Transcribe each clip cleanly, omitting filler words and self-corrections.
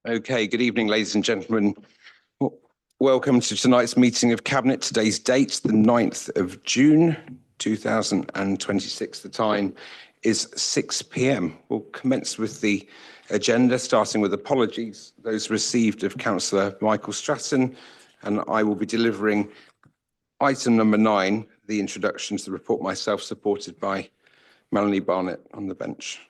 Okay, good evening, ladies and gentlemen. Welcome to tonight's meeting of Cabinet. Today's date, the 9th of June, 2026. The time is 6 p.m. We'll commence with the agenda, starting with apologies, those received of Councillor Michael Stratton, and I will be delivering item number 9, the introduction to the report myself, supported by Melanie Barnett on the bench.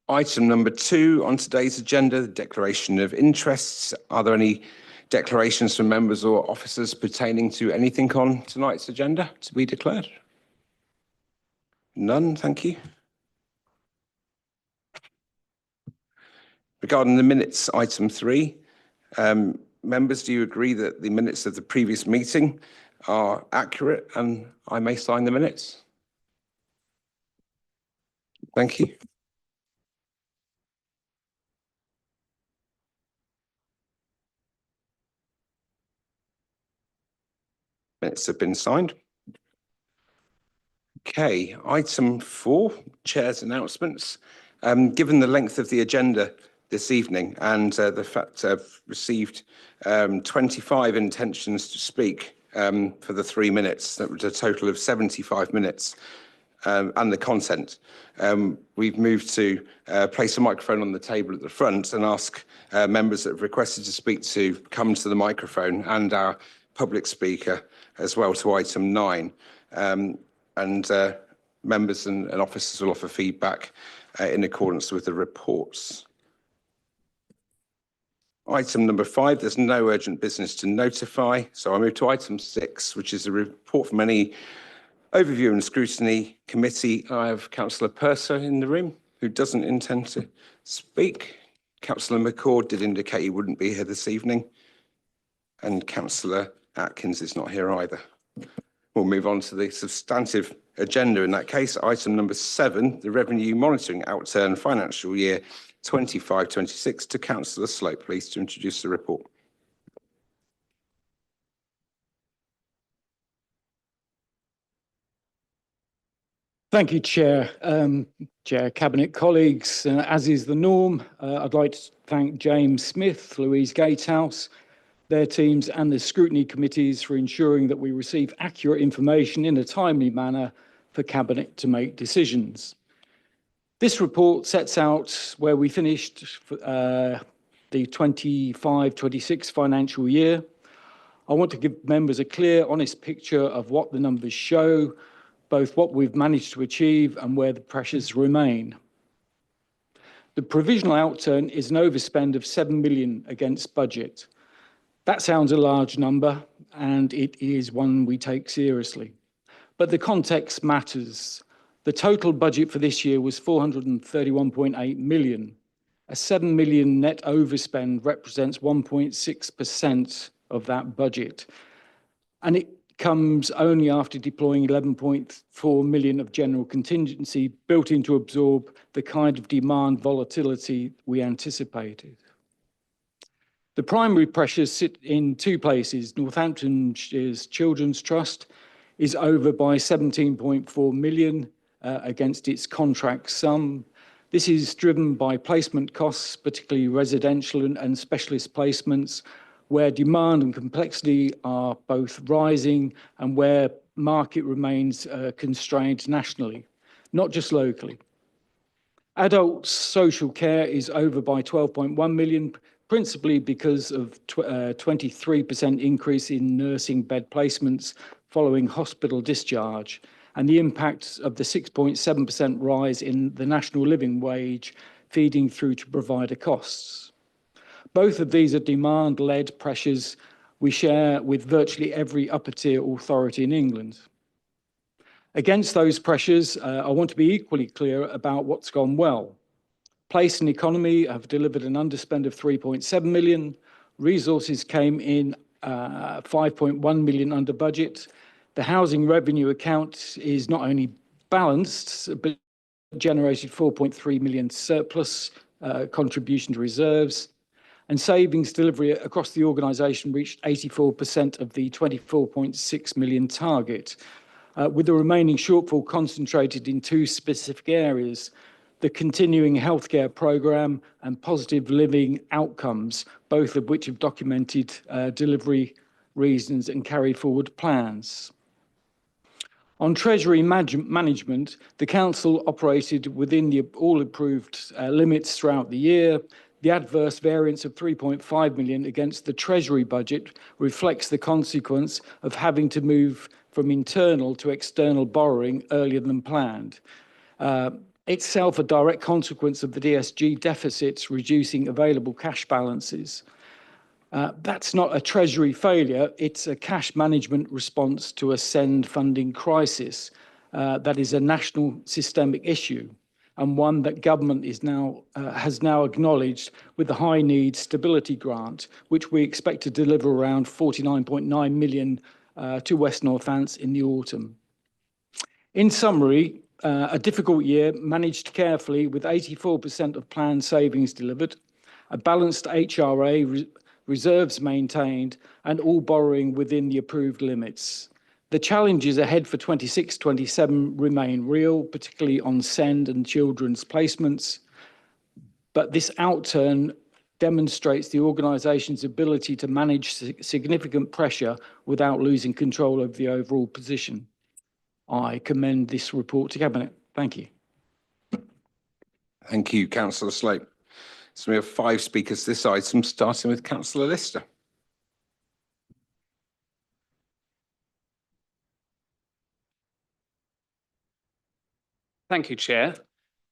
Item number 2 on today's agenda, the declaration of interests. Are there any declarations from members or officers pertaining to anything on tonight's agenda to be declared? None, thank you. Regarding the minutes, item 3, members, do you agree that the minutes of the previous meeting are accurate and I may sign the minutes? Thank you. Minutes have been signed. Okay, item 4, Chair's announcements. Given the length of the agenda this evening and the fact I've received 25 intentions to speak for the 3 minutes, that was a total of 75 minutes, and the content, we've moved to place a microphone on the table at the front and ask members that have requested to speak to come to the microphone, and our public speaker as well to item 9. Members and officers will offer feedback in accordance with the reports. Item number 5, there's no urgent business to notify, so I move to item 6, which is a report from any overview and scrutiny committee. I have Councillor Purser in the room who doesn't intend to speak. Councillor McCord did indicate he wouldn't be here this evening, and Councillor Atkins is not here either. We'll move on to the substantive agenda in that case. Item number 7, the Revenue Monitoring Outturn Financial Year 25-26, to Councillor Slope, please, to introduce the report. Thank you, Chair. Chair, Cabinet colleagues, as is the norm, I'd like to thank James Smith, Louise Gatehouse, their teams and the scrutiny committees for ensuring that we receive accurate information in a timely manner for Cabinet to make decisions. This report sets out where we finished the 25-26 financial year. I want to give members a clear, honest picture of what the numbers show, both what we've managed to achieve and where the pressures remain. The provisional outturn is an overspend of 7 million against budget. That sounds a large number, and it is one we take seriously. But the context matters. The total budget for this year was 431.8 million. A 7 million net overspend represents 1.6% of that budget. And it comes only after deploying 11.4 million of general contingency built in to absorb the kind of demand volatility we anticipated. The primary pressures sit in 2 places. Northamptonshire's Children's Trust is over by 17.4 million against its contract sum. This is driven by placement costs, particularly residential and specialist placements, where demand and complexity are both rising and where market remains constrained nationally, not just locally. Adult social care is over by 12.1 million, principally because of 23% increase in nursing bed placements following hospital discharge, and the impact of the 6.7% rise in the national living wage feeding through to provider costs. Both of these are demand-led pressures we share with virtually every upper-tier authority in England. Against those pressures, I want to be equally clear about what's gone well. Place and economy have delivered an underspend of 3.7 million. Resources came in 5.1 million under budget. The housing revenue account is not only balanced, but generated 4.3 million surplus contribution to reserves. And savings delivery across the organisation reached 84% of the 24.6 million target, with the remaining shortfall concentrated in 2 specific areas. the continuing healthcare programme and positive living outcomes, both of which have documented delivery reasons and carried forward plans. On Treasury management, the Council operated within the all approved limits throughout the year. The adverse variance of 3.5 million against the Treasury budget reflects the consequence of having to move from internal to external borrowing earlier than planned. Itself a direct consequence of the DSG deficits reducing available cash balances. That's not a Treasury failure, it's a cash management response to a SEND funding crisis that is a national systemic issue, and one that government has now acknowledged with the High Needs Stability Grant, which we expect to deliver around 49.9 million to West Northants in the autumn. In summary, a difficult year managed carefully with 84% of planned savings delivered, a balanced HRA, reserves maintained, and all borrowing within the approved limits. The challenges ahead for 26-27 remain real, particularly on SEND and children's placements, but this outturn demonstrates the organisation's ability to manage significant pressure without losing control of the overall position. I commend this report to Cabinet. Thank you. Thank you, Councillor Slope. So we have 5 speakers this item, starting with Councillor Lister. Thank you, Chair.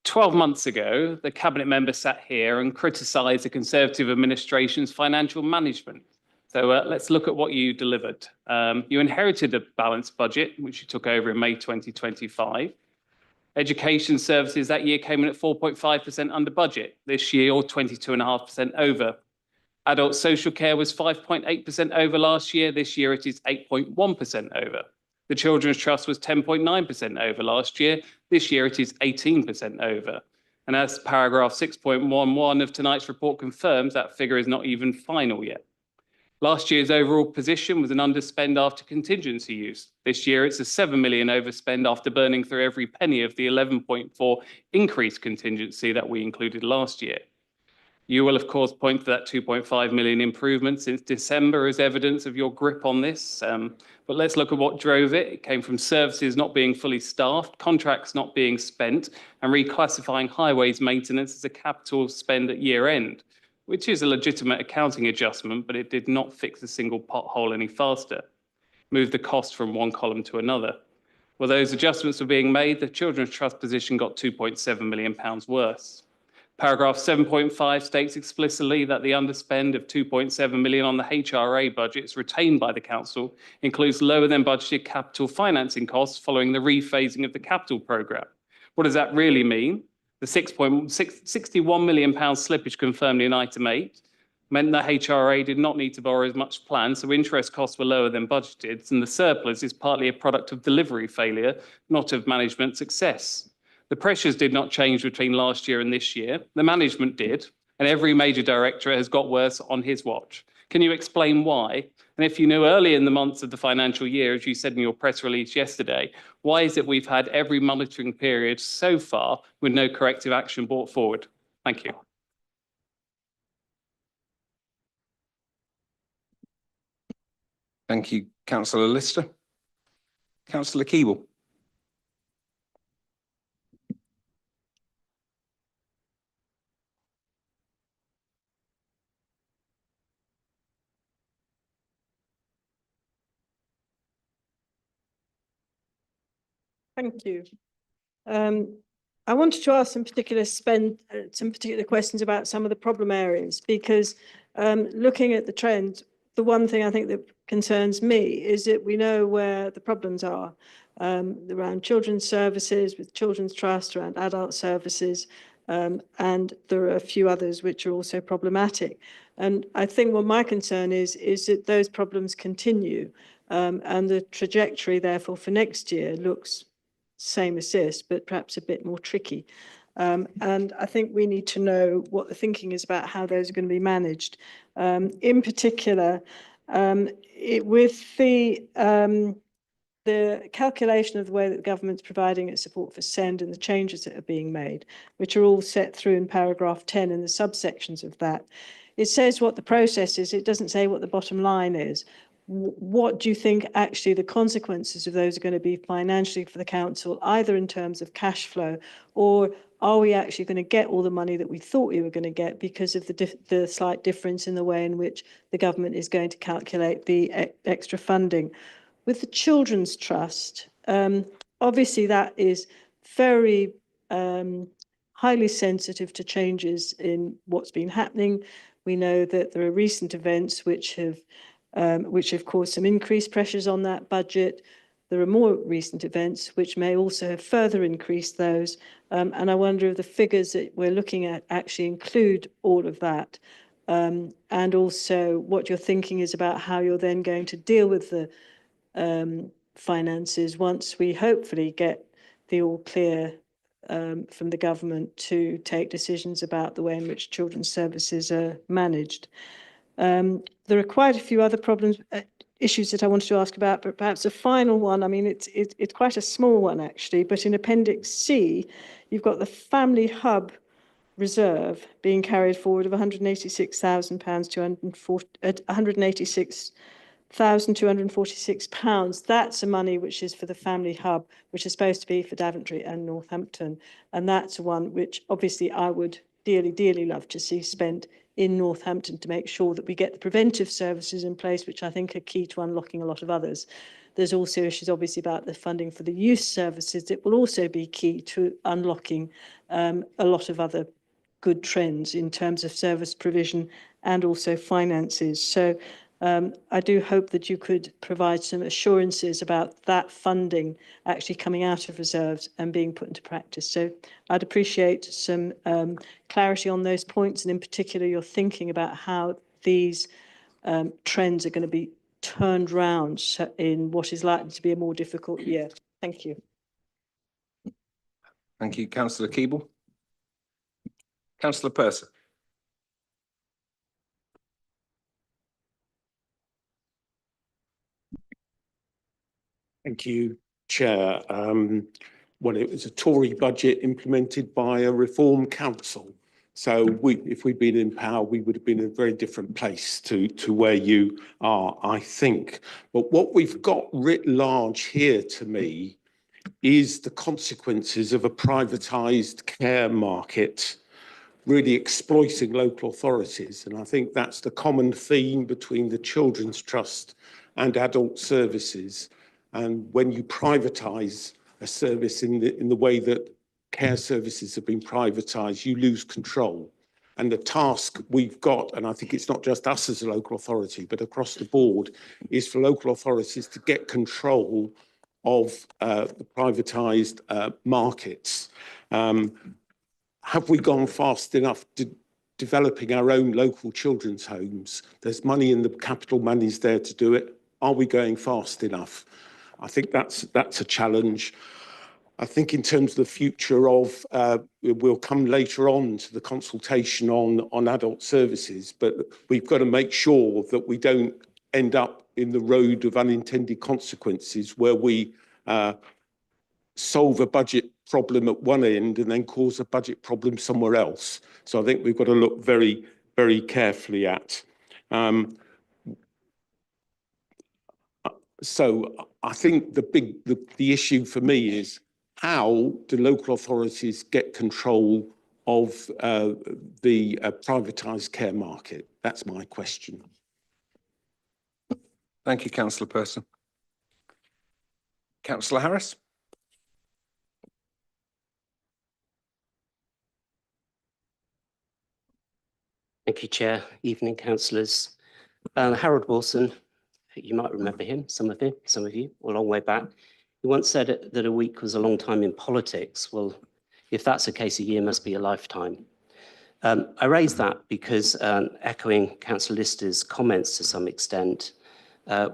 12 months ago, the Cabinet member sat here and criticised the Conservative administration's financial management. So let's look at what you delivered. You inherited a balanced budget, which you took over in May 2025. Education services that year came in at 4.5% under budget. This year, or 22.5% over. Adult social care was 5.8% over last year. This year, it is 8.1% over. The Children's Trust was 10.9% over last year. This year, it is 18% over. And as paragraph 6.11 of tonight's report confirms, that figure is not even final yet. Last year's overall position was an underspend after contingency use. This year, it's a 7 million overspend after burning through every penny of the 11.4 increased contingency that we included last year. You will, of course, point to that 2.5 million improvement since December as evidence of your grip on this. But let's look at what drove it. It came from services not being fully staffed, contracts not being spent, and reclassifying highways maintenance as a capital spend at year end, which is a legitimate accounting adjustment, but it did not fix a single pothole any faster. Move the cost from one column to another. While those adjustments were being made, the Children's Trust position got £2.7 million worse. Paragraph 7.5 states explicitly that the underspend of 2.7 million on the HRA budgets retained by the council includes lower than budgeted capital financing costs following the rephasing of the capital programme. What does that really mean? The £61 million slippage confirmed in item 8 meant that HRA did not need to borrow as much planned, so interest costs were lower than budgeted, and the surplus is partly a product of delivery failure, not of management success. The pressures did not change between last year and this year. The management did, and every major director has got worse on his watch. Can you explain why? And if you knew early in the months of the financial year, as you said in your press release yesterday, why is it we've had every monitoring period so far with no corrective action brought forward? Thank you. Thank you, Councillor Lister. Councillor Keeble. Thank you. I wanted to ask some particular questions about some of the problem areas, because looking at the trend, the one thing I think that concerns me is that we know where the problems are around children's services, with Children's Trust, around adult services, and there are a few others which are also problematic. And I think what my concern is that those problems continue, and the trajectory, therefore, for next year looks same as this, but perhaps a bit more tricky. And I think we need to know what the thinking is about how those are going to be managed. In particular, with the the calculation of the way that the government's providing its support for SEND and the changes that are being made, which are all set through in paragraph 10 and the subsections of that, it says what the process is. It doesn't say what the bottom line is. What do you think actually the consequences of those are going to be financially for the council, either in terms of cash flow, or are we actually going to get all the money that we thought we were going to get because of the slight difference in the way in which the government is going to calculate the extra funding? With the Children's Trust, obviously that is very highly sensitive to changes in what's been happening. We know that there are recent events which have caused some increased pressures on that budget. There are more recent events which may also have further increased those. And I wonder if the figures that we're looking at actually include all of that. And also what your thinking is about how you're then going to deal with the finances once we hopefully get the all clear from the government to take decisions about the way in which children's services are managed. There are quite a few other issues that I wanted to ask about, but perhaps a final one. I mean, it's quite a small one actually, but in Appendix C, you've got the Family Hub reserve being carried forward of £186,000 to £186,246. That's a money which is for the Family Hub, which is supposed to be for Daventry and Northampton, and that's one which obviously I would dearly, dearly love to see spent in Northampton to make sure that we get the preventive services in place, which I think are key to unlocking a lot of others. There's also issues obviously about the funding for the youth services that will also be key to unlocking a lot of other good trends in terms of service provision and also finances. So I do hope that you could provide some assurances about that funding actually coming out of reserves and being put into practice. So I'd appreciate some clarity on those points, and in particular your thinking about how these trends are going to be turned round in what is likely to be a more difficult year. Thank you. Thank you, Councillor Keeble. Councillor Purser. Thank you, Chair. Well, it was a Tory budget implemented by a Reform Council. So if we'd been in power, we would have been in a very different place to where you are, I think. But what we've got writ large here to me is the consequences of a privatised care market really exploiting local authorities. And I think that's the common theme between the Children's Trust and adult services. And when you privatise a service in the way that care services have been privatised, you lose control. And the task we've got, and I think it's not just us as a local authority, but across the board, is for local authorities to get control of the privatised markets. Have we gone fast enough to developing our own local children's homes? There's money in the capital monies there to do it. Are we going fast enough? I think that's a challenge. I think in terms of the future of, we'll come later on to the consultation on adult services, but we've got to make sure that we don't end up in the road of unintended consequences where we solve a budget problem at one end and then cause a budget problem somewhere else. So I think we've got to look very, very carefully at. So I think the issue for me is how do local authorities get control of the privatised care market? That's my question. Thank you, Councillor Purser. Councillor Harris. Thank you, Chair. Evening, councillors. Harold Wilson, you might remember him, some of you, a long way back. He once said that a week was a long time in politics. Well, if that's the case, a year must be a lifetime. I raise that because, echoing Councillor Lister's comments to some extent,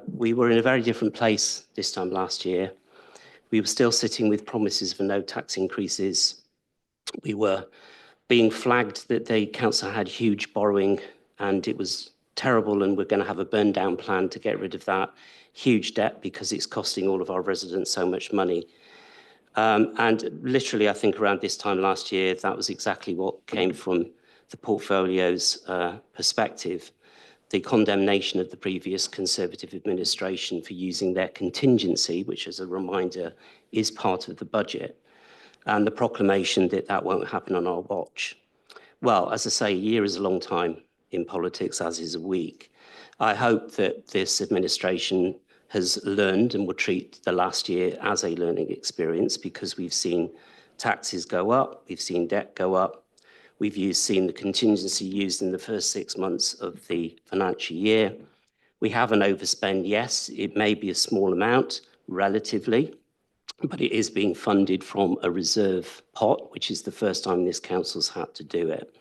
we were in a very different place this time last year. We were still sitting with promises for no tax increases. We were being flagged that the council had huge borrowing and it was terrible and we're going to have a burn down plan to get rid of that. huge debt because it's costing all of our residents so much money. And literally, I think around this time last year, that was exactly what came from the portfolio's perspective. The condemnation of the previous Conservative administration for using their contingency, which, as a reminder, is part of the budget, and the proclamation that that won't happen on our watch. Well, as I say, a year is a long time in politics, as is a week. I hope that this administration has learned and will treat the last year as a learning experience, because we've seen taxes go up, we've seen debt go up, we've seen the contingency used in the first 6 months of the financial year. We have an overspend, yes, it may be a small amount relatively, but it is being funded from a reserve pot, which is the first time this council's had to do it.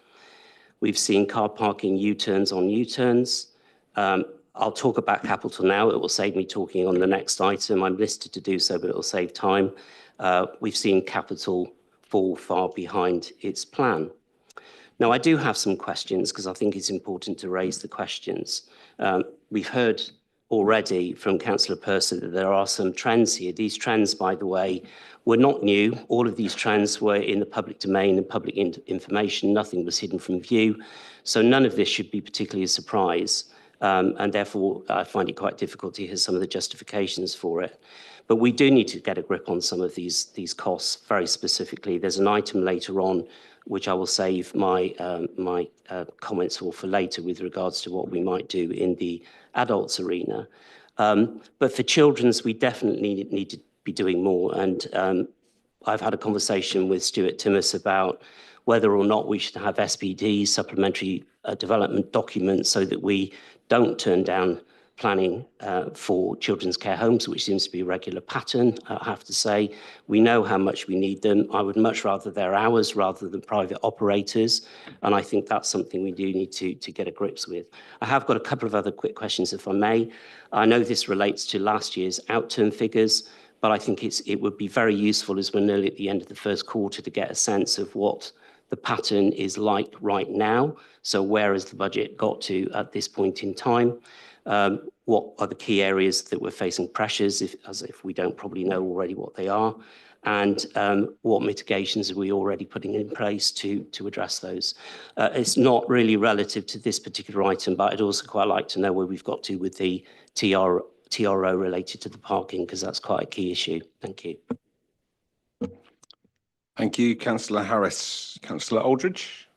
We've seen car parking U-turns on U-turns. I'll talk about capital now. It will save me talking on the next item. I'm listed to do so, but it will save time. We've seen capital fall far behind its plan. Now, I do have some questions because I think it's important to raise the questions. We've heard already from Councillor Purser that there are some trends here. These trends, by the way, were not new. All of these trends were in the public domain and public information. Nothing was hidden from view. So none of this should be particularly a surprise. And therefore, I find it quite difficult to hear some of the justifications for it. But we do need to get a grip on some of these costs very specifically. There's an item later on which I will save my comments for later with regards to what we might do in the adults arena. But for children's, we definitely need to be doing more. And I've had a conversation with Stuart Timmis about whether or not we should have SPD, supplementary development documents, so that we don't turn down planning for children's care homes, which seems to be a regular pattern, I have to say. We know how much we need them. I would much rather they're ours rather than private operators. And I think that's something we do need to get a grips with. I have got a couple of other quick questions, if I may. I know this relates to last year's outturn figures, but I think it would be very useful, as we're nearly at the end of the first quarter, to get a sense of what the pattern is like right now. So where has the budget got to at this point in time? What are the key areas that we're facing pressures, as if we don't probably know already what they are? And what mitigations are we already putting in place to address those? It's not really relative to this particular item, but I'd also quite like to know where we've got to with the TRO related to the parking, because that's quite a key issue. Thank you. Thank you, Councillor Harris. Councillor Aldridge.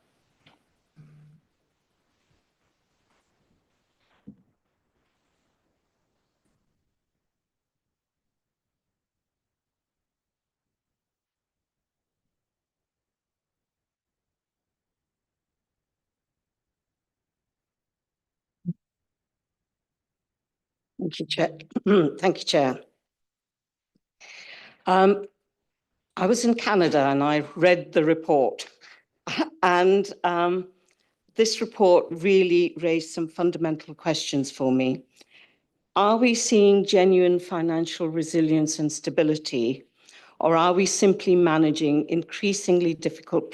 Thank you, Chair. Thank you, Chair. I was in Canada and I read the report, and this report really raised some fundamental questions for me. Are we seeing genuine financial resilience and stability, or are we simply managing increasingly difficult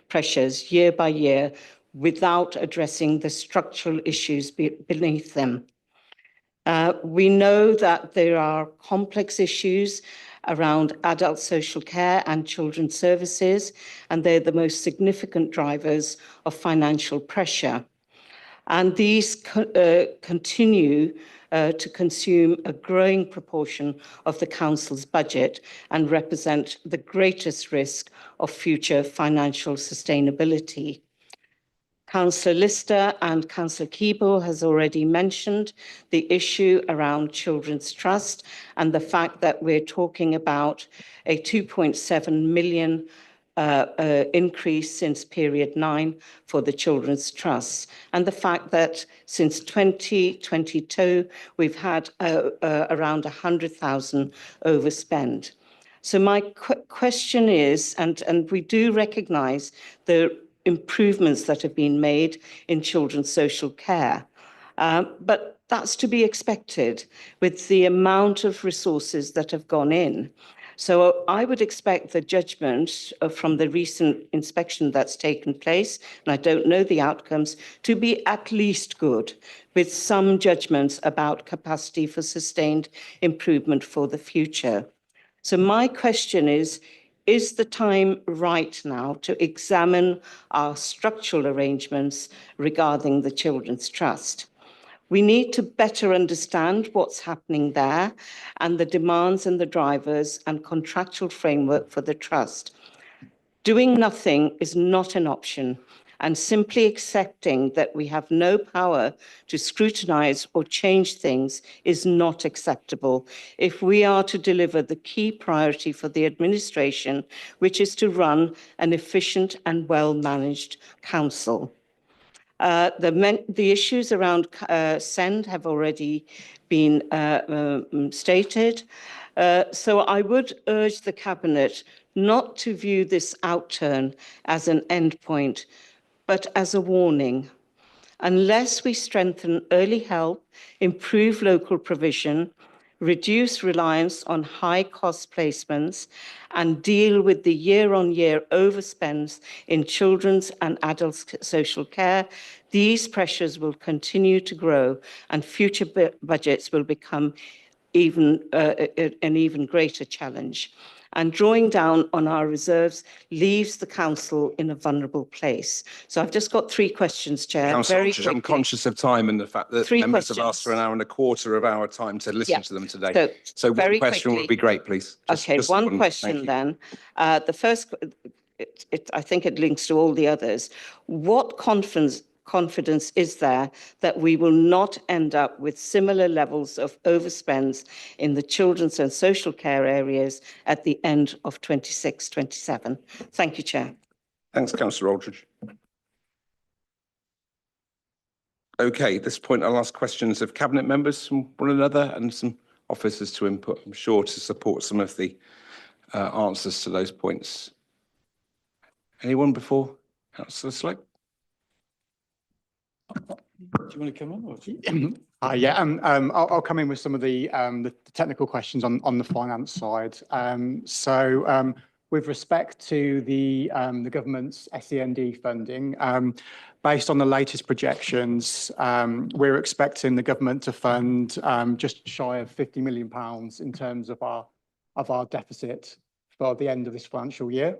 pressures year by year without addressing the structural issues beneath them? We know that there are complex issues around adult social care and children's services, and they're the most significant drivers of financial pressure. And these continue to consume a growing proportion of the council's budget and represent the greatest risk of future financial sustainability. Councillor Lister and Councillor Keeble has already mentioned the issue around Children's Trust and the fact that we're talking about a 2.7 million increase since period 9 for the Children's Trust, and the fact that since 2022 we've had around 100,000 overspend. So my question is, and we do recognise the improvements that have been made in children's social care, but that's to be expected with the amount of resources that have gone in. So I would expect the judgment from the recent inspection that's taken place, and I don't know the outcomes, to be at least good, with some judgments about capacity for sustained improvement for the future. So my question is the time right now to examine our structural arrangements regarding the Children's Trust? We need to better understand what's happening there and the demands and the drivers and contractual framework for the trust. Doing nothing is not an option, and simply accepting that we have no power to scrutinise or change things is not acceptable if we are to deliver the key priority for the administration, which is to run an efficient and well-managed council. The issues around SEND have already been stated. So I would urge the Cabinet not to view this outturn as an endpoint, but as a warning. Unless we strengthen early help, improve local provision, reduce reliance on high-cost placements, and deal with the year-on-year overspends in children's and adults' social care, these pressures will continue to grow and future budgets will become an even greater challenge. And drawing down on our reserves leaves the council in a vulnerable place. So I've just got 3 questions, Chair. Councillor Very Aldridge, I'm quickly. conscious of time and the fact that 3 members have asked for an questions. hour and a quarter of our time to listen Yeah. to them today. So one very question would quickly. be great, please. Okay, Just one thank question you. then. The first, I think it links to all the others. What confidence is there that we will not end up with similar levels of overspends in the children's and social care areas at the end of 26-27? Thank you, Chair. Thanks, Councillor Aldridge. Okay, at this point, I'll ask questions of Cabinet members from one another and some officers to input, I'm sure, to support some of the answers to those points. Anyone before Councillor Slope? Do you want to come on? I'll come in with some of the technical questions on the finance side. With respect to the government's SEND funding, based on the latest projections, we're expecting the government to fund just shy of £50 million in terms of our deficit for the end of this financial year.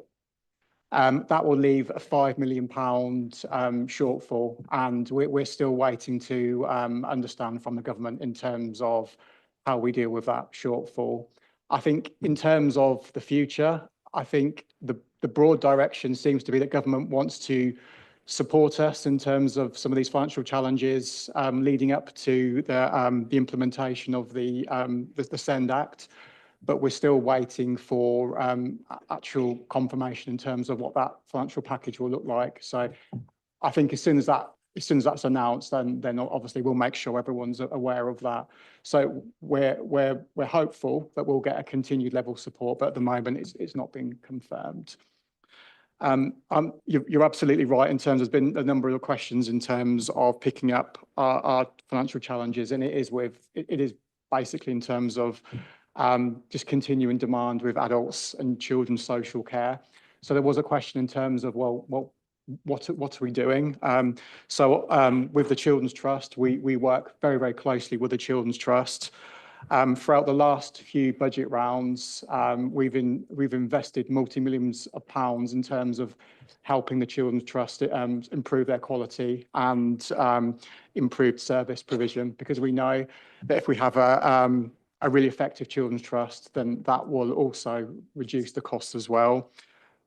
That will leave a £5 million shortfall, and we're still waiting to understand from the government in terms of how we deal with that shortfall. I think in terms of the future, I think the broad direction seems to be that government wants to support us in terms of some of these financial challenges leading up to the implementation of the SEND Act. But we're still waiting for actual confirmation in terms of what that financial package will look like. So I think as soon as that's announced, then obviously we'll make sure everyone's aware of that. So we're hopeful that we'll get a continued level of support, but at the moment it's not been confirmed. You're absolutely right in terms of there's been a number of questions in terms of picking up our financial challenges, and it is basically in terms of just continuing demand with adults and children's social care. So there was a question in terms of, well, what are we doing? With the Children's Trust, we work very, very closely with the Children's Trust. Throughout the last few budget rounds, we've invested multi-millions of pounds in terms of helping the Children's Trust improve their quality and improved service provision, because we know that if we have a really effective Children's Trust, then that will also reduce the costs as well.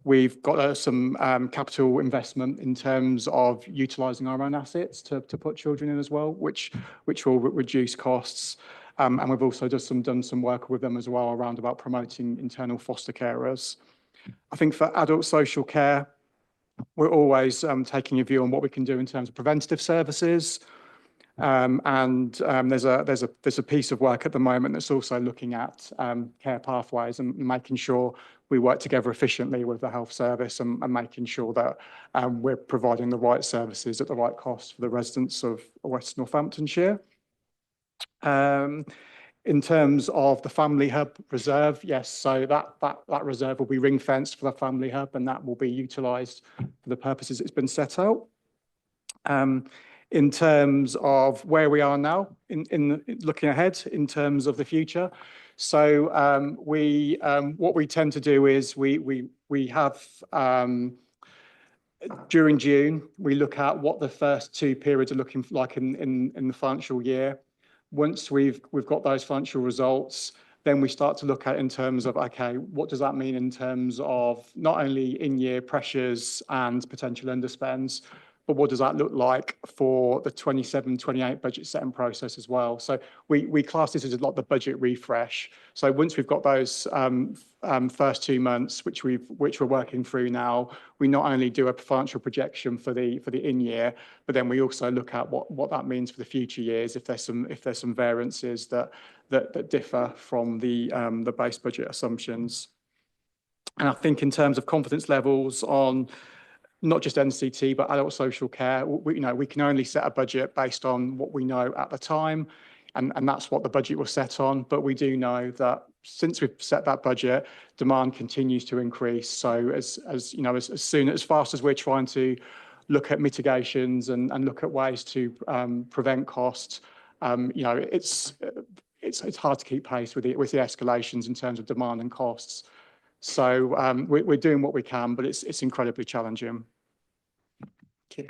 We've got some capital investment in terms of utilising our own assets to put children in as well, which will reduce costs. And we've also done some work with them as well around about promoting internal foster carers. I think for adult social care, we're always taking a view on what we can do in terms of preventative services. There's a piece of work at the moment that's also looking at care pathways and making sure we work together efficiently with the health service and making sure that we're providing the right services at the right cost for the residents of West Northamptonshire. In terms of the Family Hub reserve, yes, so that reserve will be ring fenced for the Family Hub, and that will be utilised for the purposes it's been set out. In terms of where we are now, in looking ahead in terms of the future, so what we tend to do is we have during June we look at what the first 2 periods are looking like in the financial year. Once we've got those financial results, then we start to look at in terms of, okay, what does that mean in terms of not only in-year pressures and potential underspends, but what does that look like for the 27-28 budget setting process as well? So we class this as like the budget refresh. So once we've got those first 2 months, which we're working through now, we not only do a financial projection for the in-year, but then we also look at what that means for the future years if there's some variances that differ from the base budget assumptions. And I think in terms of confidence levels on not just NCT, but adult social care, we can only set a budget based on what we know at the time, and that's what the budget was set on. But we do know that since we've set that budget, demand continues to increase. So as fast as we're trying to look at mitigations and look at ways to prevent costs, it's hard to keep pace with the escalations in terms of demand and costs. So we're doing what we can, but it's incredibly challenging. Okay.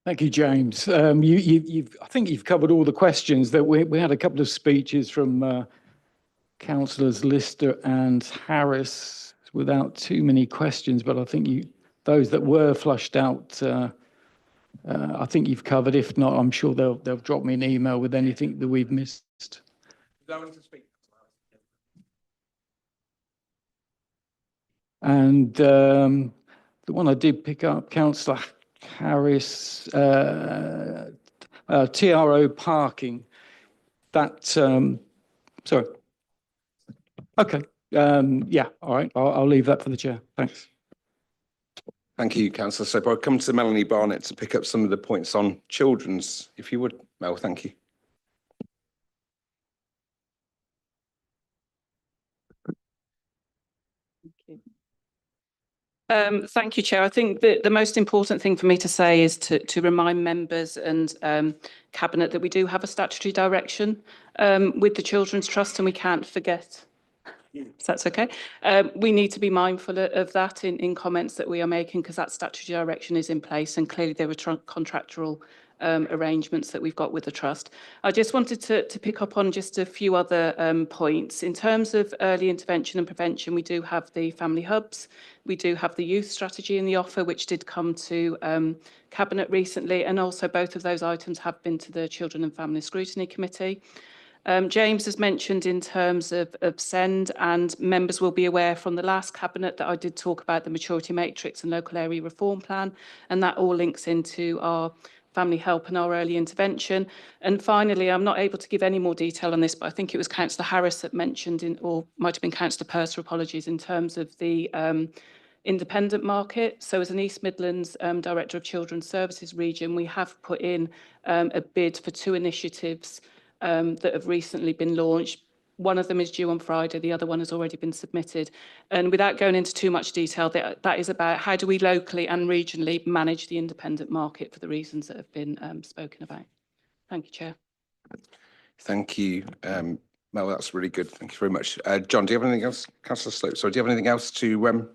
Thank you, James. I think you've covered all the questions. That we had a couple of speeches from councillors Lister and Harris without too many questions, but I think those that were flushed out, I think you've covered. If not, I'm sure they'll drop me an email with anything that we've missed. And the one I did pick up, Councillor Harris, TRO parking. That sorry. Okay. Yeah. All right. I'll leave that for the chair. Thanks. Thank you, Councillor Slope. I'll come to Melanie Barnett to pick up some of the points on children's, if you would, Mel. Thank you. Thank you, Chair. I think that the most important thing for me to say is to remind members and Cabinet that we do have a statutory direction with the Children's Trust, and we can't forget. If that's okay. We need to be mindful of that in comments that we are making, because that statutory direction is in place, and clearly there were contractual arrangements that we've got with the Trust. I just wanted to pick up on just a few other points. In terms of early intervention and prevention, we do have the family hubs. We do have the youth strategy in the offer, which did come to Cabinet recently, and also both of those items have been to the Children and Family Scrutiny Committee. James has mentioned in terms of SEND, and members will be aware from the last Cabinet that I did talk about the maturity matrix and local area reform plan, and that all links into our family help and our early intervention. And finally, I'm not able to give any more detail on this, but I think it was Councillor Harris that mentioned, or might have been Councillor Purser, apologies, in terms of the independent market. So as an East Midlands Director of Children's Services region, we have put in a bid for 2 initiatives that have recently been launched. One of them is due on Friday, the other one has already been submitted. And without going into too much detail, that is about how do we locally and regionally manage the independent market for the reasons that have been spoken about. Thank you, Chair. Thank you, Mel. That's really good. Thank you very much. John, do you have anything else? Councillor Slope, sorry, do you have anything else to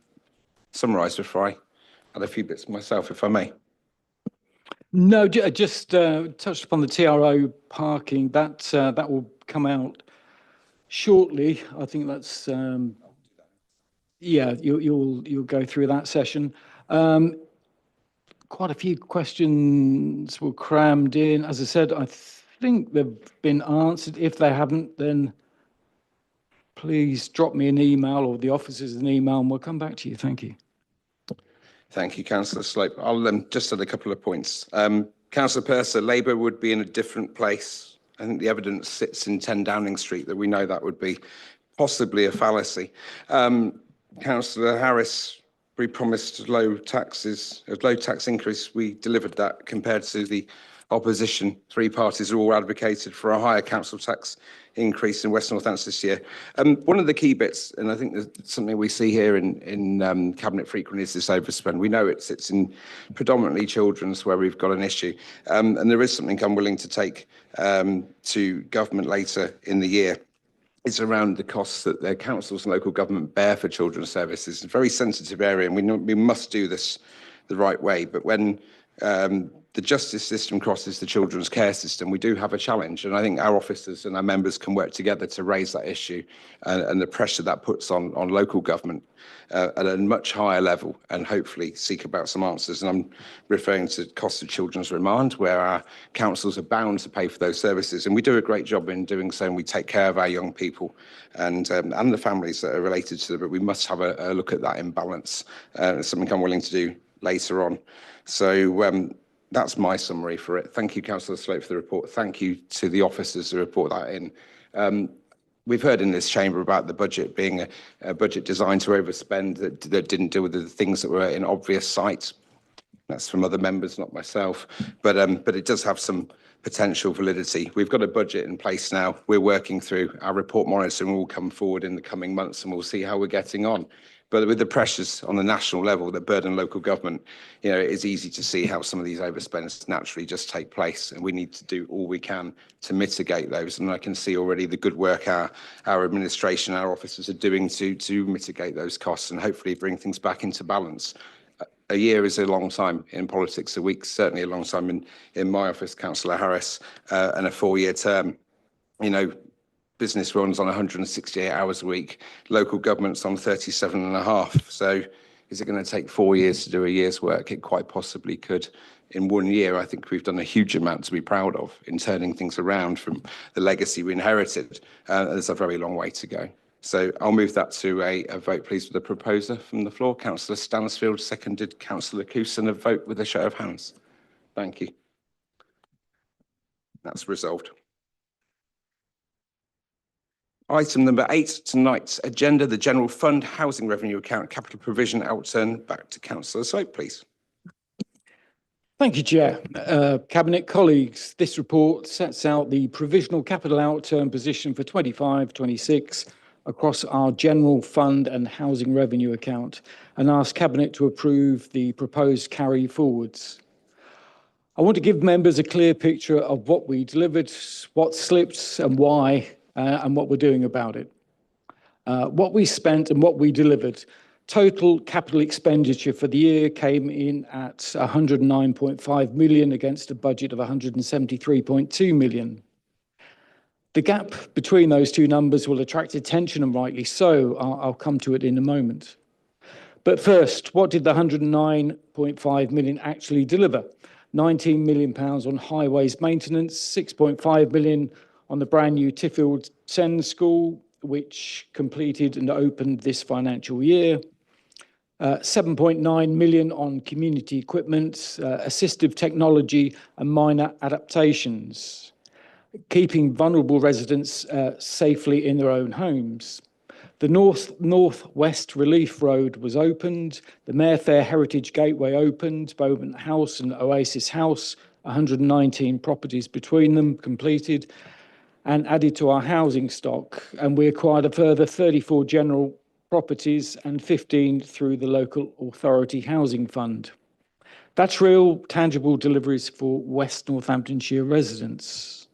summarise before I add a few bits myself, if I may? No, just touched upon the TRO parking. That will come out shortly. I think that's yeah. You'll go through that session. Quite a few questions were crammed in. As I said, I think they've been answered. If they haven't, then please drop me an email or the officers an email, and we'll come back to you. Thank you. Thank you, Councillor Slope. I'll just add a couple of points. Councillor Purser, Labour would be in a different place. I think the evidence sits in 10 Downing Street that we know that would be possibly a fallacy. Councillor Harris, we promised low tax increase. We delivered that compared to the opposition, three parties are all advocated for a higher council tax increase in West Northampton this year. One of the key bits, and I think there's something we see here in Cabinet frequently, is this overspend. We know it sits in predominantly children's where we've got an issue. And there is something I'm willing to take to government later in the year. It's around the costs that the councils and local government bear for children's services. It's a very sensitive area, and we know we must do this the right way. But when the justice system crosses the children's care system, we do have a challenge. And I think our officers and our members can work together to raise that issue and the pressure that puts on local government at a much higher level, and hopefully seek about some answers. And I'm referring to cost of children's remand, where our councils are bound to pay for those services. And we do a great job in doing so, and we take care of our young people and the families that are related to them. But we must have a look at that imbalance. It's something I'm willing to do later on. So that's my summary for it. Thank you, Councillor Slope, for the report. Thank you to the officers who report that in. We've heard in this chamber about the budget being a budget designed to overspend that didn't deal with the things that were in obvious sight. That's from other members, not myself. But it does have some potential validity. We've got a budget in place now. We're working through our report monitoring will come forward in the coming months, and we'll see how we're getting on. But with the pressures on the national level that burden local government, you know, it's easy to see how some of these overspends naturally just take place, and we need to do all we can to mitigate those. And I can see already the good work our administration, our officers are doing to mitigate those costs and hopefully bring things back into balance. A year is a long time in politics, a week's certainly a long time in my office, Councillor Harris, and a 4-year term. You know, business runs on 168 hours a week, local government's on 37 and a half. So is it going to take 4 years to do a year's work? It quite possibly could. In 1 year, I think we've done a huge amount to be proud of in turning things around from the legacy we inherited. There's a very long way to go. So I'll move that to a vote, please, with the proposer from the floor. Councillor Stansfield, seconded. Councillor Coulson, a vote with a show of hands. Thank you. That's resolved. Item number 8, tonight's agenda, the General Fund Housing Revenue Account Capital Provision Outturn. Back to Councillor Slope, please. Thank you, Chair. Cabinet colleagues, this report sets out the provisional capital outturn position for 25-26 across our General Fund and Housing Revenue Account, and asks Cabinet to approve the proposed carry forwards. I want to give members a clear picture of what we delivered, what slipped and why, and what we're doing about it. What we spent and what we delivered. Total capital expenditure for the year came in at 109.5 million against a budget of 173.2 million. The gap between those two numbers will attract attention, and rightly so. I'll come to it in a moment. But first, what did the 109.5 million actually deliver? 19 million pounds on highways maintenance, 6.5 million on the brand new Tiffield Send School, which completed and opened this financial year. 7.9 million on community equipment, assistive technology and minor adaptations, keeping vulnerable residents safely in their own homes. The North-West Relief Road was opened, the Mayfair Heritage Gateway opened, Bowman House and Oasis House, 119 properties between them completed and added to our housing stock. And we acquired a further 34 general properties and 15 through the local authority housing fund. That's real tangible deliveries for West Northamptonshire residents.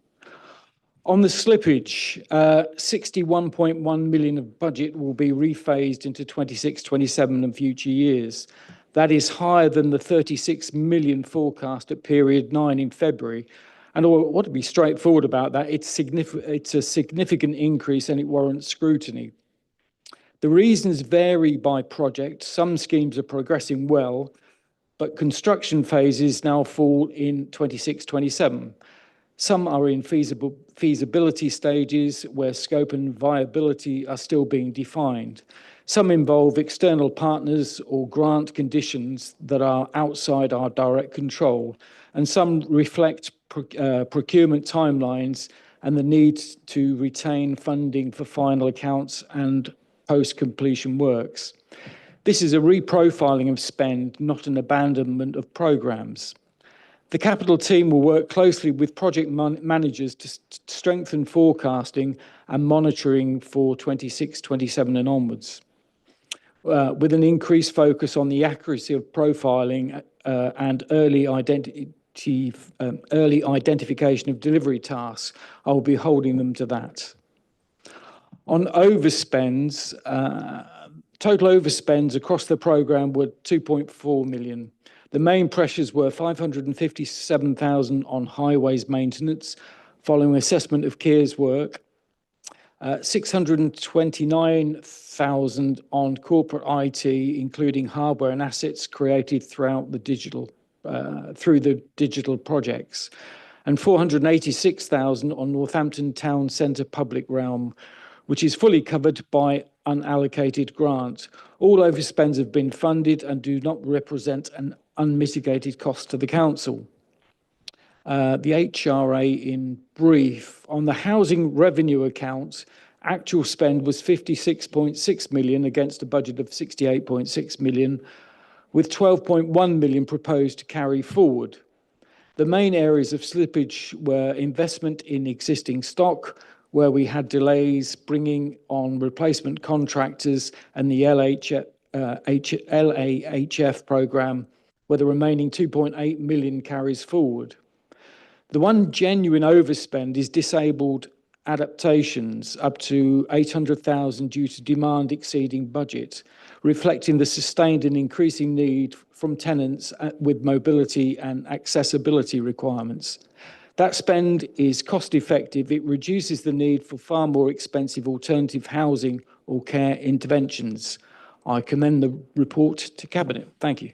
On the slippage, 61.1 million of budget will be rephased into 26, 27 and future years. That is higher than the 36 million forecast at period 9 in February. And I want to be straightforward about that. It's a significant increase and it warrants scrutiny. The reasons vary by project. Some schemes are progressing well, but construction phases now fall in 26, 27. Some are in feasibility stages where scope and viability are still being defined. Some involve external partners or grant conditions that are outside our direct control, and some reflect procurement timelines and the need to retain funding for final accounts and post-completion works. This is a reprofiling of spend, not an abandonment of programs. The capital team will work closely with project managers to strengthen forecasting and monitoring for 26, 27 and onwards, with an increased focus on the accuracy of profiling and early identification of delivery tasks. I will be holding them to that. On overspends, total overspends across the programme were 2.4 million. The main pressures were 557,000 on highways maintenance, following assessment of Keir's work, 629,000 on corporate IT, including hardware and assets created throughout the digital, through the digital projects, and 486,000 on Northampton Town Centre public realm, which is fully covered by unallocated grant. All overspends have been funded and do not represent an unmitigated cost to the council. The HRA in brief, on the housing revenue account, actual spend was 56.6 million against a budget of 68.6 million, with 12.1 million proposed to carry forward. The main areas of slippage were investment in existing stock, where we had delays bringing on replacement contractors, and the LAHF programme, where the remaining 2.8 million carries forward. The one genuine overspend is disabled adaptations, up to 800,000 due to demand exceeding budget, reflecting the sustained and increasing need from tenants with mobility and accessibility requirements. That spend is cost effective. It reduces the need for far more expensive alternative housing or care interventions. I commend the report to Cabinet. Thank you.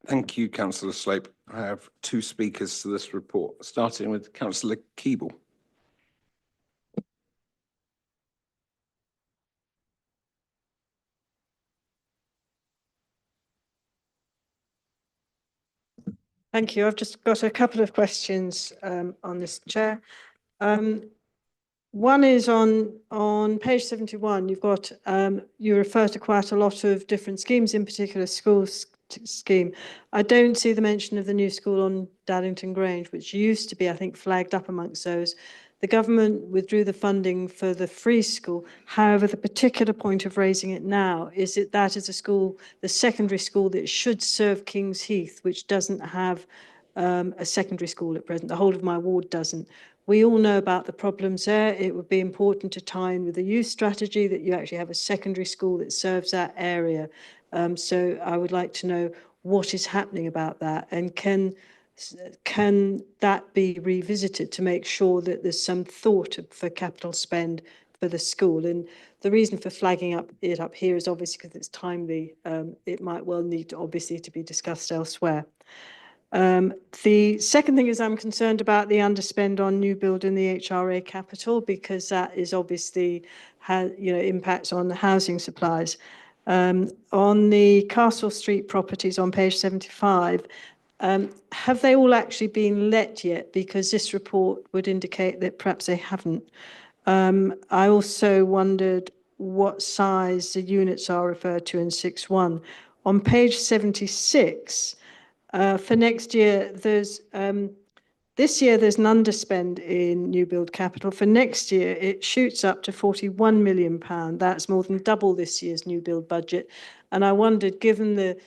Thank you, Councillor Slope. I have two speakers to this report, starting with Councillor Keeble. Thank you. I've just got a couple of questions on this, Chair. One is on page 71. You've got, you refer to quite a lot of different schemes, in particular schools scheme. I don't see the mention of the new school on Darlington Grange, which used to be, I think, flagged up amongst those. The government withdrew the funding for the free school. However, the particular point of raising it now is that that is a school, the secondary school that should serve Kings Heath, which doesn't have a secondary school at present. The whole of my ward doesn't. We all know about the problems there. It would be important to tie in with the youth strategy that you actually have a secondary school that serves that area. So I would like to know what is happening about that, and can that be revisited to make sure that there's some thought for capital spend for the school? And the reason for flagging it up here is obviously because it's timely. It might well need obviously to be discussed elsewhere. The second thing is I'm concerned about the underspend on new build in the HRA capital, because that is obviously impacts on the housing supplies. On the Castle Street properties on page 75, have they all actually been let yet? Because this report would indicate that perhaps they haven't. I also wondered what size the units are referred to in 6.1. On page 76, for next year, there's this year there's an underspend in new build capital. For next year, it shoots up to £41 million. That's more than double this year's new build budget. And I wondered, given the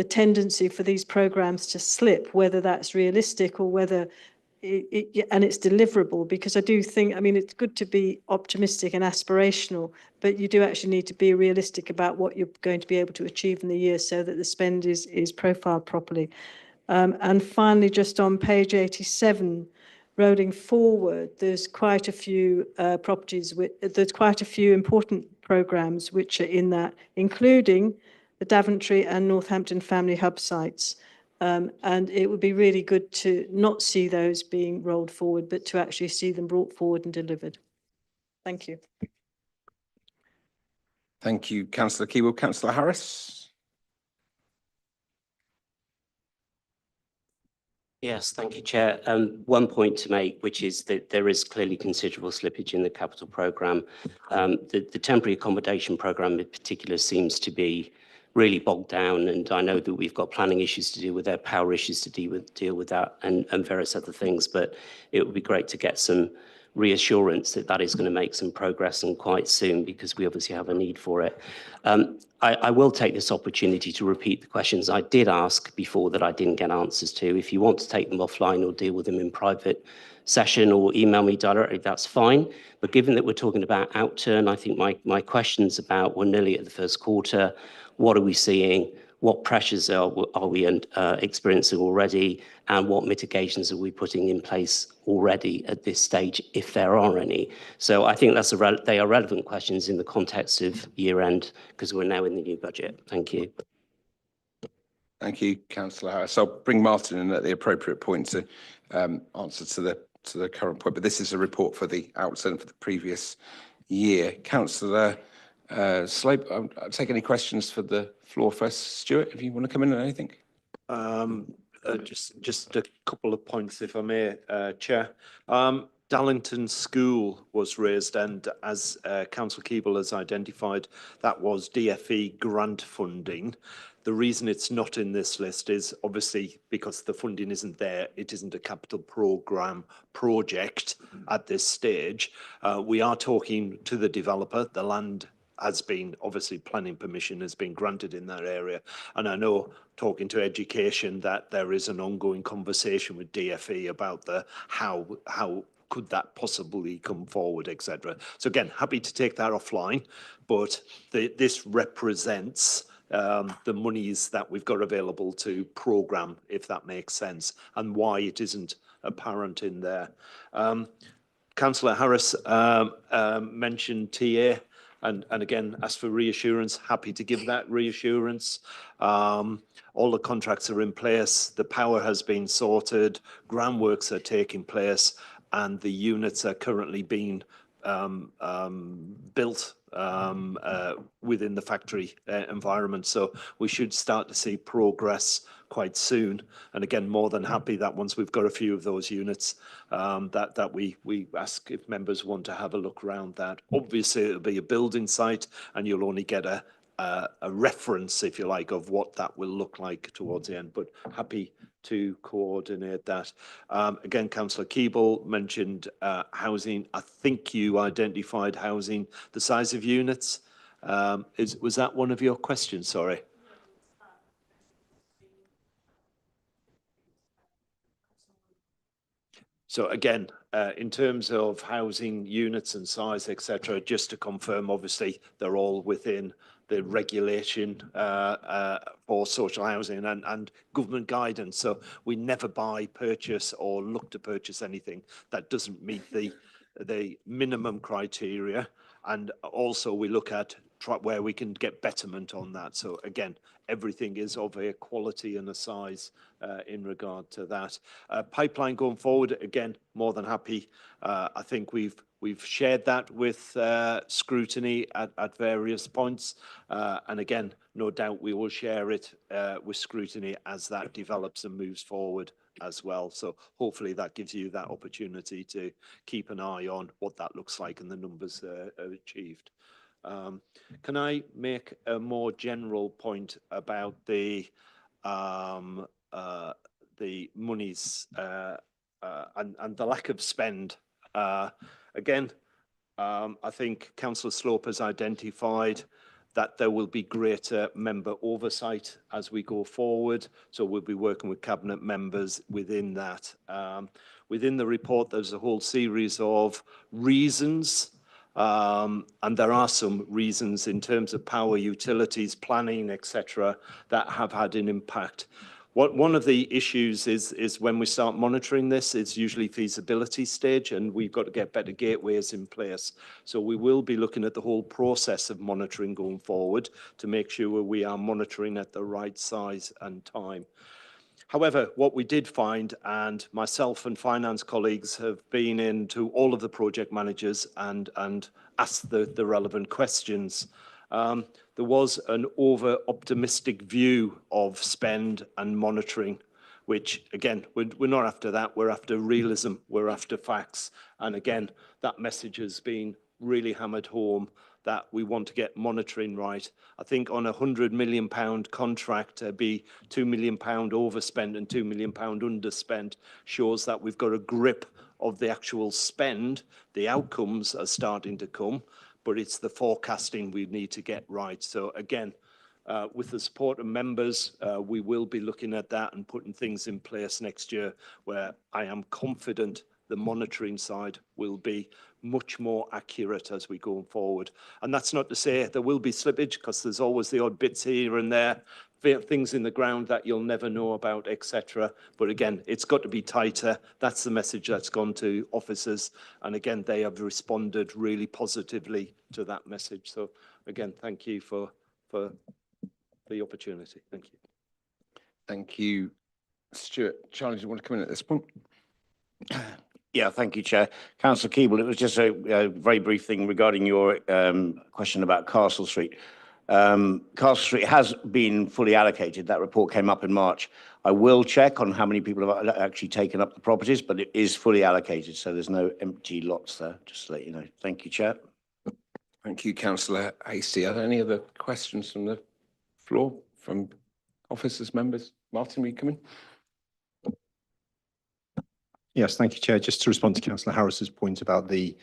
tendency for these programmes to slip, whether that's realistic or whether and it's deliverable, because I do think, I mean, it's good to be optimistic and aspirational, but you do actually need to be realistic about what you're going to be able to achieve in the year so that the spend is profiled properly. And finally, just on page 87, rolling forward, there's quite a few there's quite a few important programmes which are in that, including the Daventry and Northampton Family Hub sites. And it would be really good to not see those being rolled forward, but to actually see them brought forward and delivered. Thank you. Thank you, Councillor Keeble. Councillor Harris. Yes, thank you, Chair. One point to make, which is that there is clearly considerable slippage in the capital programme. The temporary accommodation programme in particular seems to be really bogged down, and I know that we've got planning issues to deal with there, power issues to deal with that, and various other things. But it would be great to get some reassurance that that is going to make some progress and quite soon, because we obviously have a need for it. I will take this opportunity to repeat the questions I did ask before that I didn't get answers to. If you want to take them offline or deal with them in private session or email me directly, that's fine. But given that we're talking about outturn, I think my questions about we're nearly at the first quarter, what are we seeing? What pressures are we experiencing already? And what mitigations are we putting in place already at this stage, if there are any? So I think they are relevant questions in the context of year end, because we're now in the new budget. Thank you. Thank you, Councillor Harris. I'll bring Martin in at the appropriate point to answer to the current point, but this is a report for the outturn for the previous year. Councillor Slope, I'll take any questions for the floor first. Stuart, if you want to come in on anything. Just a couple of points, if I may, Chair. Dallington School was raised, and as Councillor Keeble has identified, that was DFE grant funding. The reason it's not in this list is obviously because the funding isn't there. It isn't a capital programme project at this stage. We are talking to the developer. The land has been, obviously planning permission has been granted in that area. And I know, talking to education, that there is an ongoing conversation with DFE about the how could that possibly come forward, etc. So again, happy to take that offline, but this represents the monies that we've got available to programme, if that makes sense, and why it isn't apparent in there. Councillor Harris mentioned TA, and again, asked for reassurance. Happy to give that reassurance. All the contracts are in place. The power has been sorted. Groundworks are taking place, and the units are currently being built within the factory environment. So we should start to see progress quite soon. And again, more than happy that once we've got a few of those units, that we ask if members want to have a look around that. Obviously, it'll be a building site, and you'll only get a reference, if you like, of what that will look like towards the end. But happy to coordinate that. Again, Councillor Keeble mentioned housing. I think you identified housing, the size of units. Was that one of your questions? Sorry. So again, in terms of housing units and size, etc., just to confirm, obviously they're all within the regulation for social housing and government guidance. So we never buy, purchase or look to purchase anything that doesn't meet the minimum criteria. And also we look at where we can get betterment on that. So again, everything is of a quality and a size in regard to that. Pipeline going forward, again, more than happy. I think we've shared that with scrutiny at various points. And again, no doubt we will share it with scrutiny as that develops and moves forward as well. So hopefully that gives you that opportunity to keep an eye on what that looks like and the numbers achieved. Can I make a more general point about the monies and the lack of spend? Again, I think Councillor Slope has identified that there will be greater member oversight as we go forward. So we'll be working with cabinet members within that. Within the report, there's a whole series of reasons, and there are some reasons in terms of power utilities, planning, etc., that have had an impact. One of the issues is when we start monitoring this, it's usually feasibility stage, and we've got to get better gateways in place. So we will be looking at the whole process of monitoring going forward to make sure we are monitoring at the right size and time. However, what we did find, and myself and finance colleagues have been into all of the project managers and asked the relevant questions, there was an over-optimistic view of spend and monitoring, which, again, we're not after that. We're after realism. We're after facts. And again, that message has been really hammered home that we want to get monitoring right. I think on a £100 million contract, be £2 million overspent and £2 million underspent shows that we've got a grip of the actual spend. The outcomes are starting to come, but it's the forecasting we need to get right. So again, with the support of members, we will be looking at that and putting things in place next year where I am confident the monitoring side will be much more accurate as we go forward. And that's not to say there will be slippage, because there's always the odd bits here and there, things in the ground that you'll never know about, etc. But again, it's got to be tighter. That's the message that's gone to officers. And again, they have responded really positively to that message. So again, thank you for the opportunity. Thank you. Thank you, Stuart. Charlie, do you want to come in at this point? Yeah, thank you, Chair. Councillor Keeble, it was just a very brief thing regarding your question about Castle Street. Castle Street has been fully allocated. That report came up in March. I will check on how many people have actually taken up the properties, but it is fully allocated, so there's no empty lots there, just to let you know. Thank you, Chair. Thank you, Councillor Hasty. Are there any other questions from the floor, from officers, members? Martin, will you come in? Yes, thank you, Chair. Just to respond to Councillor Harris's point about the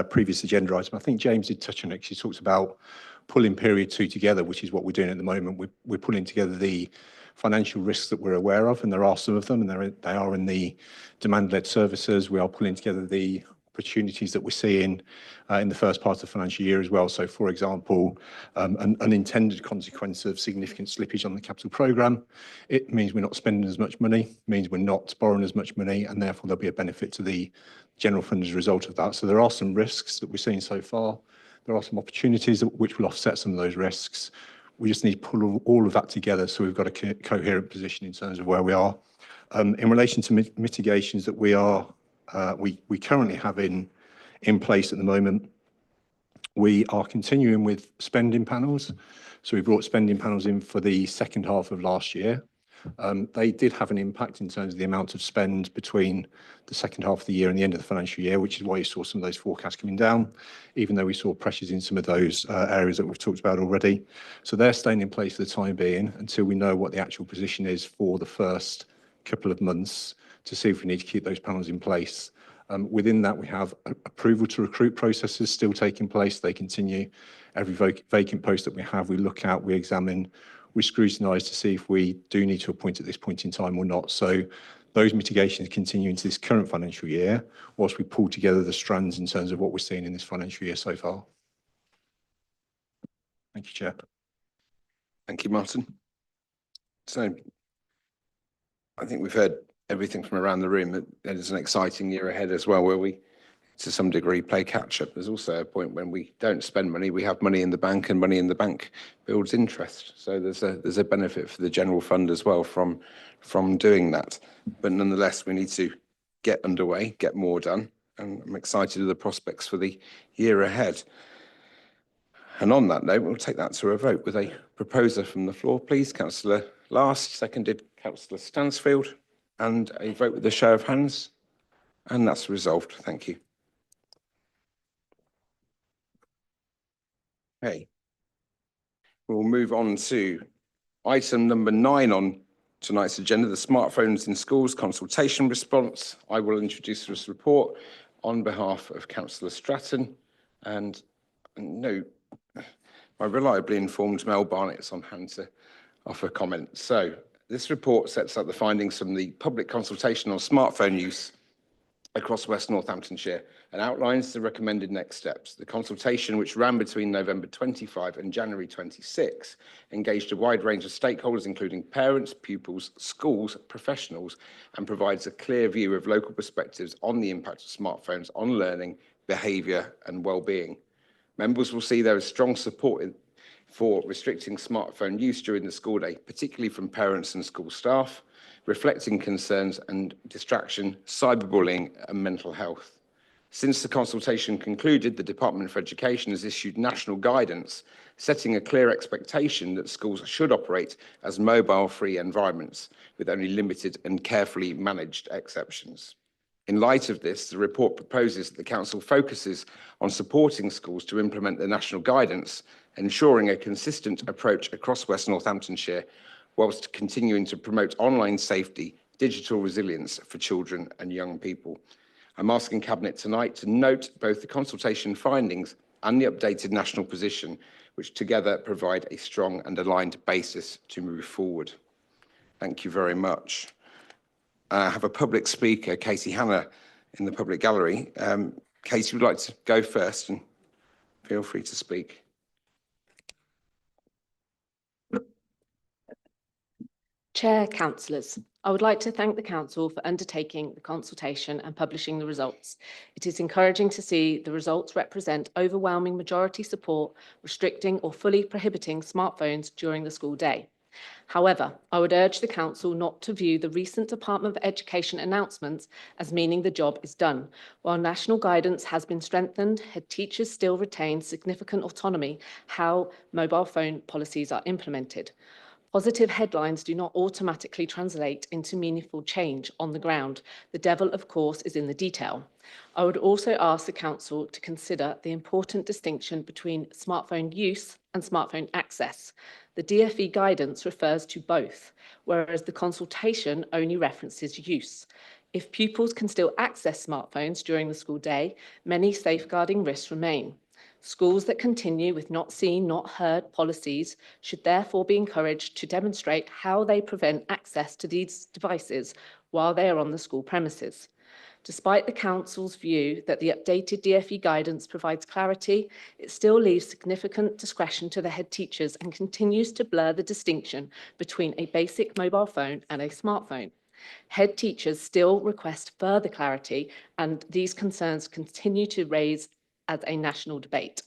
previous agenda item, I think James did touch on it. She talks about pulling period 2 together, which is what we're doing at the moment. We're pulling together the financial risks that we're aware of, and there are some of them, and they are in the demand-led services. We are pulling together the opportunities that we're seeing in the first part of the financial year as well. So, for example, an unintended consequence of significant slippage on the capital programme, it means we're not spending as much money, means we're not borrowing as much money, and therefore there'll be a benefit to the general fund as a result of that. So there are some risks that we're seeing so far. There are some opportunities which will offset some of those risks. We just need to pull all of that together so we've got a coherent position in terms of where we are. In relation to mitigations that we currently have in place at the moment, we are continuing with spending panels. So we brought spending panels in for the second half of last year. They did have an impact in terms of the amount of spend between the second half of the year and the end of the financial year, which is why you saw some of those forecasts coming down, even though we saw pressures in some of those areas that we've talked about already. So they're staying in place for the time being until we know what the actual position is for the first couple of months to see if we need to keep those panels in place. Within that, we have approval to recruit processes still taking place. They continue. Every vacant post that we have, we look at, we examine, we scrutinise to see if we do need to appoint at this point in time or not. So those mitigations continue into this current financial year, whilst we pull together the strands in terms of what we're seeing in this financial year so far. Thank you, Chair. Thank you, Martin. So I think we've heard everything from around the room. It is an exciting year ahead as well, where we, to some degree, play catch up. There's also a point when we don't spend money, we have money in the bank, and money in the bank builds interest. So there's a benefit for the general fund as well from doing that. But nonetheless, we need to get underway, get more done, and I'm excited at the prospects for the year ahead. And on that note, we'll take that to a vote with a proposer from the floor, please. Councillor Last, seconded Councillor Stansfield, and a vote with a show of hands. And that's resolved. Thank you. Okay. We'll move on to item number 9 on tonight's agenda, the smartphones in schools consultation response. I will introduce this report on behalf of Councillor Stratton, and no, my reliably informed Mel Barnett is on hand to offer comment. So this report sets out the findings from the public consultation on smartphone use across West Northamptonshire and outlines the recommended next steps. The consultation, which ran between November 25 and January 26, engaged a wide range of stakeholders, including parents, pupils, schools, professionals, and provides a clear view of local perspectives on the impact of smartphones on learning, behaviour and well-being. Members will see there is strong support for restricting smartphone use during the school day, particularly from parents and school staff, reflecting concerns and distraction, cyberbullying and mental health. Since the consultation concluded, the Department for Education has issued national guidance setting a clear expectation that schools should operate as mobile-free environments with only limited and carefully managed exceptions. In light of this, the report proposes that the Council focuses on supporting schools to implement the national guidance, ensuring a consistent approach across West Northamptonshire, whilst continuing to promote online safety, digital resilience for children and young people. I'm asking Cabinet tonight to note both the consultation findings and the updated national position, which together provide a strong and aligned basis to move forward. Thank you very much. I have a public speaker, Katie Hannah, in the public gallery. Katie would like to go first, and feel free to speak. Chair, councillors, I would like to thank the Council for undertaking the consultation and publishing the results. It is encouraging to see the results represent overwhelming majority support restricting or fully prohibiting smartphones during the school day. However, I would urge the Council not to view the recent Department of Education announcements as meaning the job is done. While national guidance has been strengthened, head teachers still retain significant autonomy how mobile phone policies are implemented. Positive headlines do not automatically translate into meaningful change on the ground. The devil, of course, is in the detail. I would also ask the Council to consider the important distinction between smartphone use and smartphone access. The DfE guidance refers to both, whereas the consultation only references use. If pupils can still access smartphones during the school day, many safeguarding risks remain. Schools that continue with not seen, not heard policies should therefore be encouraged to demonstrate how they prevent access to these devices while they are on the school premises. Despite the Council's view that the updated DfE guidance provides clarity, it still leaves significant discretion to the head teachers and continues to blur the distinction between a basic mobile phone and a smartphone. Head teachers still request further clarity, and these concerns continue to raise as a national debate.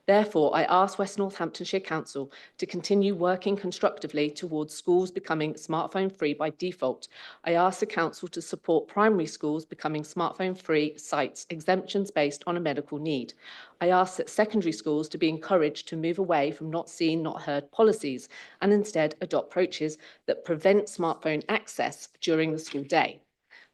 Therefore, I ask West Northamptonshire Council to continue working constructively towards schools becoming smartphone-free by default. I ask the Council to support primary schools becoming smartphone-free sites, exemptions based on a medical need. I ask that secondary schools to be encouraged to move away from not seen, not heard policies and instead adopt approaches that prevent smartphone access during the school day.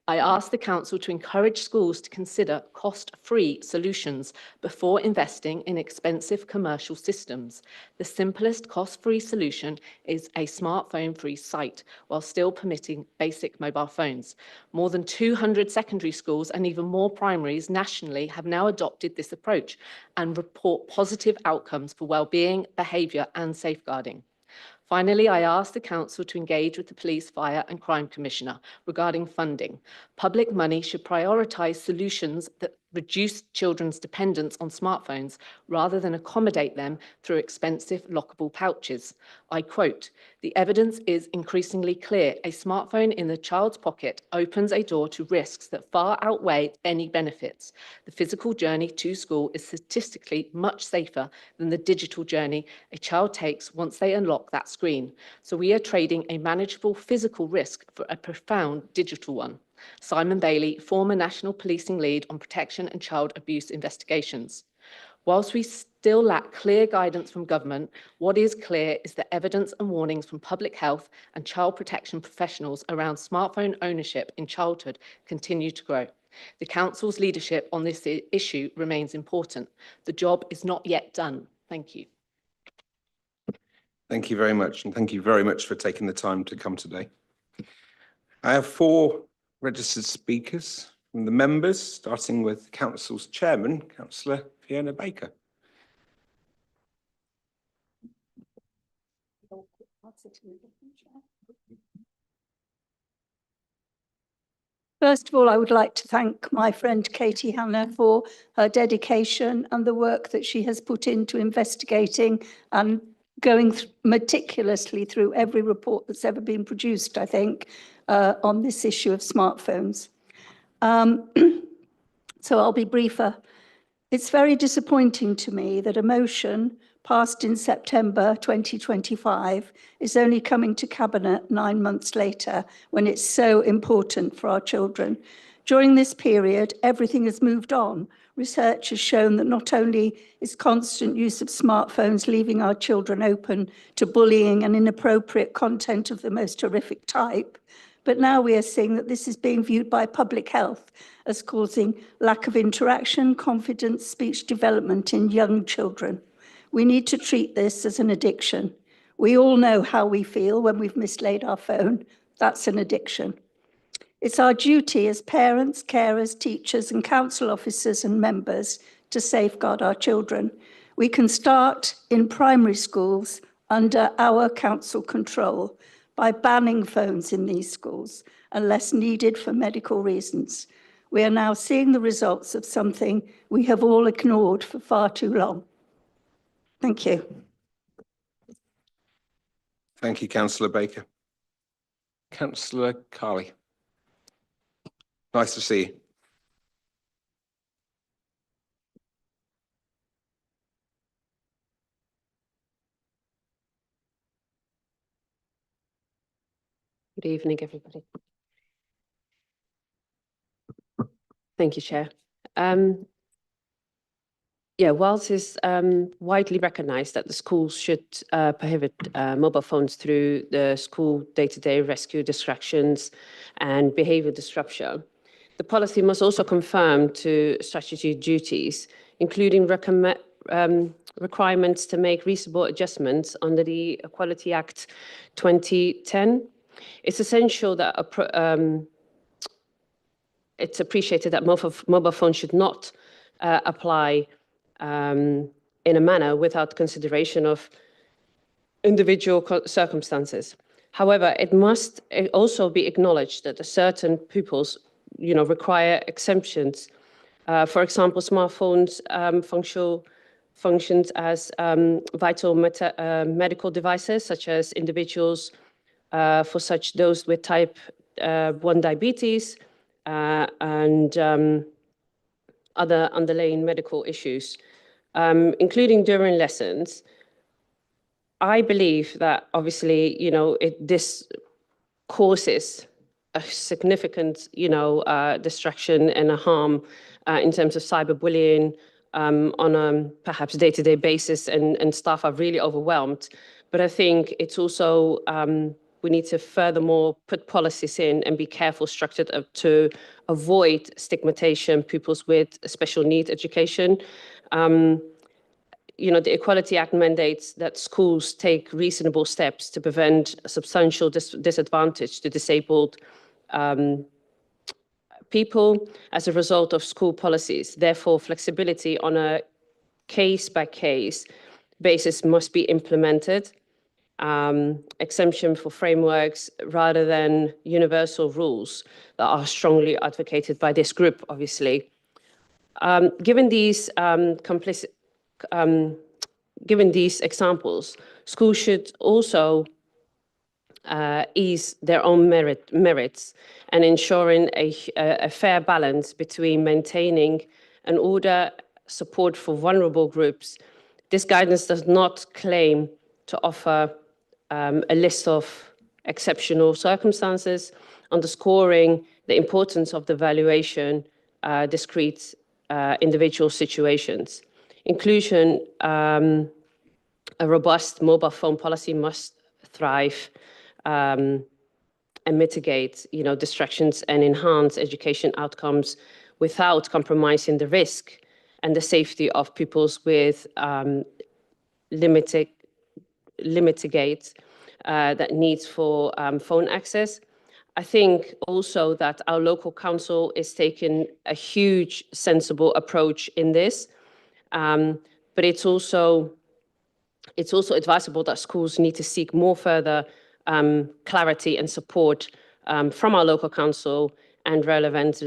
I ask the Council to encourage schools to consider cost-free solutions before investing in expensive commercial systems. The simplest cost-free solution is a smartphone-free site, while still permitting basic mobile phones. More than 200 secondary schools and even more primaries nationally have now adopted this approach and report positive outcomes for well-being, behaviour and safeguarding. Finally, I ask the Council to engage with the Police, Fire and Crime Commissioner regarding funding. Public money should prioritise solutions that reduce children's dependence on smartphones rather than accommodate them through expensive lockable pouches. I quote, "The evidence is increasingly clear. A smartphone in the child's pocket opens a door to risks that far outweigh any benefits. The physical journey to school is statistically much safer than the digital journey a child takes once they unlock that screen. So we are trading a manageable physical risk for a profound digital one." Simon Bailey, former National Policing Lead on Protection and Child Abuse Investigations. Whilst we still lack clear guidance from government, what is clear is that evidence and warnings from public health and child protection professionals around smartphone ownership in childhood continue to grow. The Council's leadership on this issue remains important. The job is not yet done. Thank you. Thank you very much, and thank you very much for taking the time to come today. I have 4 registered speakers from the members, starting with Council's Chairman, Councillor Fiona Baker. First of all, I would like to thank my friend Katie Hannah for her dedication and the work that she has put into investigating and going meticulously through every report that's ever been produced, I think, on this issue of smartphones. So I'll be briefer. It's very disappointing to me that a motion passed in September 2025 is only coming to Cabinet 9 months later when it's so important for our children. During this period, everything has moved on. Research has shown that not only is constant use of smartphones leaving our children open to bullying and inappropriate content of the most horrific type, But now we are seeing that this is being viewed by public health as causing lack of interaction, confidence, speech development in young children. We need to treat this as an addiction. We all know how we feel when we've mislaid our phone. That's an addiction. It's our duty as parents, carers, teachers, and council officers and members to safeguard our children. We can start in primary schools under our council control by banning phones in these schools unless needed for medical reasons. We are now seeing the results of something we have all ignored for far too long. Thank you. Thank you, Councillor Baker. Councillor Carley. Nice to see you. Good evening, everybody. Thank you, Chair. Whilst it's widely recognised that the schools should prohibit mobile phones through the school day-to-day rescue distractions and behaviour disruption, the policy must also conform to statutory duties, including requirements to make reasonable adjustments under the Equality Act 2010. It's essential that it's appreciated that mobile phones should not apply in a manner without consideration of individual circumstances. However, it must also be acknowledged that certain pupils, require exemptions. For example, smartphones functions as vital medical devices, such as individuals for such those with type 1 diabetes and other underlying medical issues, including during lessons. I believe that obviously, this causes a significant, distraction and a harm in terms of cyberbullying on a perhaps day-to-day basis, and staff are really overwhelmed. But I think it's also, we need to furthermore put policies in and be careful structured to avoid stigmatization pupils with special need education. The Equality Act mandates that schools take reasonable steps to prevent a substantial disadvantage to disabled people as a result of school policies. Therefore, flexibility on a case-by-case basis must be implemented. Exemption for frameworks rather than universal rules that are strongly advocated by this group, obviously. Given these examples, schools should also ease their own merits and ensuring a fair balance between maintaining an order, support for vulnerable groups. This guidance does not claim to offer a list of exceptional circumstances, underscoring the importance of the evaluation discrete individual situations. Inclusion, a robust mobile phone policy must thrive and mitigate, distractions and enhance education outcomes without compromising the risk and the safety of pupils with mitigate that needs for phone access. I think also that our local council is taking a huge sensible approach in this, but it's also advisable that schools need to seek more further clarity and support from our local council and relevant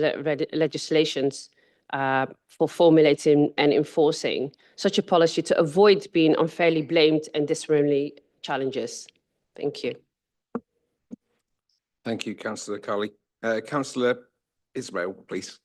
legislations for formulating and enforcing such a policy to avoid being unfairly blamed and disciplinary challenges. Thank you. Thank you, Councillor Carley. Councillor Ismail, please.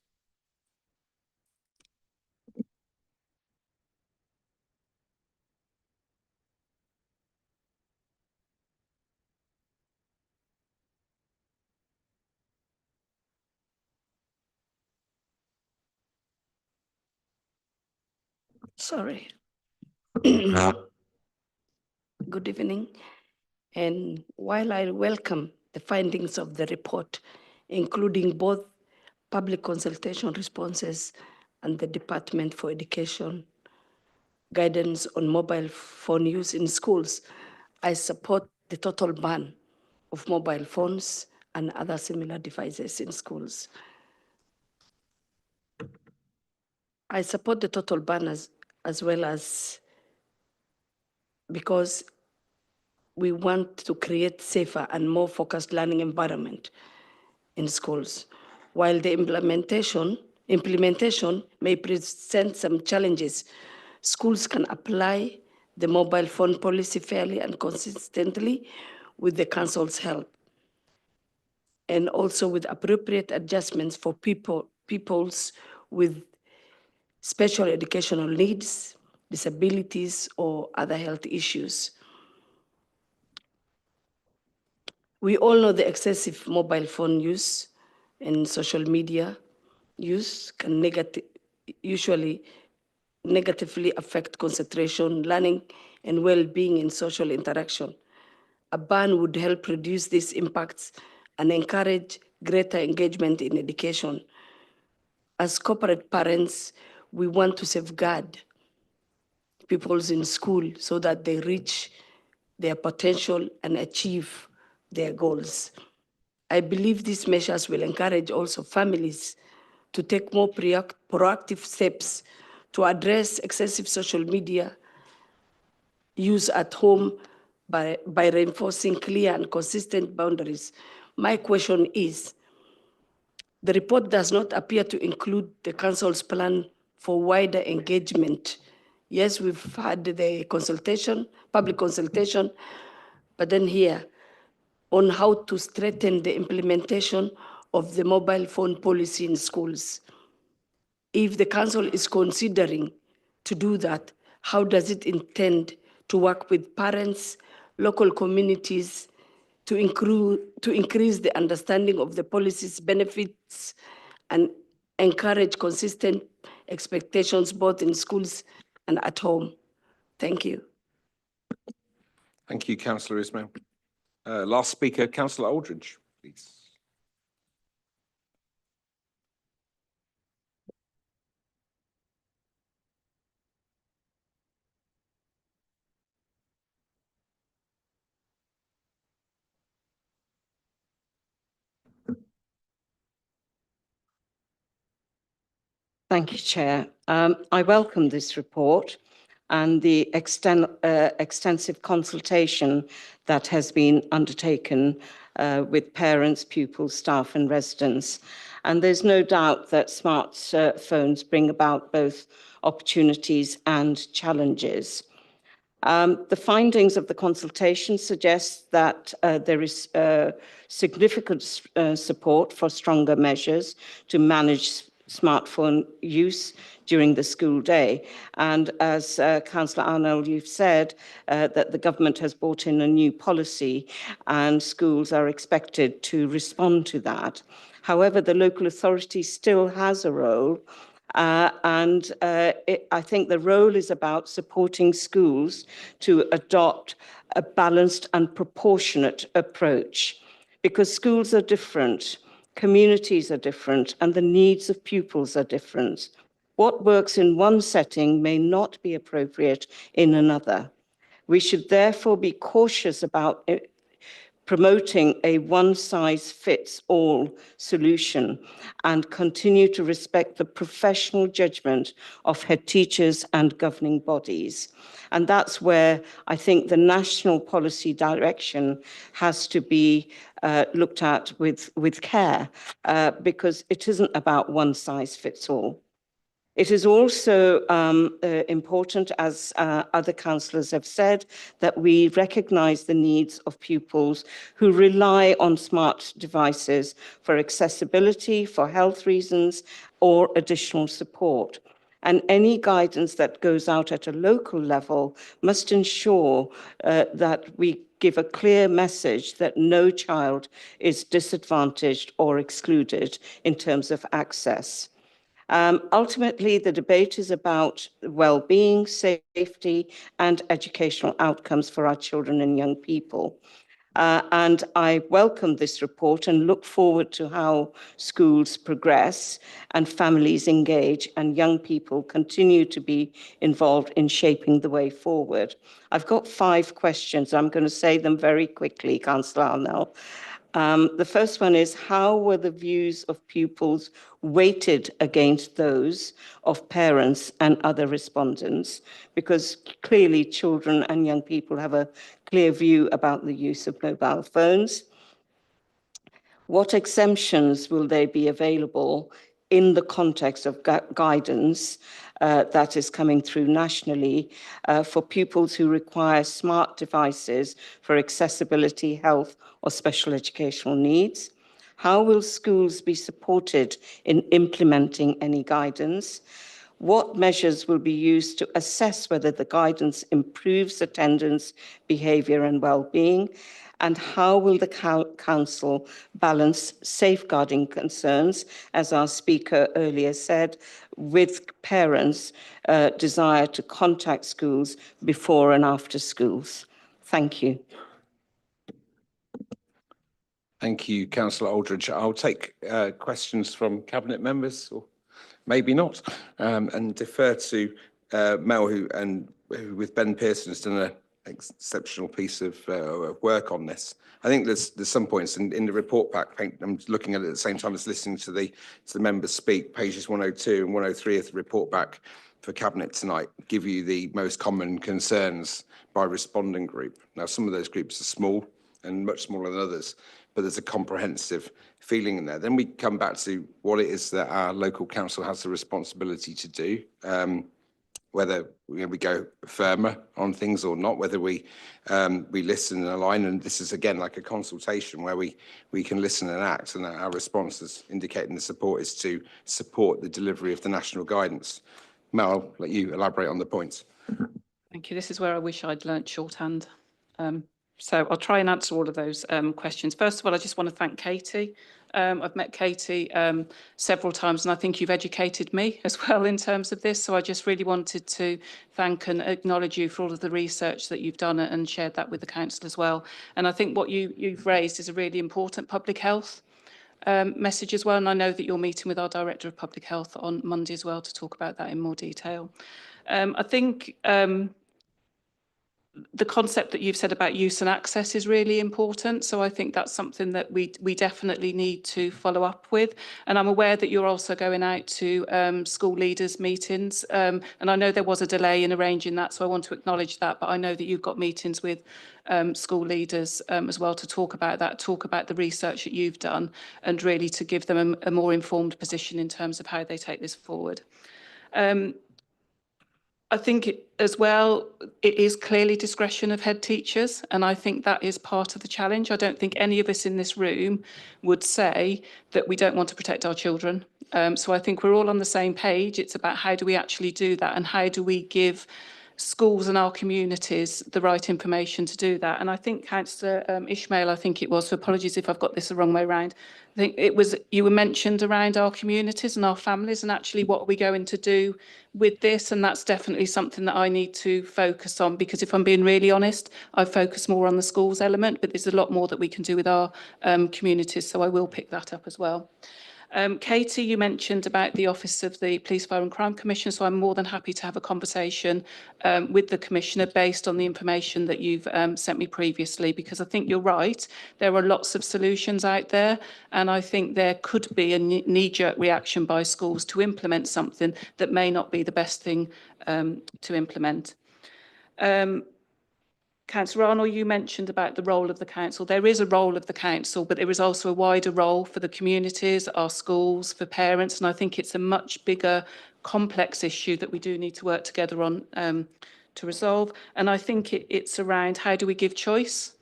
Sorry. Good evening. And while I welcome the findings of the report, including both public consultation responses and the Department for Education guidance on mobile phone use in schools. I support the total ban of mobile phones and other similar devices in schools. I support the total ban as well as because we want to create safer and more focused learning environment in schools. While the implementation may present some challenges, schools can apply the mobile phone policy fairly and consistently with the council's help, and also with appropriate adjustments for peoples with special educational needs, disabilities, or other health issues. We all know the excessive mobile phone use and social media use can usually negatively affect concentration, learning, and well-being in social interaction. A ban would help reduce these impacts and encourage greater engagement in education. As corporate parents, we want to safeguard pupils in school so that they reach their potential and achieve their goals. I believe these measures will encourage also families to take more proactive steps to address excessive social media use at home by reinforcing clear and consistent boundaries. My question is, the report does not appear to include the council's plan for wider engagement. Yes, we've had the consultation, public consultation, but then here, on how to strengthen the implementation of the mobile phone policy in schools. If the council is considering to do that, how does it intend to work with parents, local communities, to increase the understanding of the policy's benefits and encourage consistent expectations both in schools and at home? Thank you. Thank you, Councillor Ismail. Last speaker, Councillor Aldridge, please. Thank you, Chair. I welcome this report and the extensive consultation that has been undertaken with parents, pupils, staff and residents. And there's no doubt that smartphones bring about both opportunities and challenges. The findings of the consultation suggest that there is significant support for stronger measures to manage smartphone use during the school day. And as Councillor Arnold, you've said that the government has brought in a new policy and schools are expected to respond to that. However, the local authority still has a role. I think the role is about supporting schools to adopt a balanced and proportionate approach, because schools are different, communities are different, and the needs of pupils are different. What works in one setting may not be appropriate in another. We should therefore be cautious about promoting a one-size-fits-all solution and continue to respect the professional judgment of head teachers and governing bodies. And that's where I think the national policy direction has to be looked at with care, because it isn't about one size fits all. It is also important, as other councillors have said, that we recognise the needs of pupils who rely on smart devices for accessibility, for health reasons, or additional support. And any guidance that goes out at a local level must ensure that we give a clear message that no child is disadvantaged or excluded in terms of access. Ultimately, the debate is about well-being, safety, and educational outcomes for our children and young people. And I welcome this report and look forward to how schools progress and families engage and young people continue to be involved in shaping the way forward. I've got 5 questions. I'm going to say them very quickly, Councillor Arnell. The first one is, how were the views of pupils weighted against those of parents and other respondents? Because clearly children and young people have a clear view about the use of mobile phones. What exemptions will they be available in the context of guidance that is coming through nationally for pupils who require smart devices for accessibility, health, or special educational needs? How will schools be supported in implementing any guidance? What measures will be used to assess whether the guidance improves attendance, behaviour and well-being? And how will the Council balance safeguarding concerns, as our speaker earlier said, with parents' desire to contact schools before and after schools? Thank you. Thank you, Councillor Aldridge. I'll take questions from Cabinet members, or maybe not, and defer to Mel, who with Ben Pearson has done an exceptional piece of work on this. I think there's some points in the report pack. I'm looking at it at the same time as listening to the members speak. Pages 102 and 103 of the report pack for Cabinet tonight give you the most common concerns by responding group. Now, some of those groups are small and much smaller than others, but there's a comprehensive feeling in there. Then we come back to what it is that our local council has the responsibility to do, whether we go firmer on things or not, whether we listen and align. And this is, again, like a consultation where we can listen and act, and our response is indicating the support is to support the delivery of the national guidance. Mel, I'll let you elaborate on the points. Thank you. This is where I wish I'd learnt shorthand. So I'll try and answer all of those questions. First of all, I just want to thank Katie. I've met Katie several times, and I think you've educated me as well in terms of this. So I just really wanted to thank and acknowledge you for all of the research that you've done and shared that with the council as well. And I think what you've raised is a really important public health message as well. And I know that you're meeting with our Director of Public Health on Monday as well to talk about that in more detail. I think the concept that you've said about use and access is really important. So I think that's something that we definitely need to follow up with. And I'm aware that you're also going out to school leaders meetings. And I know there was a delay in arranging that, so I want to acknowledge that. But I know that you've got meetings with school leaders as well to talk about that, talk about the research that you've done, and really to give them a more informed position in terms of how they take this forward. I think as well, it is clearly discretion of head teachers, and I think that is part of the challenge. I don't think any of us in this room would say that we don't want to protect our children. So I think we're all on the same page. It's about how do we actually do that, and how do we give schools and our communities the right information to do that. And I think Councillor Ishmael, I think it was, so apologies if I've got this the wrong way around. I think it was, you were mentioned around our communities and our families, and actually what are we going to do with this? And that's definitely something that I need to focus on, because if I'm being really honest, I focus more on the schools element, but there's a lot more that we can do with our communities. So I will pick that up as well. Katie, you mentioned about the Office of the Police, Fire and Crime Commission, so I'm more than happy to have a conversation with the Commissioner based on the information that you've sent me previously, because I think you're right, there are lots of solutions out there, and I think there could be a knee-jerk reaction by schools to implement something that may not be the best thing to implement. Councillor Arnold, you mentioned about the role of the council. There is a role of the council, but there is also a wider role for the communities, our schools, for parents, and I think it's a much bigger, complex issue that we do need to work together on to resolve. And I think it's around how do we give choice?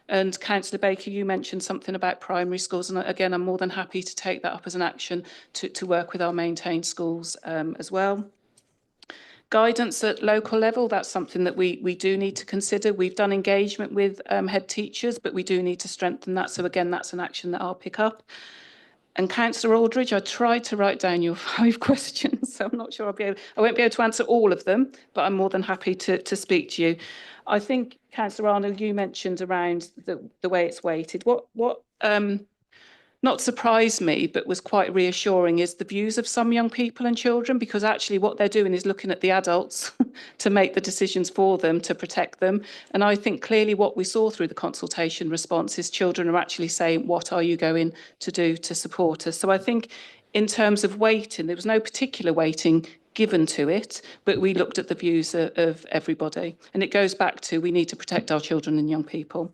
And Councillor Baker, you mentioned something about primary schools, and again, I'm more than happy to take that up as an action to work with our maintained schools as well. Guidance at local level, that's something that we do need to consider. We've done engagement with head teachers, but we do need to strengthen that. So again, that's an action that I'll pick up. And Councillor Aldridge, I tried to write down your 5 questions, so I'm not sure I won't be able to answer all of them, but I'm more than happy to speak to you. I think, Councillor Arnold, you mentioned around the way it's weighted. What not surprised me, but was quite reassuring is the views of some young people and children, because actually what they're doing is looking at the adults to make the decisions for them, to protect them. And I think clearly what we saw through the consultation response is children are actually saying, what are you going to do to support us? So I think in terms of weighting, there was no particular weighting given to it, but we looked at the views of everybody. And it goes back to we need to protect our children and young people.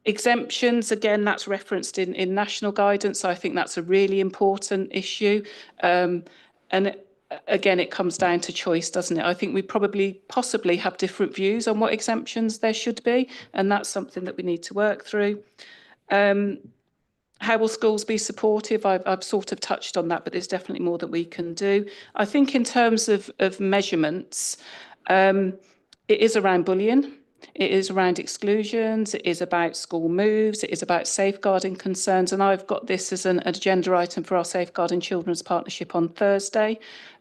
Exemptions, again, that's referenced in national guidance. So I think that's a really important issue. Again, it comes down to choice, doesn't it? I think we possibly have different views on what exemptions there should be, and that's something that we need to work through. How will schools be supportive? I've sort of touched on that, but there's definitely more that we can do. I think in terms of measurements, it is around bullying. It is around exclusions, it is about school moves, it is about safeguarding concerns, and I've got this as an agenda item for our Safeguarding Children's Partnership on Thursday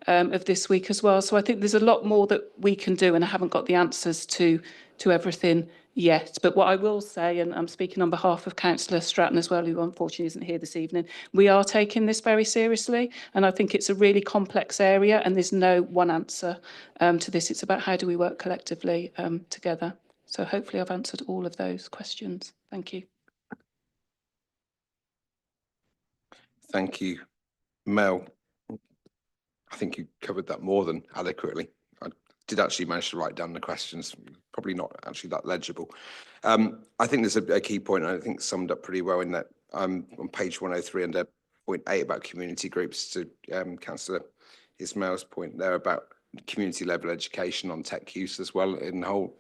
of this week as well. So I think there's a lot more that we can do, and I haven't got the answers to everything yet. But what I will say, and I'm speaking on behalf of Councillor Stratton as well, who unfortunately isn't here this evening, we are taking this very seriously, and I think it's a really complex area, and there's no one answer to this. It's about how do we work collectively together. So hopefully I've answered all of those questions. Thank you. Thank you, Mel. I think you covered that more than adequately. I did actually manage to write down the questions, probably not actually that legible. I think there's a key point, and I think summed up pretty well in that on page 103 under point 8 about community groups, to Councillor Ismail's point there about community level education on tech use as well in the whole.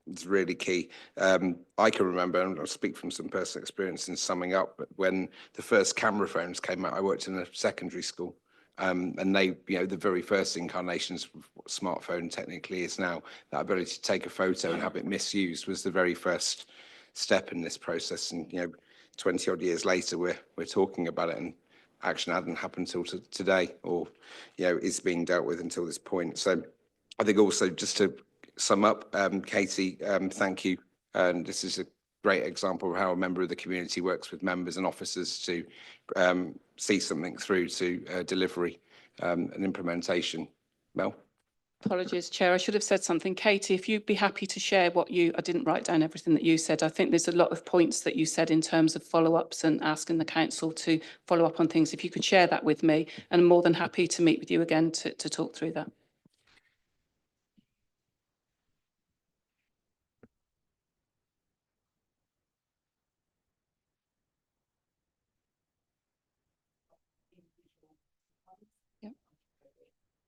It's really key. I can remember, and I'll speak from some personal experience in summing up, but when the first camera phones came out, I worked in a secondary school, and they, the very first incarnations of what smartphone technically is now, that ability to take a photo and have it misused was the very first step in this process. And 20 odd years later, we're talking about it, and action hadn't happened until today, or is being dealt with until this point. So I think also just to sum up, Katie, thank you. And this is a great example of how a member of the community works with members and officers to see something through to delivery and implementation. Mel? Apologies, Chair. I should have said something. Katie, if you'd be happy to share what I didn't write down everything that you said. I think there's a lot of points that you said in terms of follow-ups and asking the council to follow up on things. If you could share that with me, and I'm more than happy to meet with you again to talk through that.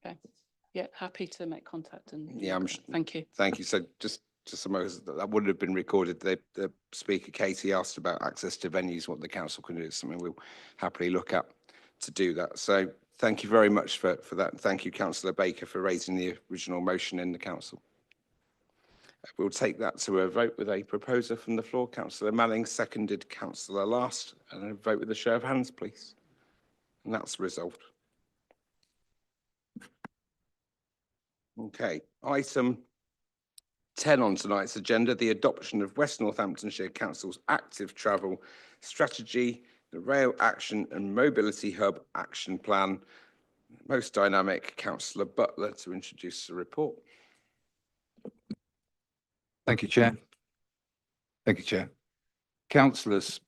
Okay. Yeah, happy to make contact and thank you. Thank you. So just to summarize, that would have been recorded. The speaker, Katie, asked about access to venues, what the council can do. It's something we'll happily look at to do that. So thank you very much for that. And thank you, Councillor Baker, for raising the original motion in the council. We'll take that to a vote with a proposer from the floor. Councillor Manning, seconded Councillor Last, and a vote with a show of hands, please. And that's resolved. Okay, item 10 on tonight's agenda, the adoption of West Northamptonshire Council's active travel strategy, the Rail Action and Mobility Hub Action Plan. Most dynamic, Councillor Butler, to introduce the report. Thank you, Chair. Thank you, Chair. Councillors,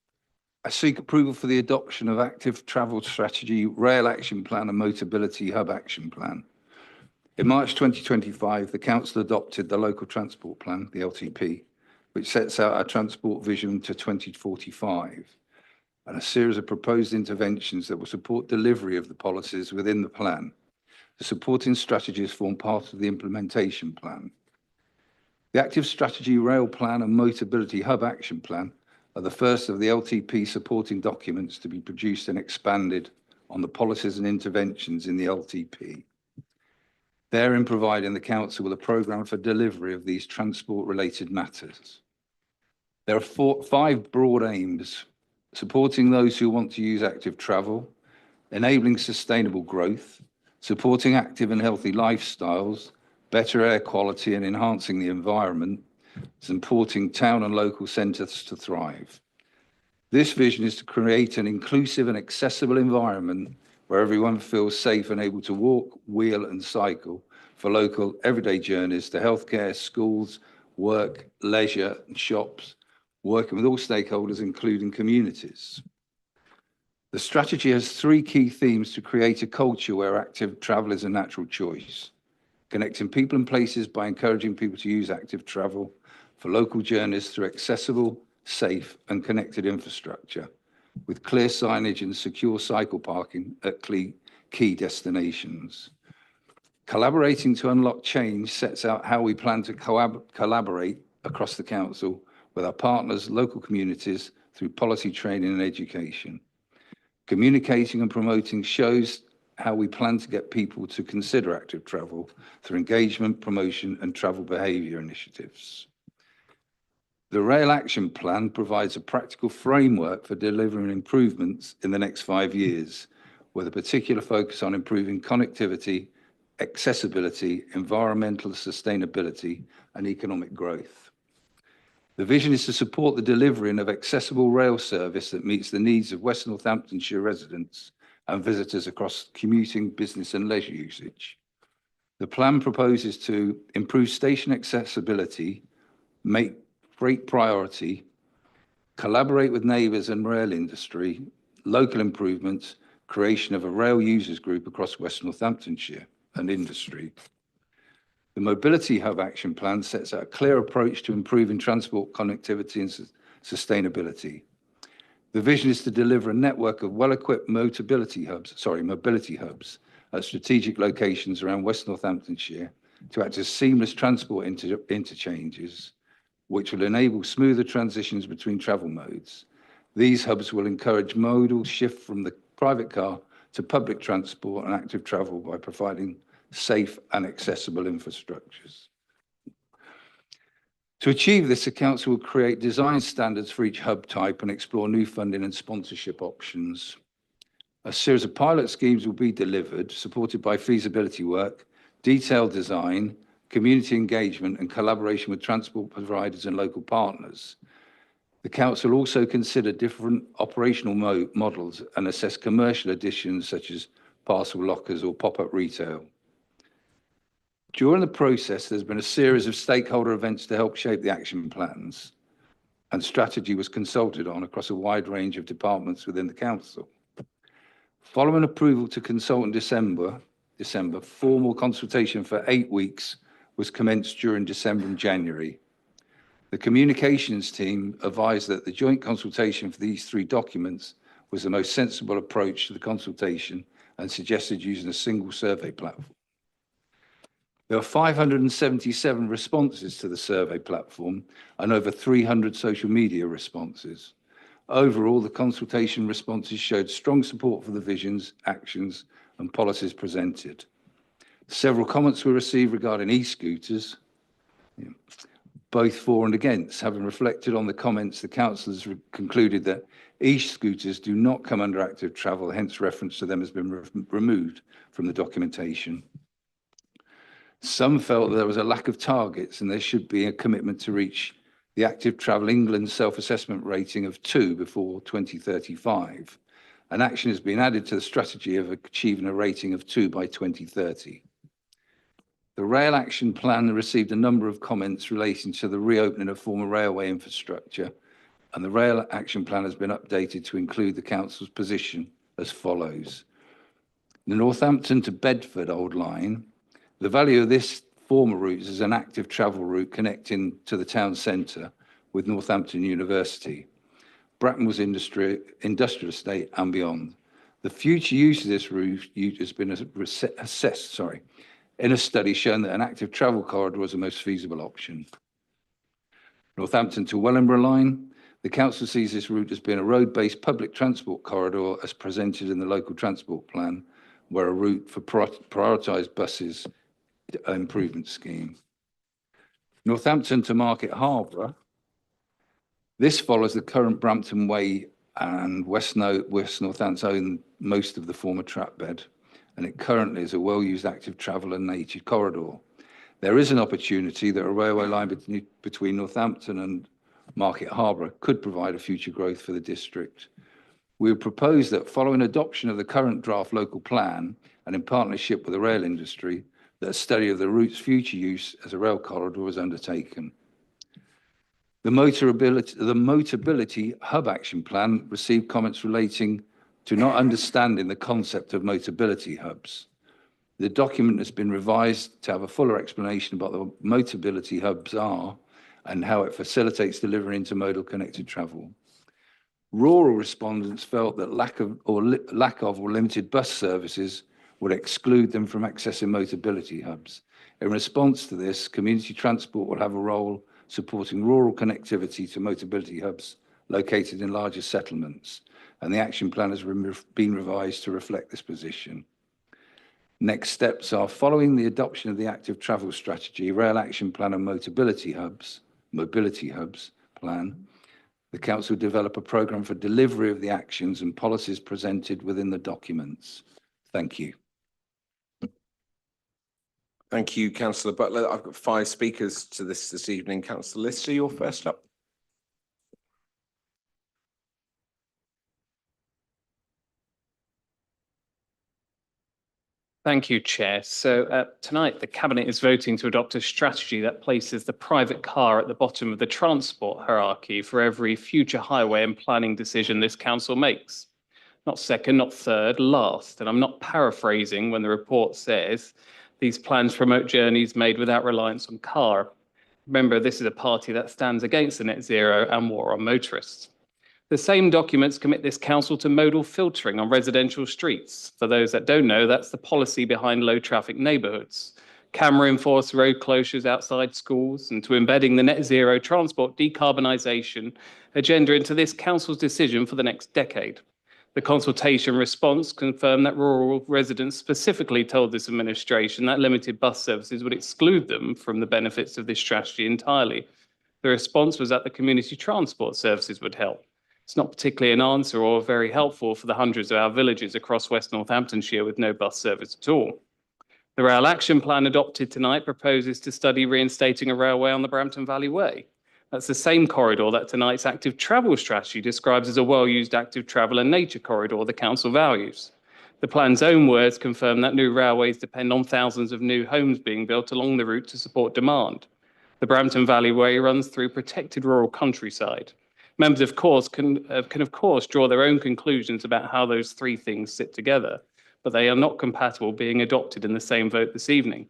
I seek approval for the adoption of active travel strategy, Rail Action Plan and Mobility Hub Action Plan. In March 2025, the Council adopted the Local Transport Plan, the LTP, which sets out our transport vision to 2045 and a series of proposed interventions that will support delivery of the policies within the plan. The supporting strategies form part of the implementation plan. The Active Strategy Rail Plan and Mobility Hub Action Plan are the first of the LTP supporting documents to be produced and expanded on the policies and interventions in the LTP. Therein providing the Council with a programme for delivery of these transport-related matters. There are 5 broad aims supporting those who want to use active travel, enabling sustainable growth, supporting active and healthy lifestyles, better air quality and enhancing the environment, supporting town and local centres to thrive. This vision is to create an inclusive and accessible environment where everyone feels safe and able to walk, wheel and cycle for local everyday journeys to healthcare, schools, work, leisure and shops, working with all stakeholders, including communities. The strategy has three key themes to create a culture where active travel is a natural choice. Connecting people and places by encouraging people to use active travel for local journeys through accessible, safe and connected infrastructure with clear signage and secure cycle parking at key destinations. Collaborating to unlock change sets out how we plan to collaborate across the council with our partners, local communities through policy training and education. Communicating and promoting shows how we plan to get people to consider active travel through engagement, promotion and travel behaviour initiatives. The Rail Action Plan provides a practical framework for delivering improvements in the next 5 years, with a particular focus on improving connectivity, accessibility, environmental sustainability and economic growth. The vision is to support the delivery of accessible rail service that meets the needs of West Northamptonshire residents and visitors across commuting, business and leisure usage. The plan proposes to improve station accessibility, make freight priority, collaborate with neighbours and rail industry, local improvements, creation of a rail users group across West Northamptonshire and industry. The Mobility Hub Action Plan sets out a clear approach to improving transport connectivity and sustainability. The vision is to deliver a network of well-equipped mobility hubs at strategic locations around West Northamptonshire to act as seamless transport interchanges, which will enable smoother transitions between travel modes. These hubs will encourage modal shift from the private car to public transport and active travel by providing safe and accessible infrastructures. To achieve this, the council will create design standards for each hub type and explore new funding and sponsorship options. A series of pilot schemes will be delivered, supported by feasibility work, detailed design, community engagement and collaboration with transport providers and local partners. The council will also consider different operational models and assess commercial additions such as parcel lockers or pop-up retail. During the process, there's been a series of stakeholder events to help shape the action plans, and strategy was consulted on across a wide range of departments within the council. Following approval to consult in December, formal consultation for 8 weeks was commenced during December and January. The communications team advised that the joint consultation for these 3 documents was the most sensible approach to the consultation and suggested using a single survey platform. There were 577 responses to the survey platform and over 300 social media responses. Overall, the consultation responses showed strong support for the visions, actions and policies presented. Several comments were received regarding e-scooters, both for and against. Having reflected on the comments, the councillors concluded that e-scooters do not come under active travel, hence reference to them has been removed from the documentation. Some felt that there was a lack of targets and there should be a commitment to reach the Active Travel England self-assessment rating of 2 before 2035. An action has been added to the strategy of achieving a rating of 2 by 2030. The Rail Action Plan received a number of comments relating to the reopening of former railway infrastructure, and the Rail Action Plan has been updated to include the council's position as follows. The Northampton to Bedford Old Line, the value of this former route is an active travel route connecting to the town centre with Northampton University, Brackenwood Industrial Estate and beyond. The future use of this route has been assessed, in a study showing that an active travel corridor was the most feasible option. Northampton to Wellingborough Line, the council sees this route as being a road-based public transport corridor as presented in the local transport plan, where a route for prioritised buses improvement scheme. Northampton to Market Harborough. This follows the current Brampton Way and West Northampton own most of the former trap bed, and it currently is a well-used active travel and nature corridor. There is an opportunity that a railway line between Northampton and Market Harborough could provide a future growth for the district. We would propose that following adoption of the current draft local plan and in partnership with the rail industry, that a study of the route's future use as a rail corridor was undertaken. The Motability Hub Action Plan received comments relating to not understanding the concept of Motability hubs. The document has been revised to have a fuller explanation about what Motability hubs are and how it facilitates delivering intermodal connected travel. Rural respondents felt that lack of or limited bus services would exclude them from accessing Motability hubs. In response to this, community transport will have a role supporting rural connectivity to Motability hubs located in larger settlements, and the action plan has been revised to reflect this position. Next steps are, following the adoption of the active travel strategy, rail action plan and mobility hubs plan, the council will develop a programme for delivery of the actions and policies presented within the documents. Thank you. Thank you, Councillor Butler. I've got 5 speakers to this evening. Councillor Lister, you're first up. Thank you, Chair. So tonight, the Cabinet is voting to adopt a strategy that places the private car at the bottom of the transport hierarchy for every future highway and planning decision this council makes. Not second, not third, last. And I'm not paraphrasing when the report says these plans promote journeys made without reliance on car. Remember, this is a party that stands against the net zero and war on motorists. The same documents commit this council to modal filtering on residential streets. For those that don't know, that's the policy behind low traffic neighbourhoods. Camera-enforced road closures outside schools, and to embedding the net zero transport decarbonisation agenda into this council's decision for the next decade. The consultation response confirmed that rural residents specifically told this administration that limited bus services would exclude them from the benefits of this strategy entirely. The response was that the community transport services would help. It's not particularly an answer or very helpful for the hundreds of our villages across West Northamptonshire with no bus service at all. The Rail Action Plan adopted tonight proposes to study reinstating a railway on the Brampton Valley Way. That's the same corridor that tonight's active travel strategy describes as a well-used active travel and nature corridor the council values. The plan's own words confirm that new railways depend on thousands of new homes being built along the route to support demand. The Brampton Valley Way runs through protected rural countryside. Members, of course, can of course draw their own conclusions about how those 3 things sit together, but they are not compatible being adopted in the same vote this evening.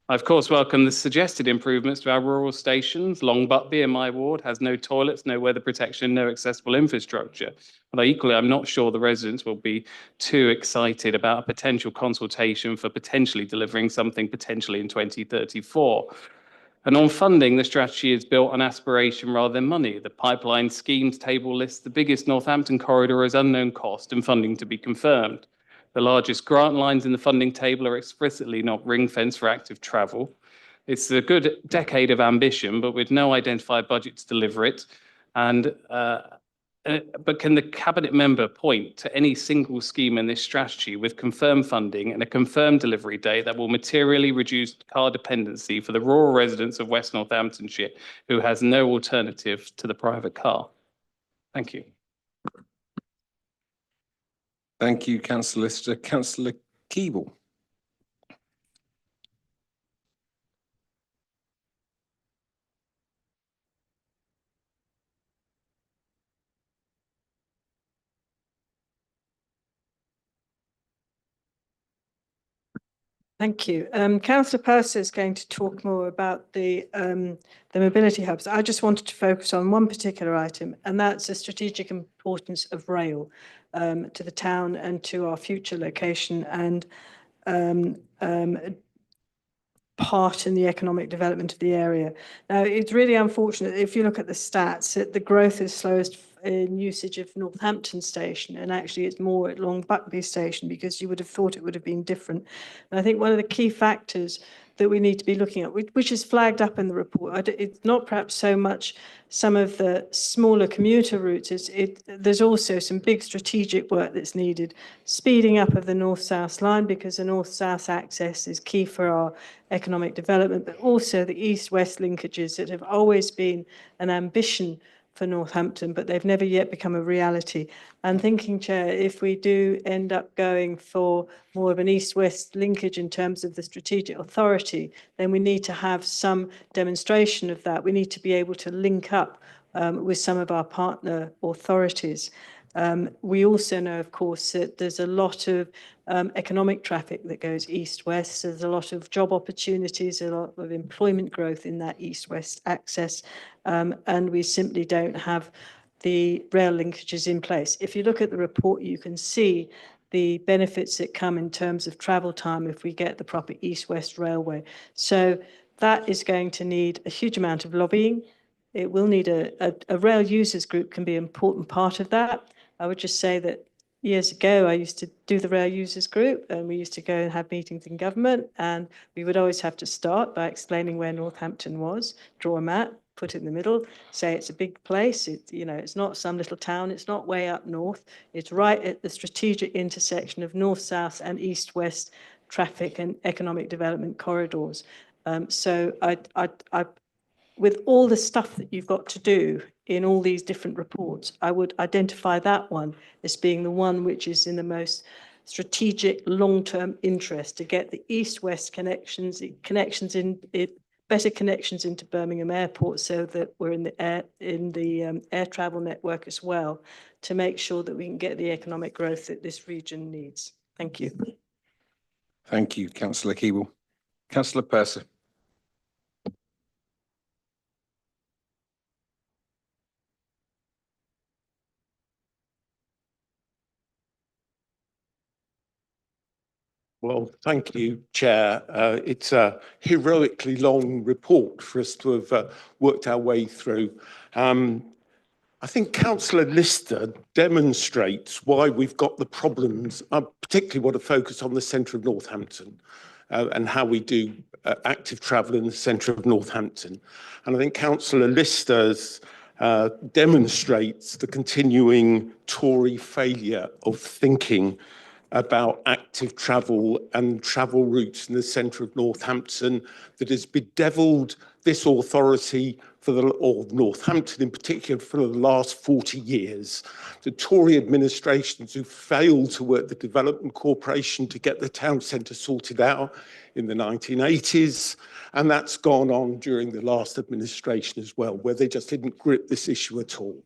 I, of course, welcome the suggested improvements to our rural stations. Long Butby in my ward has no toilets, no weather protection, no accessible infrastructure. But I'm not sure the residents will be too excited about a potential consultation for potentially delivering something potentially in 2034. And on funding, the strategy is built on aspiration rather than money. The pipeline schemes table lists the biggest Northampton corridor as unknown cost and funding to be confirmed. The largest grant lines in the funding table are explicitly not ring-fenced for active travel. It's a good decade of ambition, but with no identified budget to deliver it. But can the Cabinet member point to any single scheme in this strategy with confirmed funding and a confirmed delivery date that will materially reduce car dependency for the rural residents of West Northamptonshire who has no alternative to the private car? Thank you. Thank you, Councillor Lister. Councillor Keeble. Thank you. Councillor Purser is going to talk more about the mobility hubs. I just wanted to focus on one particular item, and that's the strategic importance of rail to the town and to our future location and part in the economic development of the area. Now, it's really unfortunate if you look at the stats, the growth is slowest in usage of Northampton Station, and actually it's more at Long Buckby Station, because you would have thought it would have been different. And I think one of the key factors that we need to be looking at, which is flagged up in the report, it's not perhaps so much some of the smaller commuter routes, there's also some big strategic work that's needed. Speeding up of the north-south line, because the north-south access is key for our economic development, but also the east-west linkages that have always been an ambition for Northampton, but they've never yet become a reality. And thinking, Chair, if we do end up going for more of an east-west linkage in terms of the strategic authority, then we need to have some demonstration of that. We need to be able to link up with some of our partner authorities. We also know, of course, that there's a lot of economic traffic that goes east-west. There's a lot of job opportunities, a lot of employment growth in that east-west access, and we simply don't have the rail linkages in place. If you look at the report, you can see the benefits that come in terms of travel time if we get the proper east-west railway. So that is going to need a huge amount of lobbying. It will need a rail users group can be an important part of that. I would just say that years ago, I used to do the rail users group, and we used to go and have meetings in government, and we would always have to start by explaining where Northampton was, draw a map, put it in the middle, say it's a big place. It's not some little town. It's not way up north. It's right at the strategic intersection of north-south and east-west traffic and economic development corridors. So with all the stuff that you've got to do in all these different reports, I would identify that one as being the one which is in the most strategic long-term interest to get the east-west connections, better connections into Birmingham Airport, so that we're in the air travel network as well, to make sure that we can get the economic growth that this region needs. Thank you. Thank you, Councillor Keeble. Councillor Purser. Well, thank you, Chair. It's a heroically long report for us to have worked our way through. I think Councillor Lister demonstrates why we've got the problems. I particularly want to focus on the centre of Northampton and how we do active travel in the centre of Northampton. And I think Councillor Lister's demonstrates the continuing Tory failure of thinking about active travel and travel routes in the centre of Northampton that has bedevilled this authority or Northampton in particular for the last 40 years. The Tory administrations who failed to work the Development Corporation to get the town centre sorted out in the 1980s, and that's gone on during the last administration as well, where they just didn't grip this issue at all.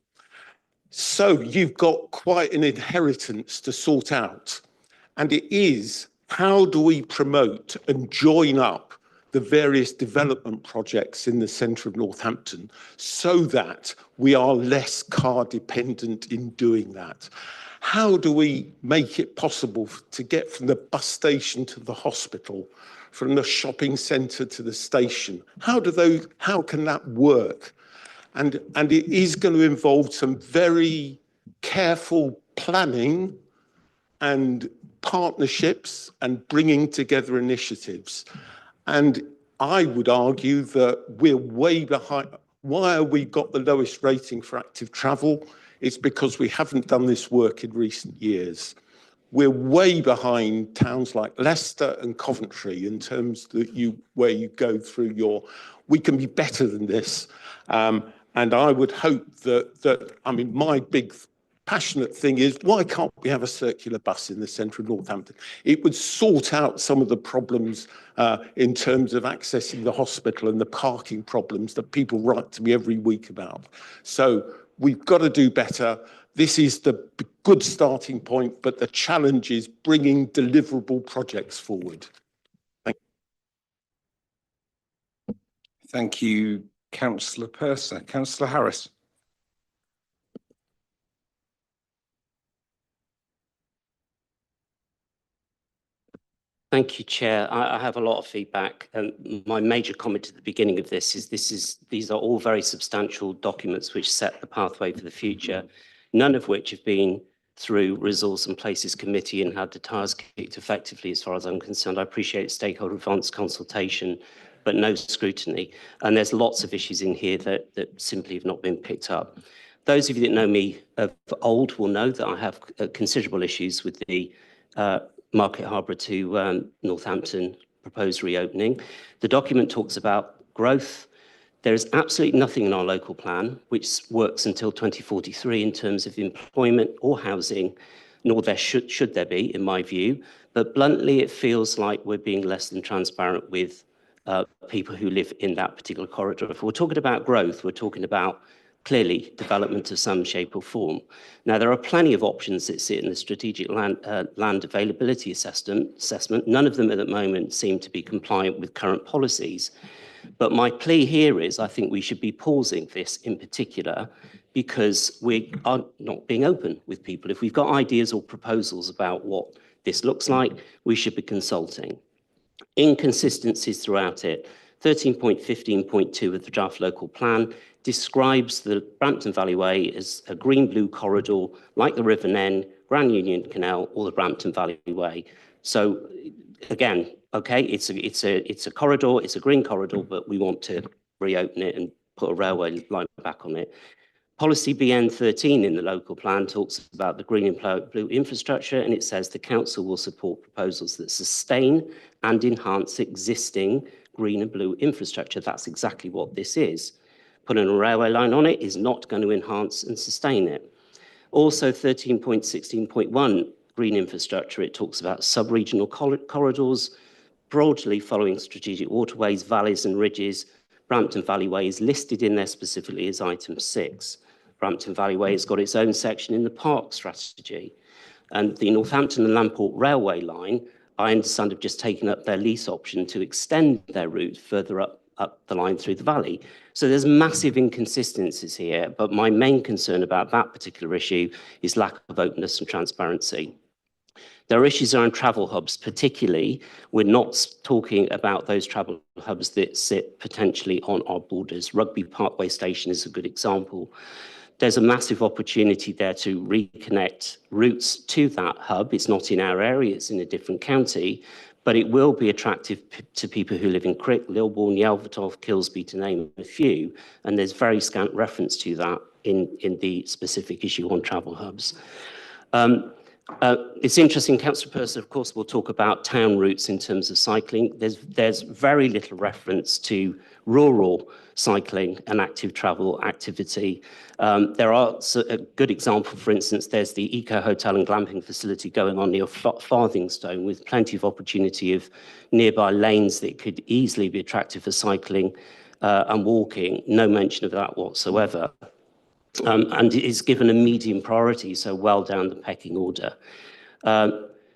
So you've got quite an inheritance to sort out. And it is, how do we promote and join up the various development projects in the centre of Northampton so that we are less car dependent in doing that? How do we make it possible to get from the bus station to the hospital, from the shopping centre to the station? How can that work? And it is going to involve some very careful planning and partnerships and bringing together initiatives. And I would argue that we're way behind. Why have we got the lowest rating for active travel? It's because we haven't done this work in recent years. We're way behind towns like Leicester and Coventry in terms that where you go through we can be better than this. And I would hope that my big passionate thing is, why can't we have a circular bus in the centre of Northampton? It would sort out some of the problems in terms of accessing the hospital and the parking problems that people write to me every week about. So we've got to do better. This is the good starting point, but the challenge is bringing deliverable projects forward. Thank you, Councillor Purser. Councillor Harris. Thank you, Chair. I have a lot of feedback. My major comment at the beginning of this is these are all very substantial documents which set the pathway for the future, none of which have been through Resource and Places Committee and had the tires kicked effectively as far as I'm concerned. I appreciate stakeholder advanced consultation, but no scrutiny. And there's lots of issues in here that simply have not been picked up. Those of you that know me of old will know that I have considerable issues with the Market Harbour to Northampton proposed reopening. The document talks about growth. There is absolutely nothing in our local plan which works until 2043 in terms of employment or housing, nor there should there be, in my view. But bluntly, it feels like we're being less than transparent with people who live in that particular corridor. If we're talking about growth, we're talking about clearly development of some shape or form. Now, there are plenty of options that sit in the strategic land availability assessment. None of them at the moment seem to be compliant with current policies. But my plea here is I think we should be pausing this in particular because we are not being open with people. If we've got ideas or proposals about what this looks like, we should be consulting. Inconsistencies throughout it. 13.15.2 of the draft local plan describes the Brampton Valley Way as a green-blue corridor like the River Nen, Grand Union Canal, or the Brampton Valley Way. So again, okay, it's a corridor, it's a green corridor, but we want to reopen it and put a railway line back on it. Policy BN 13 in the local plan talks about the green and blue infrastructure, and it says the council will support proposals that sustain and enhance existing green and blue infrastructure. That's exactly what this is. Putting a railway line on it is not going to enhance and sustain it. Also 13.16.1 green infrastructure, it talks about sub-regional corridors, broadly following strategic waterways, valleys and ridges. Brampton Valley Way is listed in there specifically as item 6. Brampton Valley Way has got its own section in the park strategy. And the Northampton and Lamport Railway line, I understand, have just taken up their lease option to extend their route further up the line through the valley. So there's massive inconsistencies here, but my main concern about that particular issue is lack of openness and transparency. There are issues around travel hubs, particularly. We're not talking about those travel hubs that sit potentially on our borders. Rugby Parkway Station is a good example. There's a massive opportunity there to reconnect routes to that hub. It's not in our area, it's in a different county, but it will be attractive to people who live in Crick, Lilbourne, Yelvertoft, Kilsby, to name a few. And there's very scant reference to that in the specific issue on travel hubs. It's interesting, Councillor Purser, of course, will talk about town routes in terms of cycling. There's very little reference to rural cycling and active travel activity. There are a good example, for instance, there's the Eco Hotel and Glamping facility going on near Farthingstone with plenty of opportunity of nearby lanes that could easily be attractive for cycling and walking. No mention of that whatsoever. And it is given a medium priority, so well down the pecking order.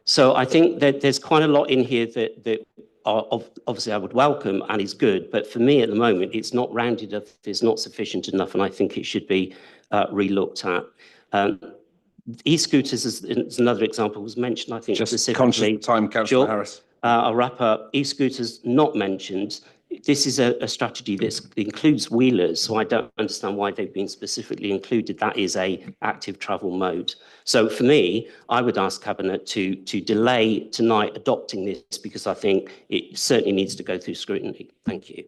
So I think that there's quite a lot in here that obviously I would welcome and is good, but for me at the moment, it's not rounded up, it's not sufficient enough, and I think it should be relooked at. E-scooters is another example was mentioned, I think, just specifically. conscious of time, Councillor Harris. I'll wrap up. E-scooters not mentioned. This is a strategy that includes wheelers, so I don't understand why they've been specifically included. That is a active travel mode. So for me, I would ask Cabinet to delay tonight adopting this because I think it certainly needs to go through scrutiny. Thank you.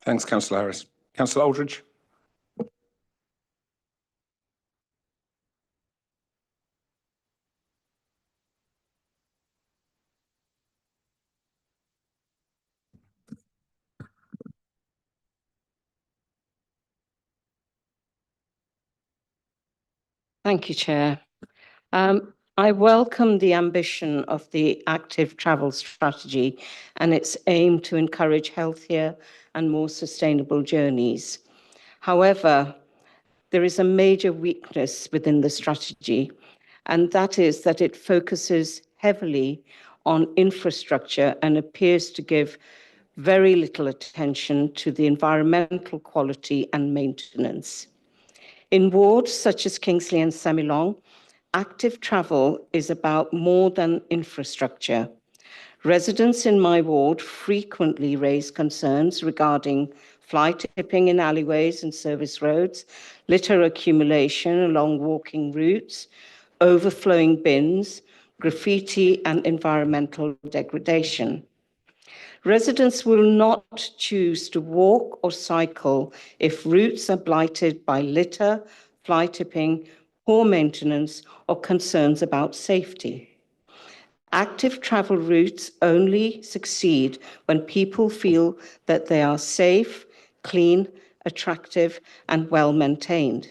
Thanks, Councillor Harris. Councillor Aldridge. Thank you, Chair. I welcome the ambition of the active travel strategy and its aim to encourage healthier and more sustainable journeys. However, there is a major weakness within the strategy, and that is that it focuses heavily on infrastructure and appears to give very little attention to the environmental quality and maintenance. In wards such as Kingsley and Semilong, active travel is about more than infrastructure. Residents in my ward frequently raise concerns regarding fly tipping in alleyways and service roads, litter accumulation along walking routes, overflowing bins, graffiti, and environmental degradation. Residents will not choose to walk or cycle if routes are blighted by litter, fly tipping, poor maintenance, or concerns about safety. Active travel routes only succeed when people feel that they are safe, clean, attractive, and well maintained.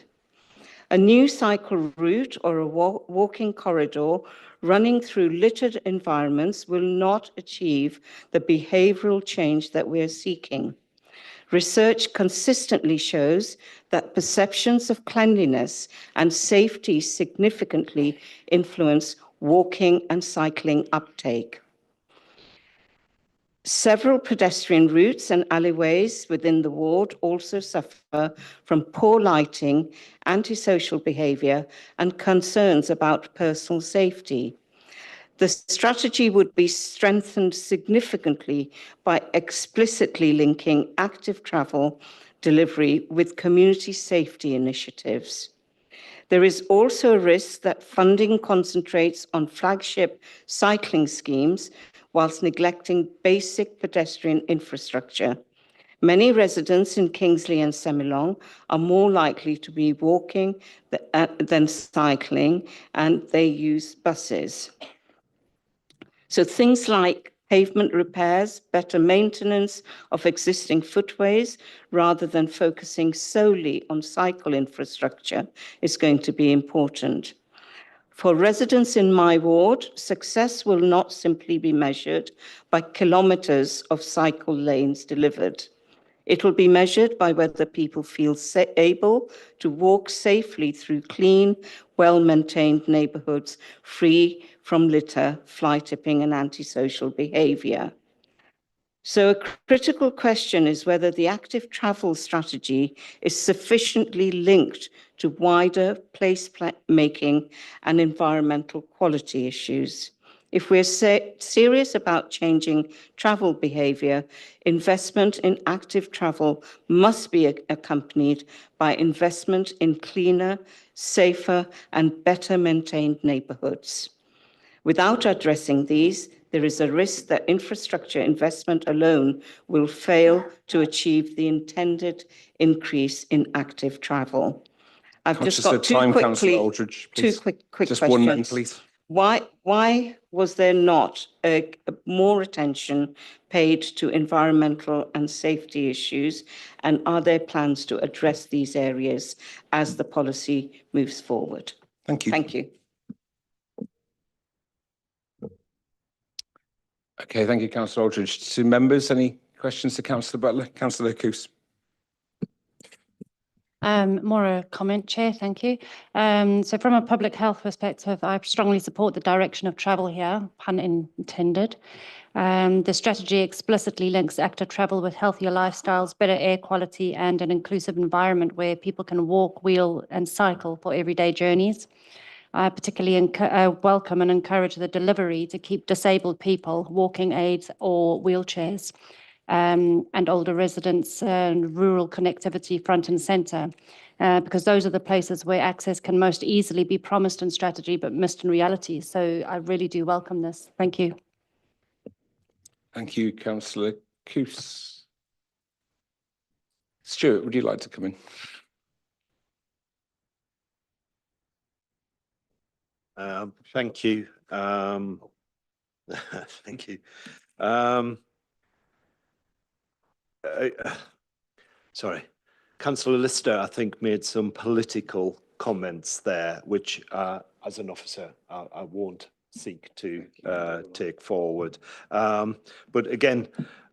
A new cycle route or a walking corridor running through littered environments will not achieve the behavioral change that we are seeking. Research consistently shows that perceptions of cleanliness and safety significantly influence walking and cycling uptake. Several pedestrian routes and alleyways within the ward also suffer from poor lighting, antisocial behaviour, and concerns about personal safety. The strategy would be strengthened significantly by explicitly linking active travel delivery with community safety initiatives. There is also a risk that funding concentrates on flagship cycling schemes whilst neglecting basic pedestrian infrastructure. Many residents in Kingsley and Semilong are more likely to be walking than cycling, and they use buses. So things like pavement repairs, better maintenance of existing footways, rather than focusing solely on cycle infrastructure, is going to be important. For residents in my ward, success will not simply be measured by kilometres of cycle lanes delivered. It will be measured by whether people feel able to walk safely through clean, well-maintained neighbourhoods, free from litter, fly tipping, and antisocial behaviour. So a critical question is whether the active travel strategy is sufficiently linked to wider place making and environmental quality issues. If we're serious about changing travel behaviour, investment in active travel must be accompanied by investment in cleaner, safer, and better maintained neighbourhoods. Without addressing these, there is a risk that infrastructure investment alone will fail to achieve the intended increase in active travel. I've just got two quick questions. One then, please. Why was there not more attention paid to environmental and safety issues? And are there plans to address these areas as the policy moves forward? Thank you. Thank you. Okay, thank you, Councillor Aldridge. To members, any questions to Councillor Butler? Councillor Coos. More a comment, Chair, thank you. So from a public health perspective, I strongly support the direction of travel here, pun intended. The strategy explicitly links active travel with healthier lifestyles, better air quality, and an inclusive environment where people can walk, wheel, and cycle for everyday journeys. I particularly welcome and encourage the delivery to keep disabled people, walking aids or wheelchairs, and older residents and rural connectivity front and centre, because those are the places where access can most easily be promised in strategy but missed in reality. So I really do welcome this. Thank you. Thank you, Councillor Coos. Stuart, would you like to come in? Thank you. Thank you. Sorry, Councillor Lister, I think, made some political comments there, which, as an officer, I won't seek to take forward. But again,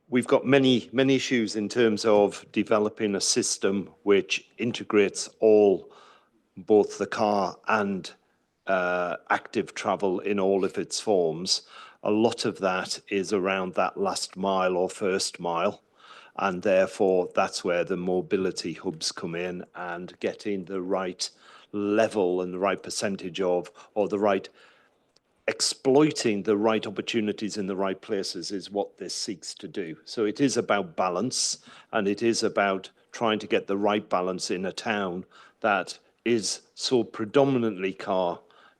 we've got many issues in terms of developing a system which integrates both the car and active travel in all of its forms. A lot of that is around that last mile or first mile, and therefore that's where the mobility hubs come in, and getting the right level and the right percentage of, or the right exploiting the right opportunities in the right places is what this seeks to do. So it is about balance, and it is about trying to get the right balance in a town that is so predominantly car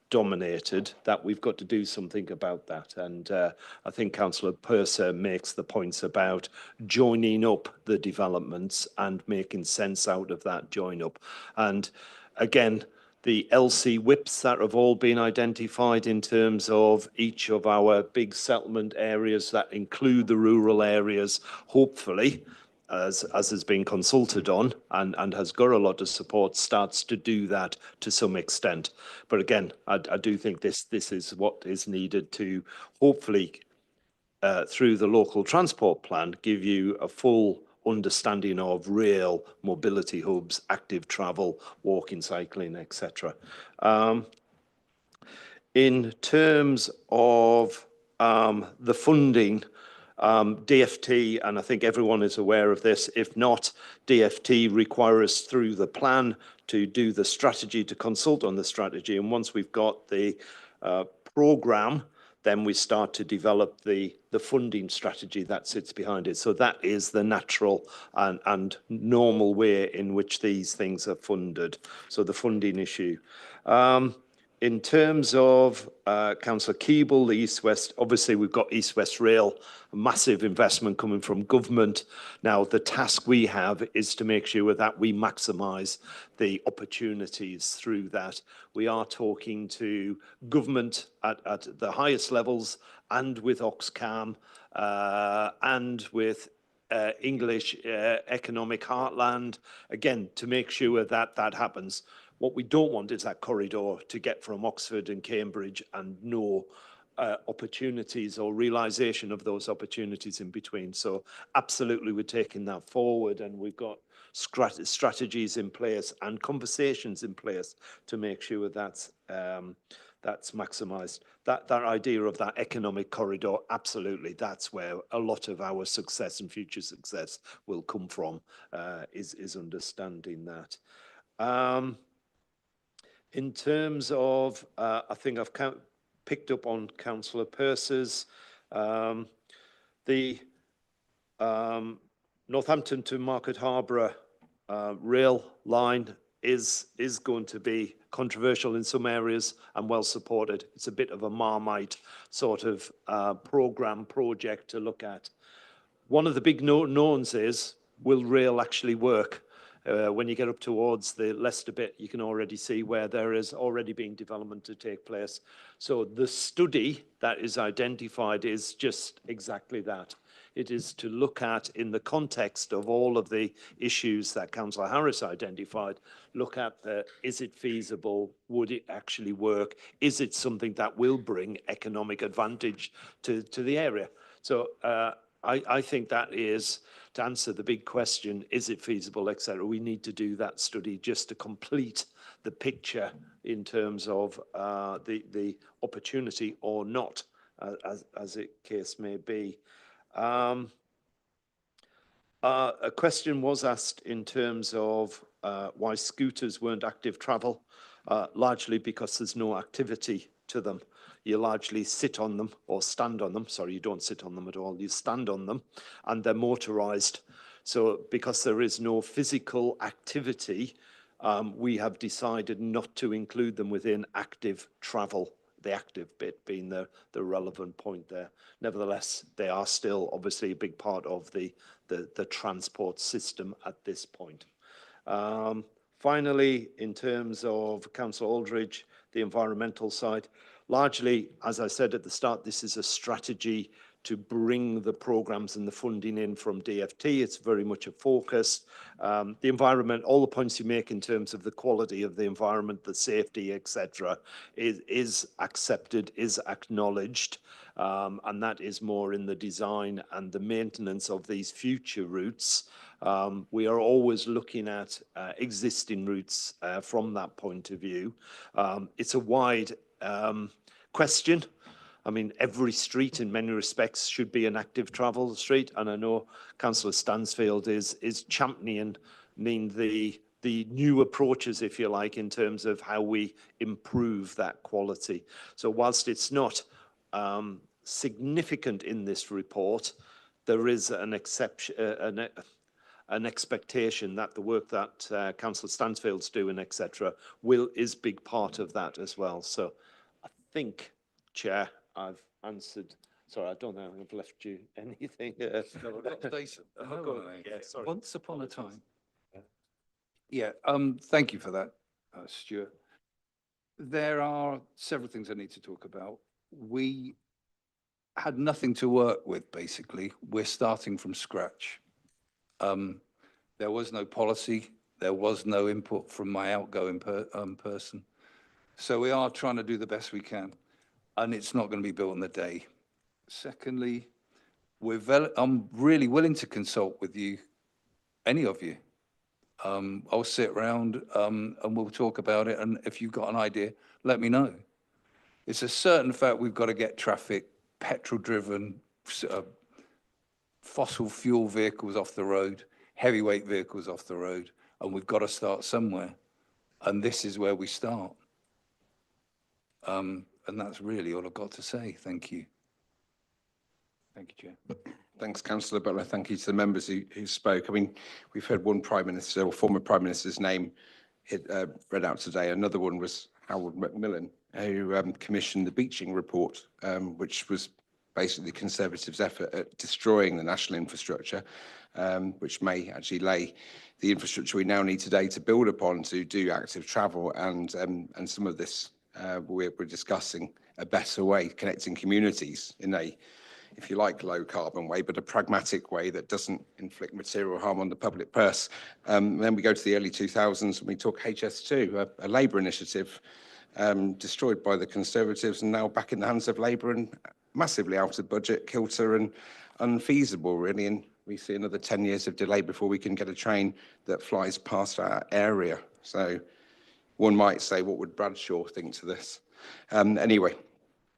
dominated that we've got to do something about that. And I think Councillor Purser makes the points about joining up the developments and making sense out of that join up. And again, the LC whips that have all been identified in terms of each of our big settlement areas that include the rural areas, hopefully, as has been consulted on and has got a lot of support, starts to do that to some extent. But again, I do think this is what is needed to hopefully, through the local transport plan, give you a full understanding of real mobility hubs, active travel, walking, cycling, etc. In terms of the funding, DFT, and I think everyone is aware of this, if not, DFT requires us through the plan to do the strategy, to consult on the strategy. And once we've got the programme, then we start to develop the funding strategy that sits behind it. So that is the natural and normal way in which these things are funded. So the funding issue. In terms of Councillor Keeble, the East-West, obviously we've got East-West Rail, a massive investment coming from government. Now, the task we have is to make sure that we maximise the opportunities through that. We are talking to government at the highest levels and with Oxcam and with English Economic Heartland, again, to make sure that that happens. What we don't want is that corridor to get from Oxford and Cambridge and no opportunities or realisation of those opportunities in between. So absolutely, we're taking that forward, and we've got strategies in place and conversations in place to make sure that's maximised. That idea of that economic corridor, absolutely, that's where a lot of our success and future success will come from, is understanding that. In terms of, I think I've picked up on Councillor Purser's, the Northampton to Market Harborough rail line is going to be controversial in some areas and well supported. It's a bit of a Marmite sort of project to look at. One of the big knowns is, will rail actually work? When you get up towards the Leicester bit, you can already see where there is already being development to take place. So the study that is identified is just exactly that. It is to look at, in the context of all of the issues that Councillor Harris identified, look at is it feasible? Would it actually work? Is it something that will bring economic advantage to the area? So I think that is, to answer the big question, is it feasible, etc. We need to do that study just to complete the picture in terms of the opportunity or not, as it case may be. A question was asked in terms of why scooters weren't active travel, largely because there's no activity to them. You largely sit on them or stand on them. Sorry, you don't sit on them at all. You stand on them, and they're motorised. So because there is no physical activity, we have decided not to include them within active travel, the active bit being the relevant point there. Nevertheless, they are still obviously a big part of the transport system at this point. Finally, in terms of Councillor Aldridge, the environmental side, largely, as I said at the start, this is a strategy to bring the programmes and the funding in from DFT. It's very much a focus. The environment, all the points you make in terms of the quality of the environment, the safety, etc., is accepted, is acknowledged, and that is more in the design and the maintenance of these future routes. We are always looking at existing routes from that point of view. It's a wide question. I mean, every street in many respects should be an active travel street. And I know Councillor Stansfield is championing the the new approaches, if you like, in terms of how we improve that quality. So whilst it's not significant in this report, there is an exception, an expectation that the work that Councillor Stansfield's doing, etc., is big part of that as well. So I think, Chair, I've answered. Sorry, I don't know if I've left you anything. Yeah, sorry. Once upon a time. Yeah, thank you for that, Stuart. There are several things I need to talk about. We had nothing to work with, basically. We're starting from scratch. There was no policy. There was no input from my outgoing person. So we are trying to do the best we can, and it's not going to be built in a day. Secondly, I'm really willing to consult with you, any of you. I'll sit around and we'll talk about it. And if you've got an idea, let me know. It's a certain fact we've got to get traffic, petrol-driven, fossil fuel vehicles off the road, heavyweight vehicles off the road, and we've got to start somewhere. And this is where we start. And that's really all I've got to say. Thank you. Thank you, Chair. Thanks, Councillor Butler. Thank you to the members who spoke. I mean, we've heard one Prime Minister or former Prime Minister's name read out today. Another one was Howard Macmillan, who commissioned the Beeching report, which was basically the Conservatives' effort at destroying the national infrastructure, which may actually lay the infrastructure we now need today to build upon to do active travel and some of this we're discussing a better way, connecting communities in a, if you like, low carbon way, but a pragmatic way that doesn't inflict material harm on the public purse. Then we go to the early 2000s and we talk HS2, a Labour initiative destroyed by the Conservatives and now back in the hands of Labour and massively out of budget, kilter and unfeasible really. And we see another 10 years of delay before we can get a train that flies past our area. So one might say, what would Bradshaw think to this? Anyway,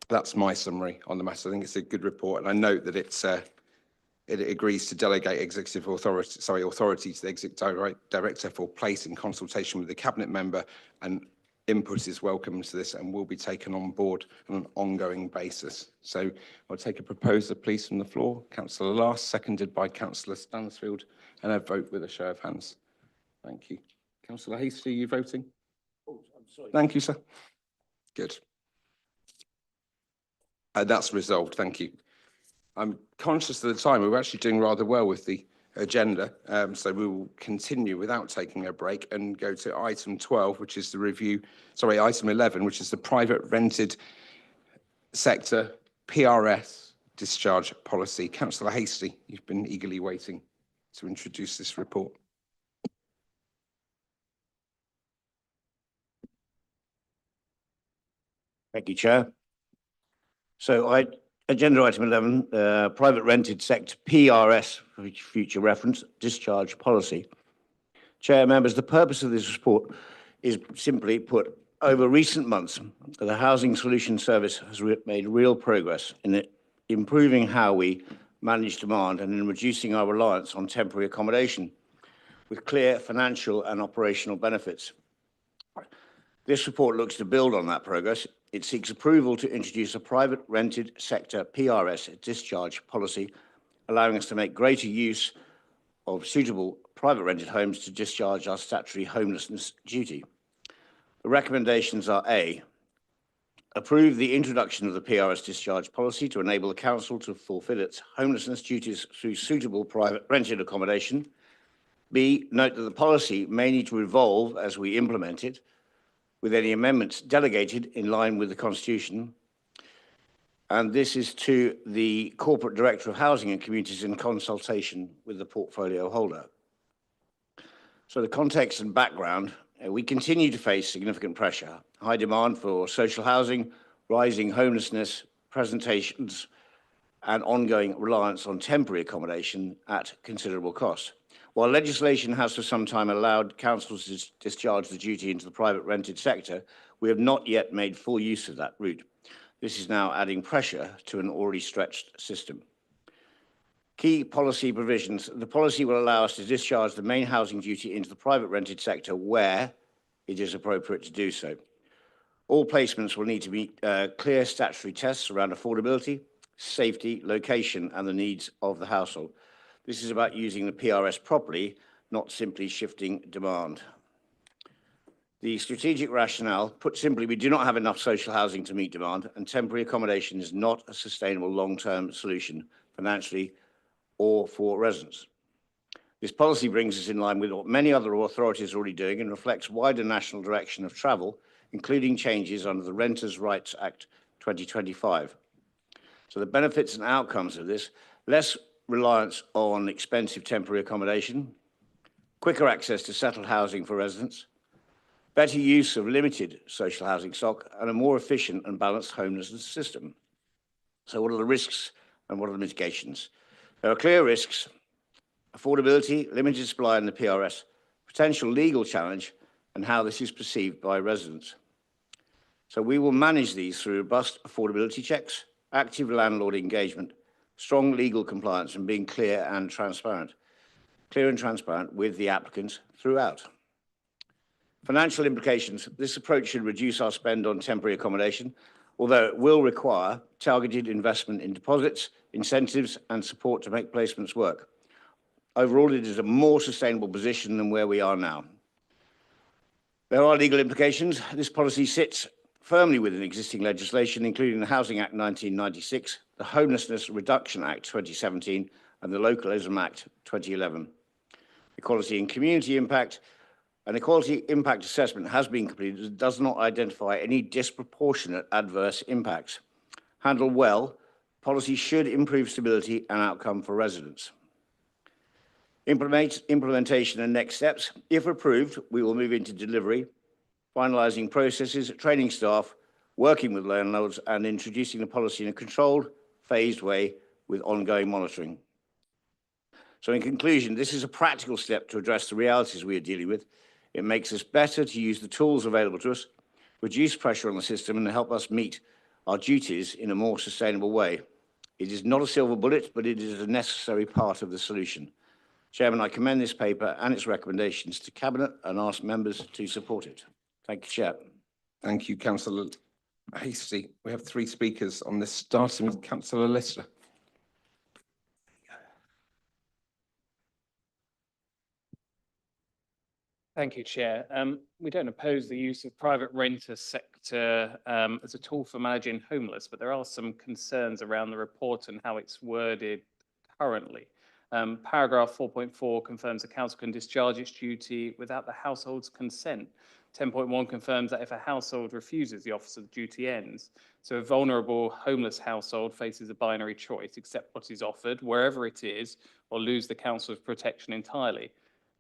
that's my summary on the matter. I think it's a good report, and I note that it agrees to delegate authority to the executive director for place in consultation with the cabinet member, and input is welcome to this and will be taken on board on an ongoing basis. So I'll take a proposal, please, from the floor. Councillor Last, seconded by Councillor Stansfield, and a vote with a show of hands. Thank you. Councillor Hasty, are you voting? Oh, I'm sorry. Thank you, sir. Good. That's resolved. Thank you. I'm conscious of the time. We're actually doing rather well with the agenda, so we will continue without taking a break and go to item 12, which is the review, sorry, item 11, which is the private rented sector PRS discharge policy. Councillor Hasty, you've been eagerly waiting to introduce this report. Thank you, Chair. So agenda item 11, private rented sector PRS, for future reference, discharge policy. Chair, members, the purpose of this report is simply put, over recent months, the Housing Solutions Service has made real progress in improving how we manage demand and in reducing our reliance on temporary accommodation with clear financial and operational benefits. This report looks to build on that progress. It seeks approval to introduce a private rented sector PRS discharge policy, allowing us to make greater use of suitable private rented homes to discharge our statutory homelessness duty. The recommendations are A, approve the introduction of the PRS discharge policy to enable the council to fulfil its homelessness duties through suitable private rented accommodation. B, note that the policy may need to evolve as we implement it, with any amendments delegated in line with the Constitution. And this is to the Corporate Director of Housing and Communities in consultation with the portfolio holder. So the context and background, we continue to face significant pressure, high demand for social housing, rising homelessness, presentations, and ongoing reliance on temporary accommodation at considerable cost. While legislation has for some time allowed councils to discharge the duty into the private rented sector, we have not yet made full use of that route. This is now adding pressure to an already stretched system. Key policy provisions. The policy will allow us to discharge the main housing duty into the private rented sector where it is appropriate to do so. All placements will need to meet clear statutory tests around affordability, safety, location, and the needs of the household. This is about using the PRS properly, not simply shifting demand. The strategic rationale, put simply, we do not have enough social housing to meet demand, and temporary accommodation is not a sustainable long-term solution financially or for residents. This policy brings us in line with what many other authorities are already doing and reflects wider national direction of travel, including changes under the Renters' Rights Act 2025. So the benefits and outcomes of this: less reliance on expensive temporary accommodation, quicker access to settled housing for residents, better use of limited social housing stock, and a more efficient and balanced homelessness system. So what are the risks and what are the mitigations? There are clear risks: affordability, limited supply in the PRS, potential legal challenge, and how this is perceived by residents. So we will manage these through robust affordability checks, active landlord engagement, strong legal compliance, and being clear and transparent with the applicants throughout. Financial implications. This approach should reduce our spend on temporary accommodation, although it will require targeted investment in deposits, incentives, and support to make placements work. Overall, it is a more sustainable position than where we are now. There are legal implications. This policy sits firmly within existing legislation, including the Housing Act 1996, the Homelessness Reduction Act 2017, and the Localism Act 2011. Equality and community impact. An equality impact assessment has been completed that does not identify any disproportionate adverse impacts. Handled well, policy should improve stability and outcome for residents. Implementation and next steps. If approved, we will move into delivery, finalising processes, training staff, working with landlords, and introducing the policy in a controlled, phased way with ongoing monitoring. So in conclusion, this is a practical step to address the realities we are dealing with. It makes us better to use the tools available to us, reduce pressure on the system, and help us meet our duties in a more sustainable way. It is not a silver bullet, but it is a necessary part of the solution. Chairman, I commend this paper and its recommendations to Cabinet and ask members to support it. Thank you, Chair. Thank you, Councillor Hastie. We have 3 speakers on this, starting with Councillor Lister. Thank you, Chair. We don't oppose the use of private renter sector as a tool for managing homeless, but there are some concerns around the report and how it's worded currently. Paragraph 4.4 confirms the council can discharge its duty without the household's consent. 10.1 confirms that if a household refuses the officer, the duty ends. So a vulnerable homeless household faces a binary choice: accept what is offered, wherever it is, or lose the council's protection entirely.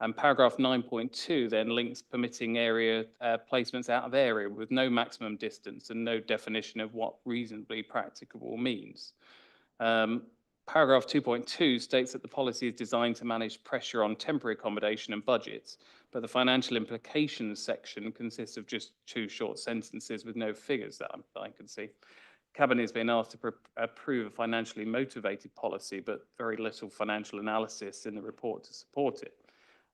And paragraph 9.2 then links permitting area placements out of area with no maximum distance and no definition of what reasonably practicable means. Paragraph 2.2 states that the policy is designed to manage pressure on temporary accommodation and budgets, but the financial implications section consists of just 2 short sentences with no figures that I can see. Cabinet has been asked to approve a financially motivated policy, but very little financial analysis in the report to support it.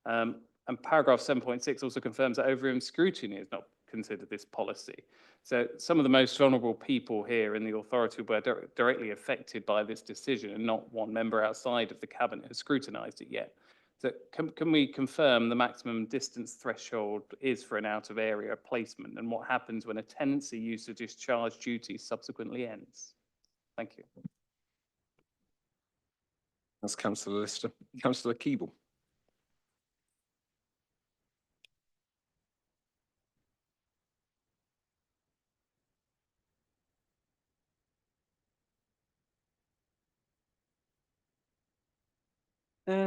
And paragraph 7.6 also confirms that overroom scrutiny is not considered this policy. So some of the most vulnerable people here in the authority were directly affected by this decision, and not one member outside of the Cabinet has scrutinised it yet. So can we confirm the maximum distance threshold is for an out-of-area placement, and what happens when a tenancy used to discharge duties subsequently ends? Thank you. That's Councillor Lister. Councillor Keeble.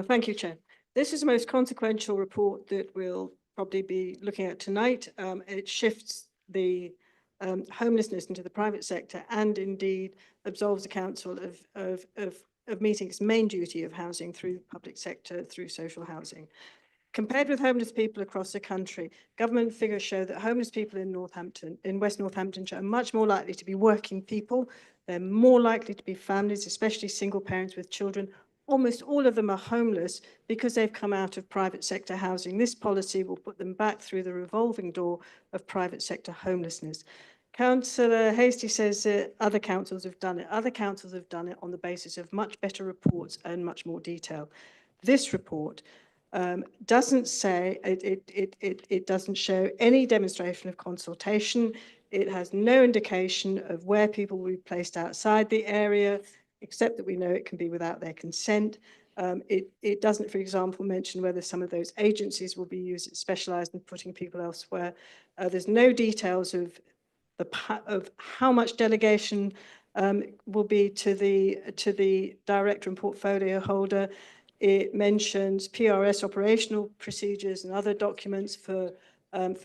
Thank you, Chair. This is the most consequential report that we'll probably be looking at tonight. It shifts the homelessness into the private sector and indeed absolves the council of meeting its main duty of housing through public sector, through social housing. Compared with homeless people across the country, government figures show that homeless people in West Northamptonshire are much more likely to be working people. They're more likely to be families, especially single parents with children, almost all of them are homeless because they've come out of private sector housing. This policy will put them back through the revolving door of private sector homelessness. Councillor Hastie says that other councils have done it. Other councils have done it on the basis of much better reports and much more detail. This report doesn't say, it doesn't show any demonstration of consultation. It has no indication of where people will be placed outside the area, except that we know it can be without their consent. It doesn't, for example, mention whether some of those agencies will be used, specialised in putting people elsewhere. There's no details of how much delegation will be to the director and portfolio holder. It mentions PRS operational procedures and other documents for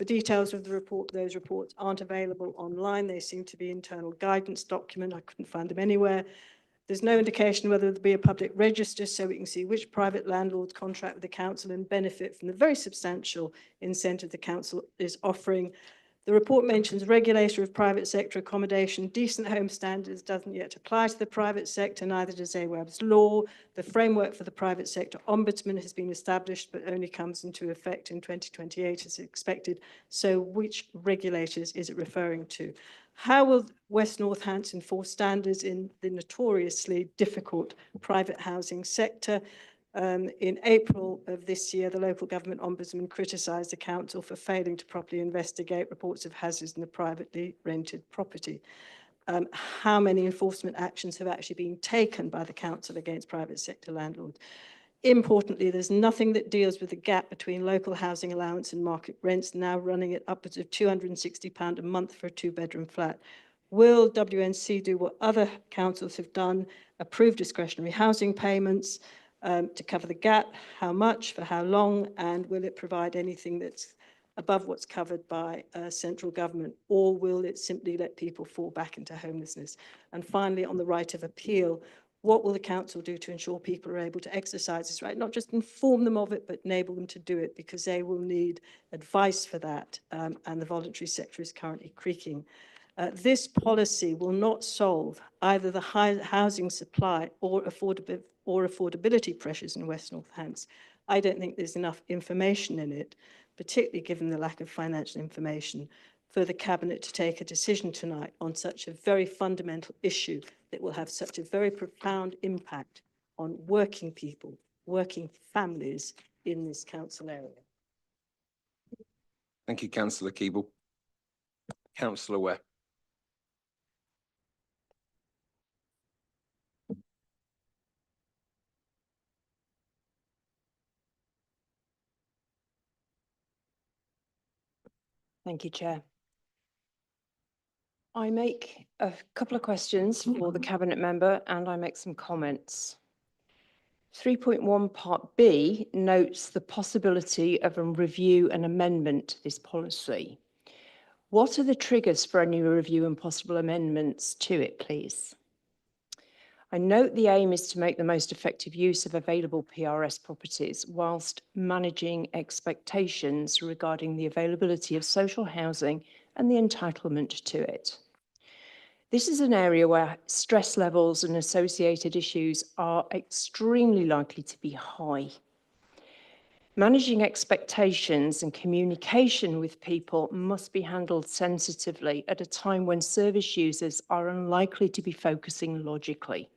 details of the report. Those reports aren't available online. They seem to be internal guidance document. I couldn't find them anywhere. There's no indication whether there'll be a public register so we can see which private landlords contract with the council and benefit from the very substantial incentive the council is offering. The report mentions regulator of private sector accommodation. Decent home standards doesn't yet apply to the private sector, neither does AWAB's law. The framework for the private sector ombudsman has been established, but only comes into effect in 2028 as expected. So which regulators is it referring to? How will West Northants enforce standards in the notoriously difficult private housing sector? In April of this year, the local government ombudsman criticised the council for failing to properly investigate reports of hazards in the privately rented property. How many enforcement actions have actually been taken by the council against private sector landlords? Importantly, there's nothing that deals with the gap between local housing allowance and market rents, now running at upwards of £260 a month for a two-bedroom flat. Will WNC do what other councils have done, approve discretionary housing payments, to cover the gap? How much, for how long, and will it provide anything that's above what's covered by central government, or will it simply let people fall back into homelessness? And finally, on the right of appeal, what will the council do to ensure people are able to exercise this right? Not just inform them of it, but enable them to do it, because they will need advice for that, and the voluntary sector is currently creaking. This policy will not solve either the high housing supply or affordability pressures in West Northants. I don't think there's enough information in it, particularly given the lack of financial information, for the Cabinet to take a decision tonight on such a very fundamental issue that will have such a very profound impact on working people, working families in this council area. Thank you, Councillor Keeble. Councillor Ware. Thank you, Chair. I make a couple of questions for the Cabinet member and I make some comments. 3.1 Part B notes the possibility of a review and amendment to this policy. What are the triggers for any review and possible amendments to it, please? I note the aim is to make the most effective use of available PRS properties whilst managing expectations regarding the availability of social housing and the entitlement to it. This is an area where stress levels and associated issues are extremely likely to be high. Managing expectations and communication with people must be handled sensitively at a time when service users are unlikely to be focusing logically.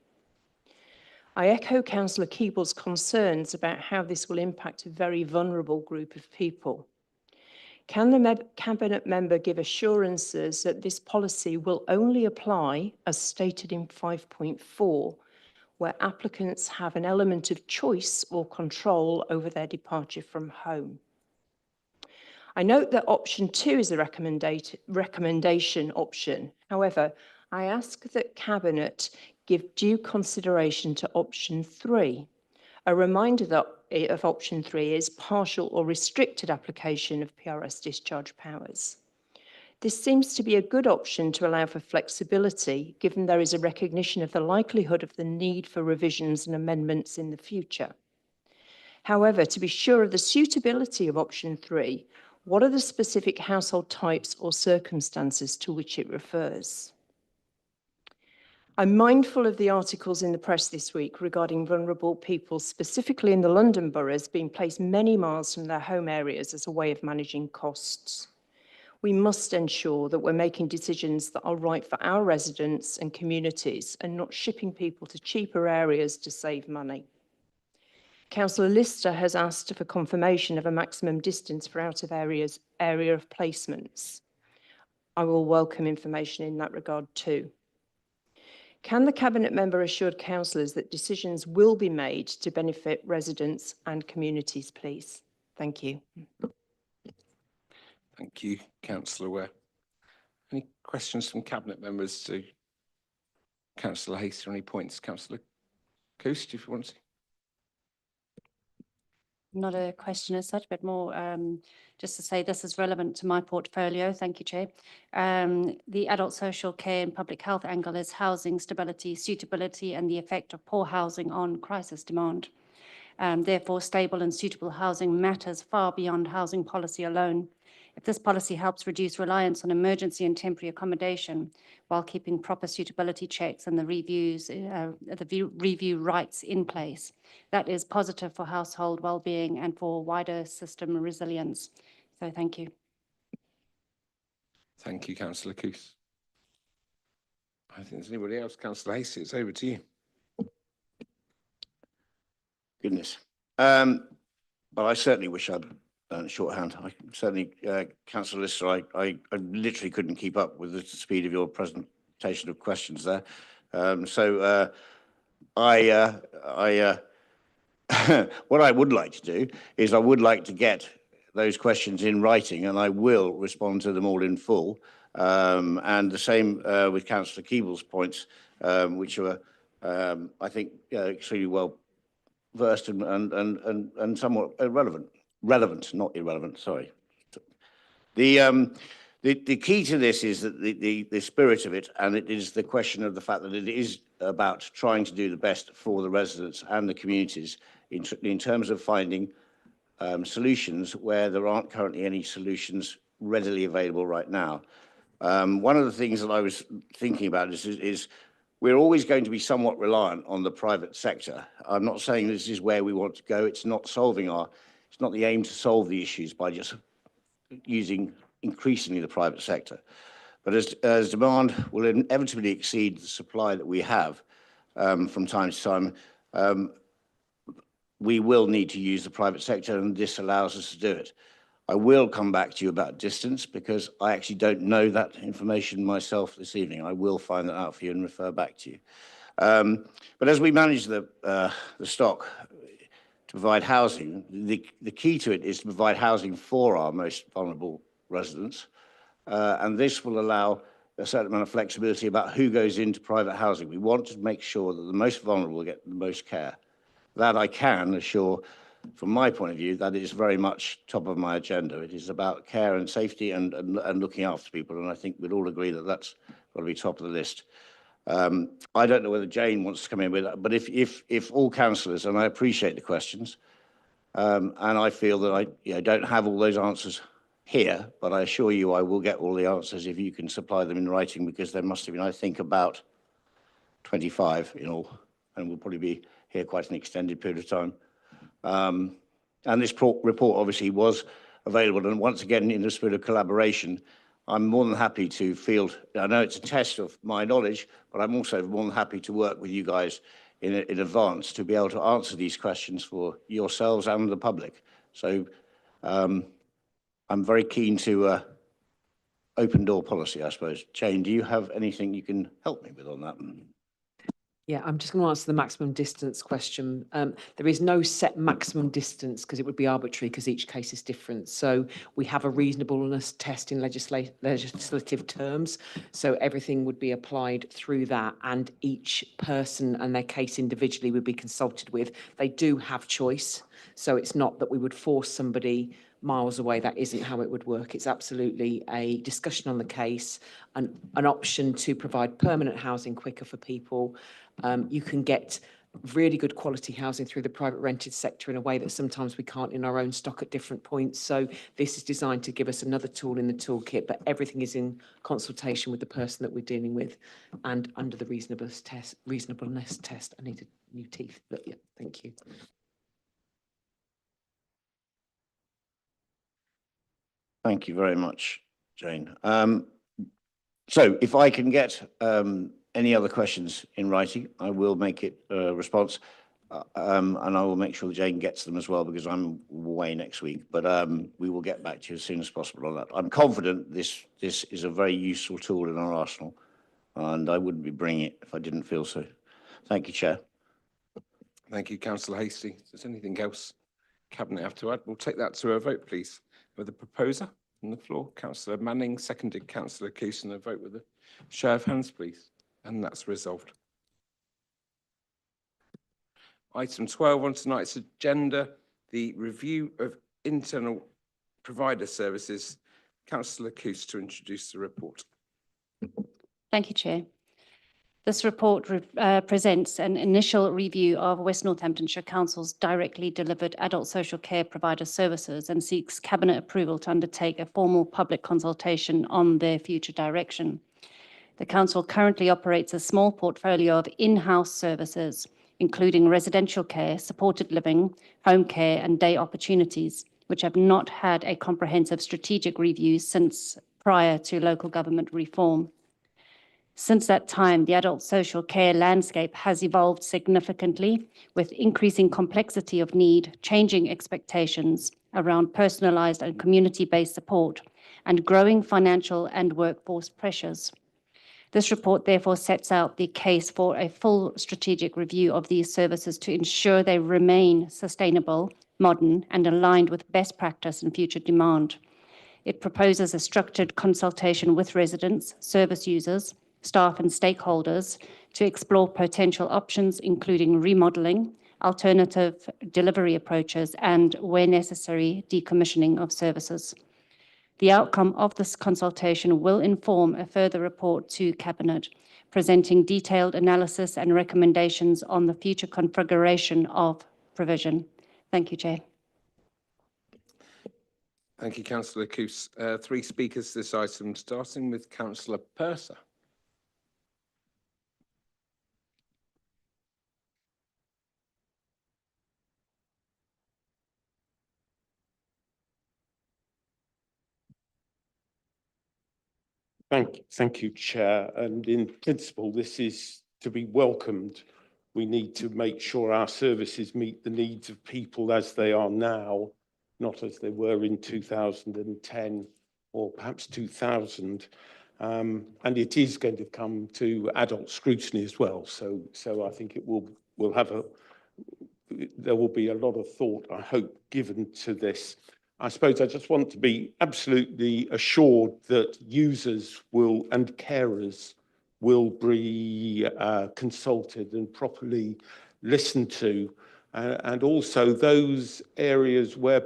I echo Councillor Keeble's concerns about how this will impact a very vulnerable group of people. Can the Cabinet member give assurances that this policy will only apply, as stated in 5.4, where applicants have an element of choice or control over their departure from home? I note that option 2 is a recommendation option. However, I ask that Cabinet give due consideration to option 3. A reminder that of option 3 is partial or restricted application of PRS discharge powers. This seems to be a good option to allow for flexibility, given there is a recognition of the likelihood of the need for revisions and amendments in the future. However, to be sure of the suitability of option 3, what are the specific household types or circumstances to which it refers? I'm mindful of the articles in the press this week regarding vulnerable people, specifically in the London boroughs, being placed many miles from their home areas as a way of managing costs. We must ensure that we're making decisions that are right for our residents and communities and not shipping people to cheaper areas to save money. Councillor Lister has asked for confirmation of a maximum distance for out of areas area of placements. I will welcome information in that regard too. Can the Cabinet member assure councillors that decisions will be made to benefit residents and communities, please? Thank you. Thank you, Councillor Ware. Any questions from Cabinet members to Councillor Hasty or any points? Councillor Coast, if you want to. Not a question as such, but more just to say this is relevant to my portfolio. Thank you, Chair. The adult social care and public health angle is housing stability, suitability, and the effect of poor housing on crisis demand. Therefore, stable and suitable housing matters far beyond housing policy alone. If this policy helps reduce reliance on emergency and temporary accommodation while keeping proper suitability checks and the review rights in place, that is positive for household well-being and for wider system resilience. So thank you. Thank you, Councillor Coos. I think there's anybody else. Councillor Hasty, it's over to you. Goodness. But I certainly wish I'd done shorthand. I certainly, Councillor Lister, I literally couldn't keep up with the speed of your presentation of questions there. What I would like to do is I would like to get those questions in writing, and I will respond to them all in full. And the same with Councillor Keeble's points, which were, I think, extremely well versed and somewhat relevant, not irrelevant. Sorry. The key to this is that the spirit of it, and it is the question of the fact that it is about trying to do the best for the residents and the communities in terms of finding solutions where there aren't currently any solutions readily available right now. One of the things that I was thinking about is we're always going to be somewhat reliant on the private sector. I'm not saying this is where we want to go. It's not it's not the aim to solve the issues by just using increasingly the private sector. But as demand will inevitably exceed the supply that we have from time to time, we will need to use the private sector, and this allows us to do it. I will come back to you about distance because I actually don't know that information myself this evening. I will find that out for you and refer back to you. But as we manage the stock to provide housing, the key to it is to provide housing for our most vulnerable residents. And this will allow a certain amount of flexibility about who goes into private housing. We want to make sure that the most vulnerable get the most care. That I can assure, from my point of view, that is very much top of my agenda. It is about care and safety and looking after people. And I think we'd all agree that that's got to be top of the list. I don't know whether Jane wants to come in with that, but if all councillors, and I appreciate the questions, and I feel that I don't have all those answers here, but I assure you I will get all the answers if you can supply them in writing, because there must have been, I think, about 25 in all, and we'll probably be here quite an extended period of time. And this report obviously was available, and once again, in the spirit of collaboration, I'm more than happy to field. I know it's a test of my knowledge, but I'm also more than happy to work with you guys in advance to be able to answer these questions for yourselves and the public. So I'm very keen to open door policy, I suppose. Jane, do you have anything you can help me with on that? Yeah, I'm just going to answer the maximum distance question. There is no set maximum distance because it would be arbitrary because each case is different. So we have a reasonableness test in legislative terms. So everything would be applied through that, and each person and their case individually would be consulted with. They do have choice. So it's not that we would force somebody miles away. That isn't how it would work. It's absolutely a discussion on the case, an option to provide permanent housing quicker for people. You can get really good quality housing through the private rented sector in a way that sometimes we can't in our own stock at different points. So this is designed to give us another tool in the toolkit, but everything is in consultation with the person that we're dealing with and under the reasonableness test. I needed new teeth, but yeah, thank you. Thank you very much, Jane. So if I can get any other questions in writing, I will make it a response. And I will make sure Jane gets them as well because I'm away next week. But we will get back to you as soon as possible on that. I'm confident this is a very useful tool in our arsenal, and I wouldn't be bringing it if I didn't feel so. Thank you, Chair. Thank you, Councillor Hastie. Is there anything else Cabinet have to add? We'll take that to a vote, please. With the proposer on the floor, Councillor Manning, seconded Councillor Coos, and a vote with a show of hands, please. And that's resolved. Item 12 on tonight's agenda, the review of internal provider services. Councillor Coos to introduce the report. Thank you, Chair. This report presents an initial review of West Northamptonshire Council's directly delivered adult social care provider services and seeks Cabinet approval to undertake a formal public consultation on their future direction. The Council currently operates a small portfolio of in-house services, including residential care, supported living, home care, and day opportunities, which have not had a comprehensive strategic review since prior to local government reform. Since that time, the adult social care landscape has evolved significantly with increasing complexity of need, changing expectations around personalised and community-based support, and growing financial and workforce pressures. This report therefore sets out the case for a full strategic review of these services to ensure they remain sustainable, modern, and aligned with best practice and future demand. It proposes a structured consultation with residents, service users, staff and stakeholders to explore potential options, including remodelling, alternative delivery approaches, and, where necessary, decommissioning of services. The outcome of this consultation will inform a further report to Cabinet, presenting detailed analysis and recommendations on the future configuration of provision. Thank you, Chair. Thank you, Councillor Coos. 3 speakers to this item, starting with Councillor Purser. Thank you, Chair. And in principle, this is to be welcomed. We need to make sure our services meet the needs of people as they are now, not as they were in 2010 or perhaps 2000. And it is going to come to adult scrutiny as well. So I think it will there will be a lot of thought, I hope, given to this. I suppose I just want to be absolutely assured that users will and carers will be consulted and properly listened to, and also those areas where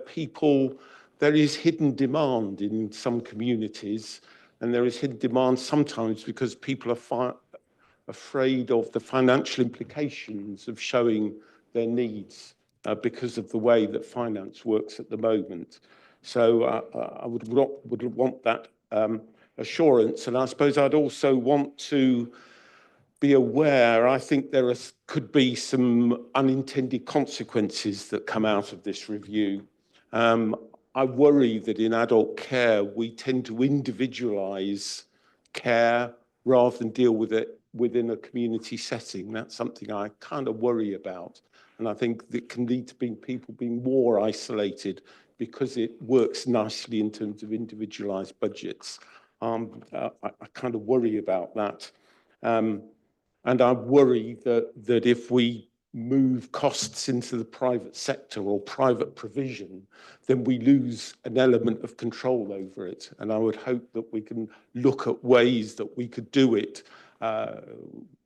there is hidden demand in some communities, and there is hidden demand sometimes because people are afraid of the financial implications of showing their needs. Because of the way that finance works at the moment. So I would want that assurance. And I suppose I'd also want to be aware, I think there could be some unintended consequences that come out of this review. I worry that in adult care, we tend to individualise care rather than deal with it within a community setting. That's something I kind of worry about. And I think that can lead to people being more isolated because it works nicely in terms of individualised budgets. I kind of worry about that. And I worry that if we move costs into the private sector or private provision, then we lose an element of control over it. And I would hope that we can look at ways that we could do it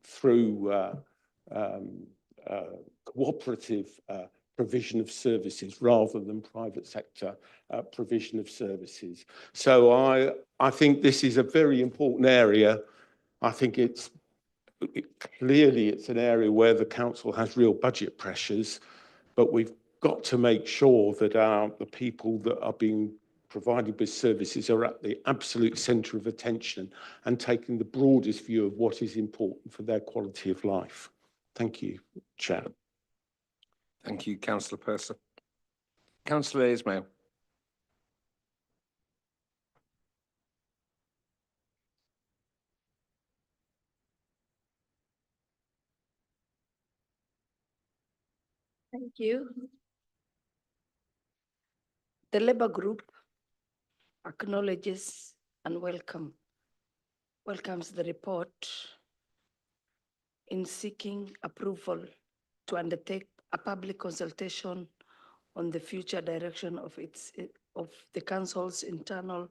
through cooperative provision of services rather than private sector provision of services. So I think this is a very important area. I think it's Clearly, it's an area where the council has real budget pressures, but we've got to make sure that the people that are being provided with services are at the absolute centre of attention and taking the broadest view of what is important for their quality of life. Thank you, Chair. Thank you, Councillor Purser. Councillor Ismail. Thank you. The Labour Group acknowledges and welcomes the report in seeking approval to undertake a public consultation on the future direction of the council's internal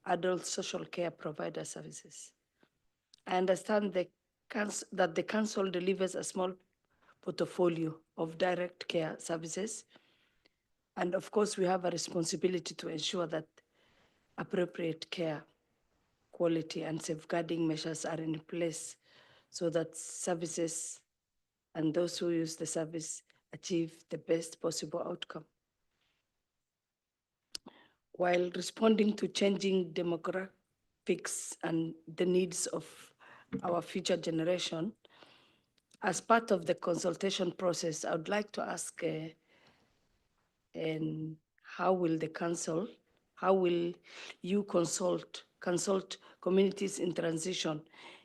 adult social care provider services. I understand that the council delivers a small portfolio of direct care services. And of course, we have a responsibility to ensure that appropriate care, quality, and safeguarding measures are in place so that services and those who use the service achieve the best possible outcome. While responding to changing demographics and the needs of our future generation, as part of the consultation process, I would like to ask how will you consult communities in transition,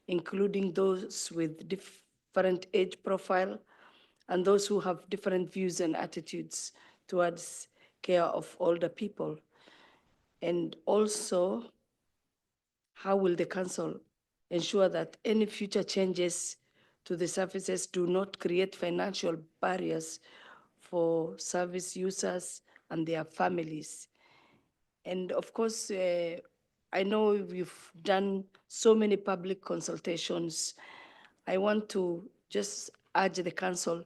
including those with different age profile and those who have different views and attitudes towards care of older people? And also, how will the council ensure that any future changes to the services do not create financial barriers for service users and their families? And of course, I know we've done so many public consultations. I want to just urge the council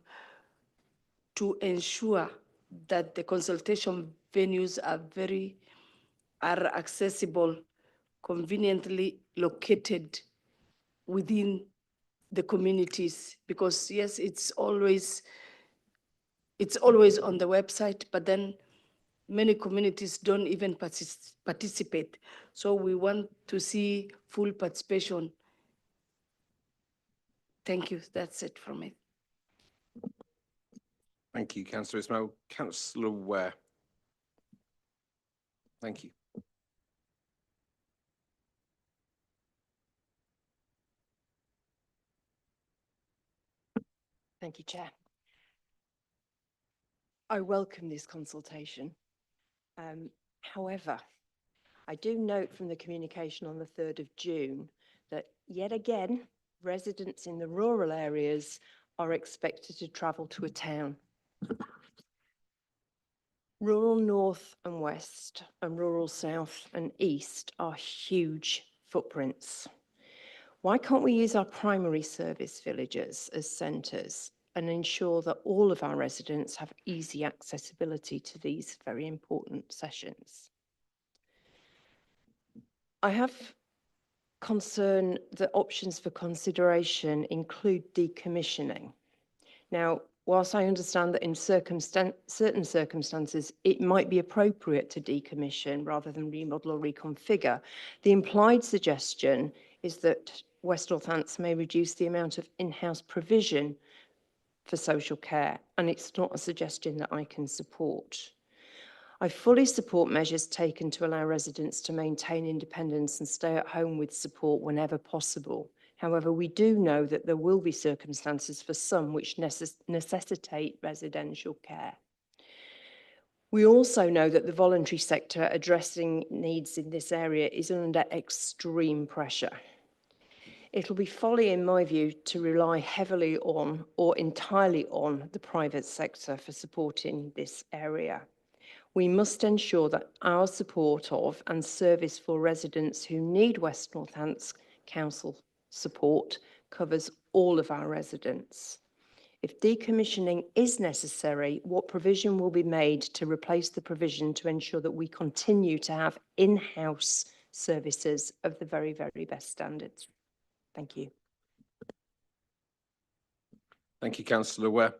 to ensure that the consultation venues are accessible, conveniently located within the communities, because yes, it's always on the website, but then many communities don't even participate. So we want to see full participation. Thank you. That's it from me. Thank you, Councillor Ismail. Councillor Ware. Thank you. Thank you, Chair. I welcome this consultation. However, I do note from the communication on the 3rd of June that yet again, residents in the rural areas are expected to travel to a town. Rural north and west and rural south and east are huge footprints. Why can't we use our primary service villages as centres and ensure that all of our residents have easy accessibility to these very important sessions? I have concern that options for consideration include decommissioning. Now, whilst I understand that in certain circumstances, it might be appropriate to decommission rather than remodel or reconfigure, the implied suggestion is that West Northants may reduce the amount of in-house provision for social care, and it's not a suggestion that I can support. I fully support measures taken to allow residents to maintain independence and stay at home with support whenever possible. However, we do know that there will be circumstances for some which necessitate residential care. We also know that the voluntary sector addressing needs in this area is under extreme pressure. It'll be folly, in my view, to rely heavily on or entirely on the private sector for supporting this area. We must ensure that our support of and service for residents who need West Northants Council support covers all of our residents. If decommissioning is necessary, what provision will be made to replace the provision to ensure that we continue to have in-house services of the very, very best standards? Thank you. Thank you, Councillor Ware.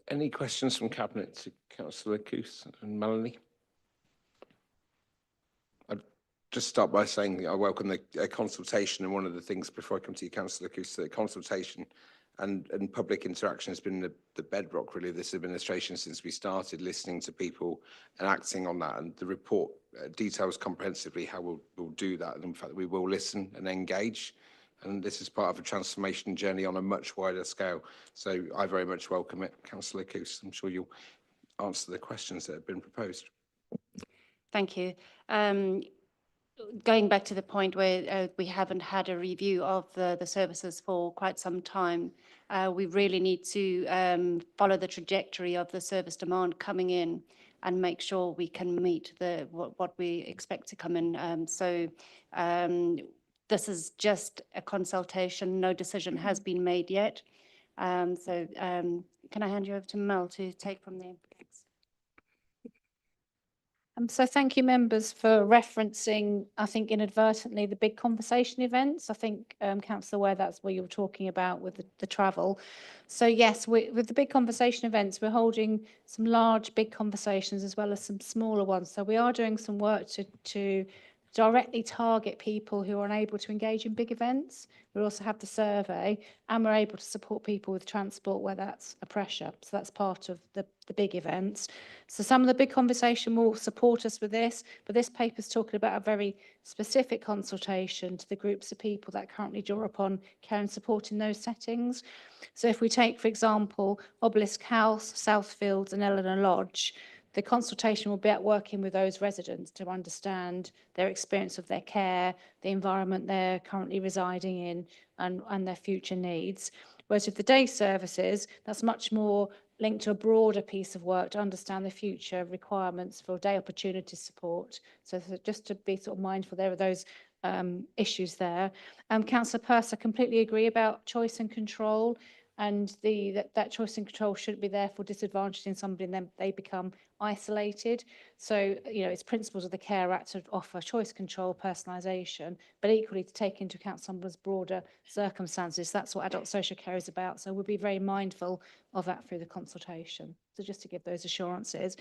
Any questions from Cabinet to Councillor Coos and Melanie? I'd just start by saying I welcome the consultation, and one of the things before I come to you, Councillor Coos, the consultation and public interaction has been the bedrock really of this administration since we started listening to people and acting on that, and the report details comprehensively how we'll do that, and in fact we will listen and engage. And this is part of a transformation journey on a much wider scale. So I very much welcome it. Councillor Coos, I'm sure you'll answer the questions that have been proposed. Thank you. Going back to the point where we haven't had a review of the services for quite some time, we really need to follow the trajectory of the service demand coming in and make sure we can meet what we expect to come in. This is just a consultation. No decision has been made yet. Can I hand you over to Mel to take from there? So thank you, members, for referencing, I think inadvertently, the big conversation events. I think, Councillor Ware, that's what you were talking about with the travel. So yes, with the big conversation events, we're holding some large, big conversations as well as some smaller ones. So we are doing some work to directly target people who are unable to engage in big events. We also have the survey, and we're able to support people with transport where that's a pressure. So that's part of the big events. So some of the big conversation will support us with this, but this paper is talking about a very specific consultation to the groups of people that currently draw upon care and support in those settings. So if we take, for example, Obelisk House, Southfields and Eleanor Lodge, the consultation will be at working with those residents to understand their experience of their care, the environment they're currently residing in, and their future needs. Whereas with the day services, that's much more linked to a broader piece of work to understand the future requirements for day opportunity support. So just to be sort of mindful there of those issues there. Councillor Pearce, I completely agree about choice and control. And that choice and control shouldn't be there for disadvantaging somebody and then they become isolated. So, it's principles of the Care Act to offer choice, control, personalisation, but equally to take into account someone's broader circumstances. That's what adult social care is about. So we'll be very mindful of that through the consultation. So just to give those assurances.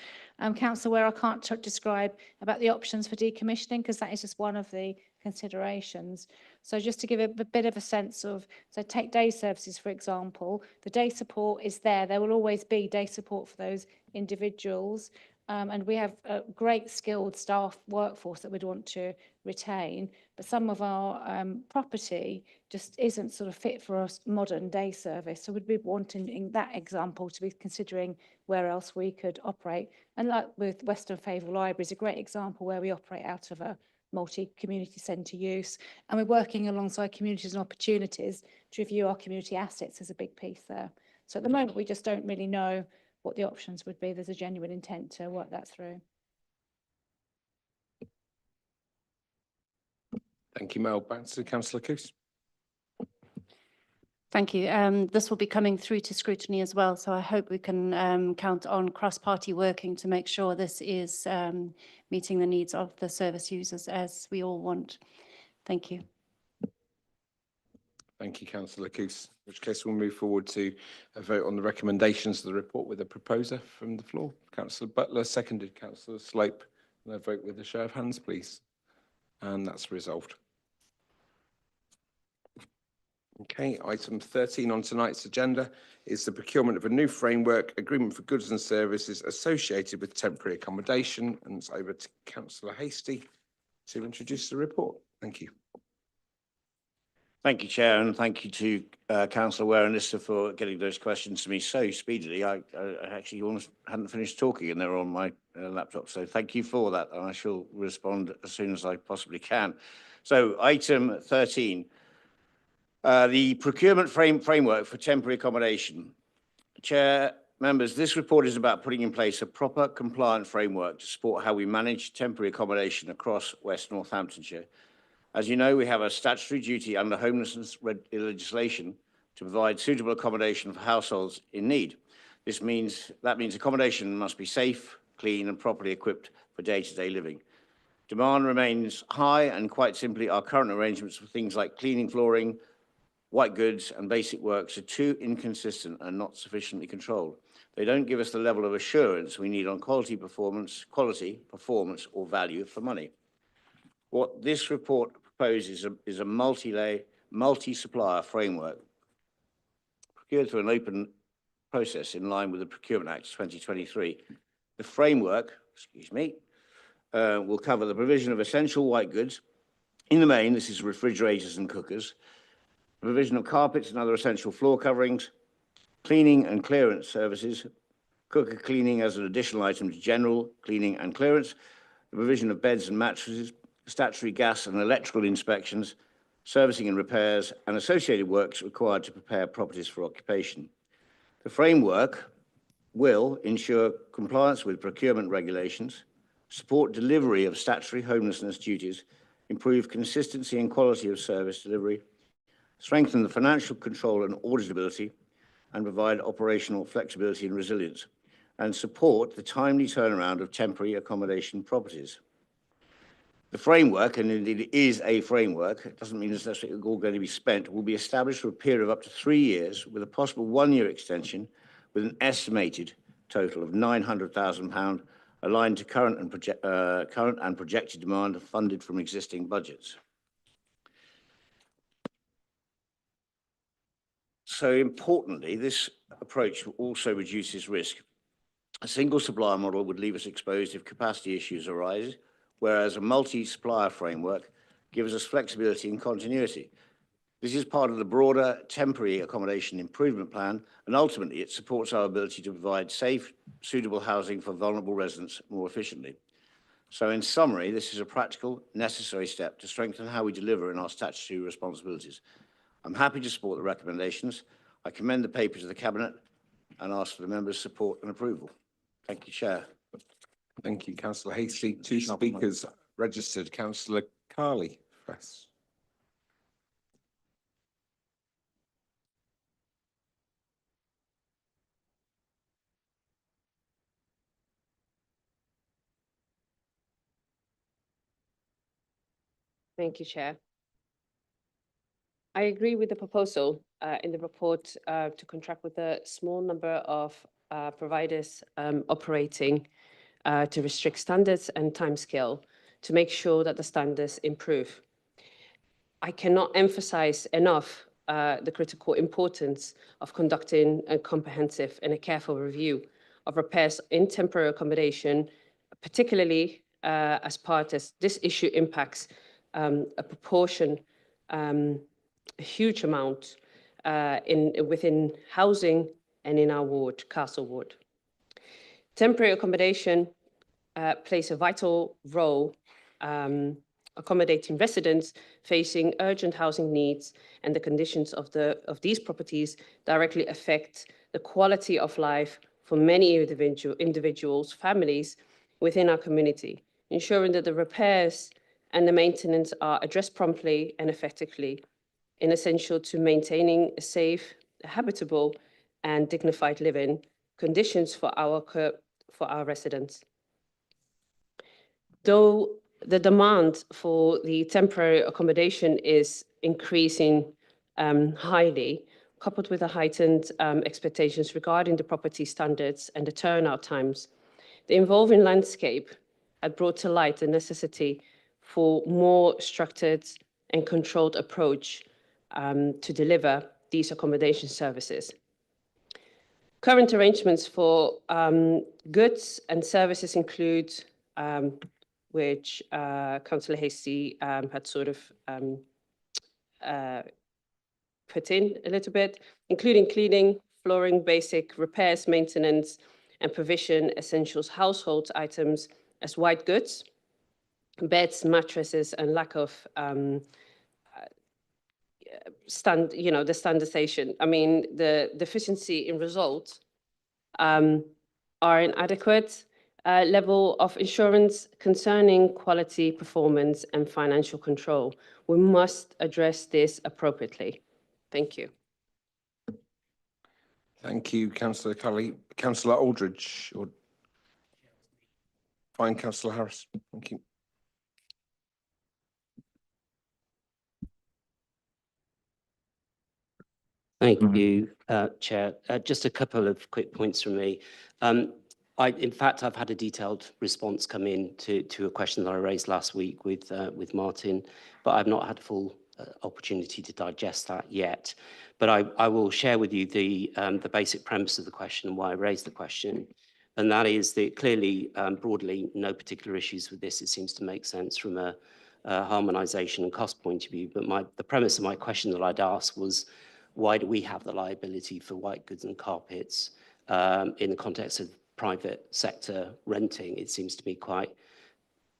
Councillor Ware, I can't describe about the options for decommissioning because that is just one of the considerations. So just to give a bit of a sense of, so take day services, for example, the day support is there. There will always be day support for those individuals. And we have a great skilled staff workforce that we'd want to retain, but some of our property just isn't sort of fit for a modern day service. So we'd be wanting, in that example, to be considering where else we could operate. And like with Western Fayval Library is a great example where we operate out of a multi-community centre use, and we're working alongside communities and opportunities to review our community assets as a big piece there. So at the moment, we just don't really know what the options would be. There's a genuine intent to work that through. Thank you, Mel. Back to Councillor Coos. Thank you. This will be coming through to scrutiny as well, so I hope we can count on cross-party working to make sure this is meeting the needs of the service users as we all want. Thank you. Thank you, Councillor Coos. In which case we'll move forward to a vote on the recommendations of the report with a proposer from the floor. Councillor Butler, seconded Councillor Slope. And a vote with a show of hands, please. And that's resolved. Okay, item 13 on tonight's agenda is the procurement of a new framework agreement for goods and services associated with temporary accommodation. And it's over to Councillor Hastie to introduce the report. Thank you. Thank you, Chair, and thank you to Councillor Ware and Lister for getting those questions to me so speedily. I actually almost hadn't finished talking and they're on my laptop. So thank you for that, and I shall respond as soon as I possibly can. So item 13. The procurement framework for temporary accommodation. Chair, members, this report is about putting in place a proper compliant framework to support how we manage temporary accommodation across West Northamptonshire. As you know, we have a statutory duty under homelessness legislation to provide suitable accommodation for households in need. That means accommodation must be safe, clean and properly equipped for day-to-day living. Demand remains high, and quite simply our current arrangements for things like cleaning flooring, white goods and basic works are too inconsistent and not sufficiently controlled. They don't give us the level of assurance we need on quality, performance, or value for money. What this report proposes is a multi-supplier framework procured through an open process in line with the Procurement Act 2023. The framework, will cover the provision of essential white goods. In the main, this is refrigerators and cookers, the provision of carpets and other essential floor coverings, cleaning and clearance services, cooker cleaning as an additional item to general cleaning and clearance, the provision of beds and mattresses, statutory gas and electrical inspections, servicing and repairs, and associated works required to prepare properties for occupation. The framework will ensure compliance with procurement regulations, support delivery of statutory homelessness duties, improve consistency and quality of service delivery, strengthen the financial control and auditability, and provide operational flexibility and resilience, and support the timely turnaround of temporary accommodation properties. The framework, and indeed it is a framework, it doesn't mean it's necessarily all going to be spent, will be established for a period of up to 3 years with a possible 1-year extension with an estimated total of £900,000 aligned to current and projected demand funded from existing budgets. So importantly, this approach also reduces risk. A single supplier model would leave us exposed if capacity issues arise, whereas a multi-supplier framework gives us flexibility and continuity. This is part of the broader temporary accommodation improvement plan, and ultimately it supports our ability to provide safe, suitable housing for vulnerable residents more efficiently. So in summary, this is a practical, necessary step to strengthen how we deliver in our statutory responsibilities. I'm happy to support the recommendations. I commend the papers of the Cabinet and ask for the members' support and approval. Thank you, Chair. Thank you, Councillor Hasty. 2 speakers registered. Councillor Carley first. Thank you, Chair. I agree with the proposal in the report to contract with a small number of providers operating to restrict standards and timescale to make sure that the standards improve. I cannot emphasize enough the critical importance of conducting a comprehensive and a careful review of repairs in temporary accommodation, particularly as part as this issue impacts a proportion, a huge amount within housing and in our ward, Castle Ward. Temporary accommodation plays a vital role accommodating residents facing urgent housing needs, and the conditions of these properties directly affect the quality of life for many individuals, families within our community, ensuring that the repairs and the maintenance are addressed promptly and effectively, and essential to maintaining a safe, habitable, and dignified living conditions for our residents. Though the demand for the temporary accommodation is increasing highly, coupled with the heightened expectations regarding the property standards and the turnout times, the evolving landscape had brought to light the necessity for more structured and controlled approach to deliver these accommodation services. Current arrangements for goods and services include, which Councillor Hasty had sort of put in a little bit, including cleaning, flooring, basic repairs, maintenance, and provision essentials household items as white goods, beds, mattresses, and lack of the standardization. I mean, the deficiency in results are inadequate level of insurance concerning quality, performance, and financial control. We must address this appropriately. Thank you. Thank you, Councillor Cully. Councillor Aldridge, or fine, Councillor Harris. Thank you. Thank you, Chair. Just a couple of quick points from me. In fact, I've had a detailed response come in to a question that I raised last week with Martin, but I've not had full opportunity to digest that yet. But I will share with you the basic premise of the question and why I raised the question. And that is that clearly, broadly, no particular issues with this. It seems to make sense from a harmonisation and cost point of view. But the premise of my question that I'd ask was, why do we have the liability for white goods and carpets in the context of private sector renting? It seems to me quite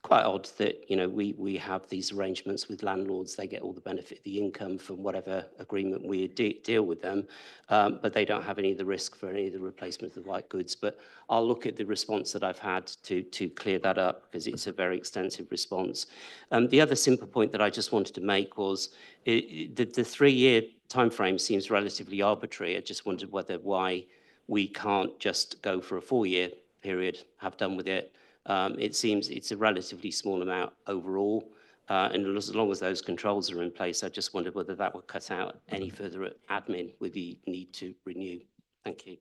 odd that, you know, we have these arrangements with landlords. They get all the benefit of the income from whatever agreement we deal with them, but they don't have any of the risk for any of the replacement of the white goods. But I'll look at the response that I've had to clear that up, because it's a very extensive response. The other simple point that I just wanted to make was the 3-year timeframe seems relatively arbitrary. I just wondered why we can't just go for a 4-year period, have done with it. It seems it's a relatively small amount overall, and as long as those controls are in place, I just wondered whether that would cut out any further admin with the need to renew. Thank you.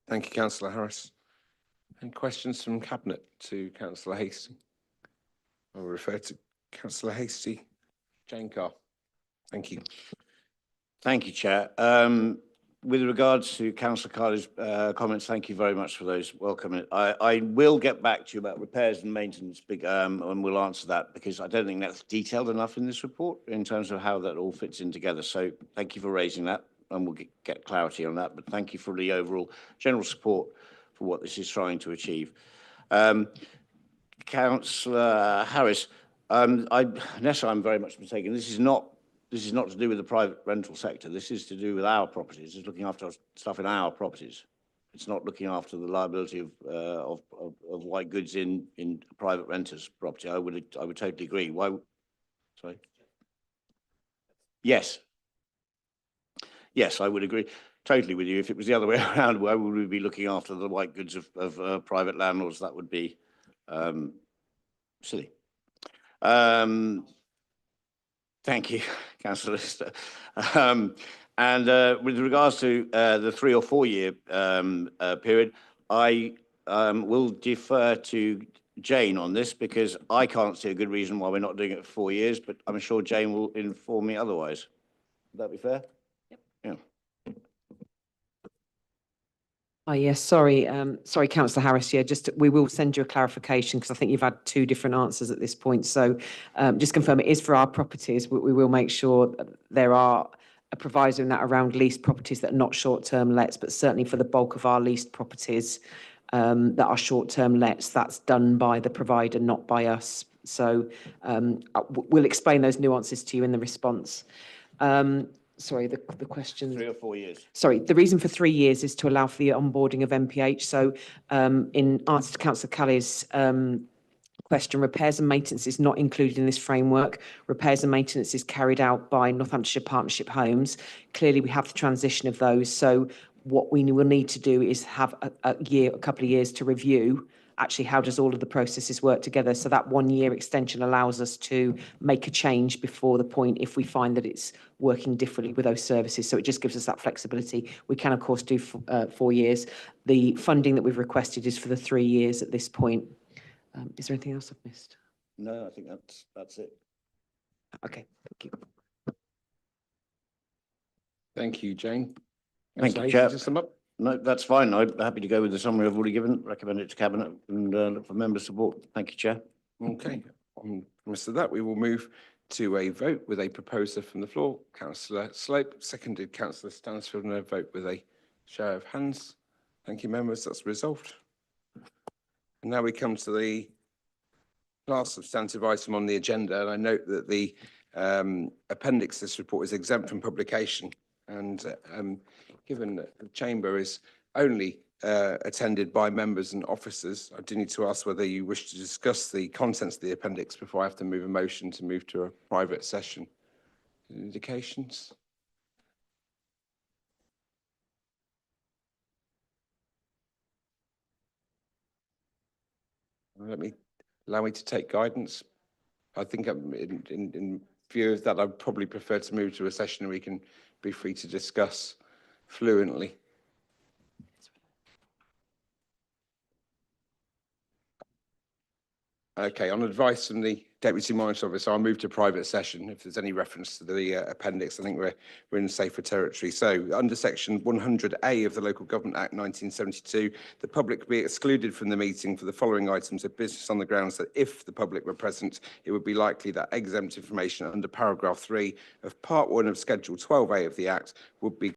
Thank you, Councillor Harris. Any questions from Cabinet to Councillor Hastie? I'll refer to Councillor Hastie. Jane Carr. Thank you. Thank you, Chair. With regards to Councillor Carter's comments, thank you very much for those. Welcome. I will get back to you about repairs and maintenance, and we'll answer that, because I don't think that's detailed enough in this report in terms of how that all fits in together. So thank you for raising that, and we'll get clarity on that. But thank you for the overall general support for what this is trying to achieve. Councillor Harris, unless I'm very much mistaken, this is not to do with the private rental sector. This is to do with our properties. It's looking after stuff in our properties. It's not looking after the liability of white goods in private renters' property. I would totally agree. Why? Sorry. Yes. Yes, I would agree totally with you. If it was the other way around, why would we be looking after the white goods of private landlords? That would be silly. Thank you, Councillor Lister. And with regards to the 3 or 4 year period, I will defer to Jane on this, because I can't see a good reason why we're not doing it for 4 years, but I'm sure Jane will inform me otherwise. Would that be fair? Yep. Yeah. Oh, yes, sorry, Councillor Harris. Yeah, we will send you a clarification, because I think you've had 2 different answers at this point. So just confirm it is for our properties. We will make sure there are a proviso in that around leased properties that are not short-term lets, but certainly for the bulk of our leased properties that are short-term lets, that's done by the provider, not by us. So we'll explain those nuances to you in the response. Sorry, the question. 3 or 4 years. Sorry, the reason for 3 years is to allow for the onboarding of MPH. So in answer to Councillor Kelly's question, repairs and maintenance is not included in this framework. Repairs and maintenance is carried out by Northamptonshire Partnership Homes. Clearly, we have the transition of those. So what we will need to do is have a couple of years to review actually how does all of the processes work together. So that 1 year extension allows us to make a change before the point if we find that it's working differently with those services. So it just gives us that flexibility. We can, of course, do 4 years. The funding that we've requested is for the 3 years at this point. Is there anything else I've missed? No, I think that's it. Okay, thank you. Thank you, Jane. Thank you, Chair. No, that's fine. I'm happy to go with the summary I've already given, recommend it to Cabinet, and look for member support. Thank you, Chair. Okay. On promise of that, we will move to a vote with a proposer from the floor. Councillor Slope, seconded Councillor Stansfield, and a vote with a show of hands. Thank you, members. That's resolved. And now we come to the last substantive item on the agenda, and I note that the appendix to this report is exempt from publication, and given that the chamber is only attended by members and officers, I do need to ask whether you wish to discuss the contents of the appendix before I have to move a motion to move to a private session. Indications? Allow me to take guidance. I think I'm in view of that, I'd probably prefer to move to a session where we can be free to discuss fluently. Okay, on advice from the Deputy Monitor Officer, I'll move to private session. If there's any reference to the appendix, I think we're in safer territory. So under section 100A of the Local Government Act 1972, the public be excluded from the meeting for the following items of business on the grounds that if the public were present, it would be likely that exempt information under paragraph 3 of part 1 of schedule 12A of the Act would be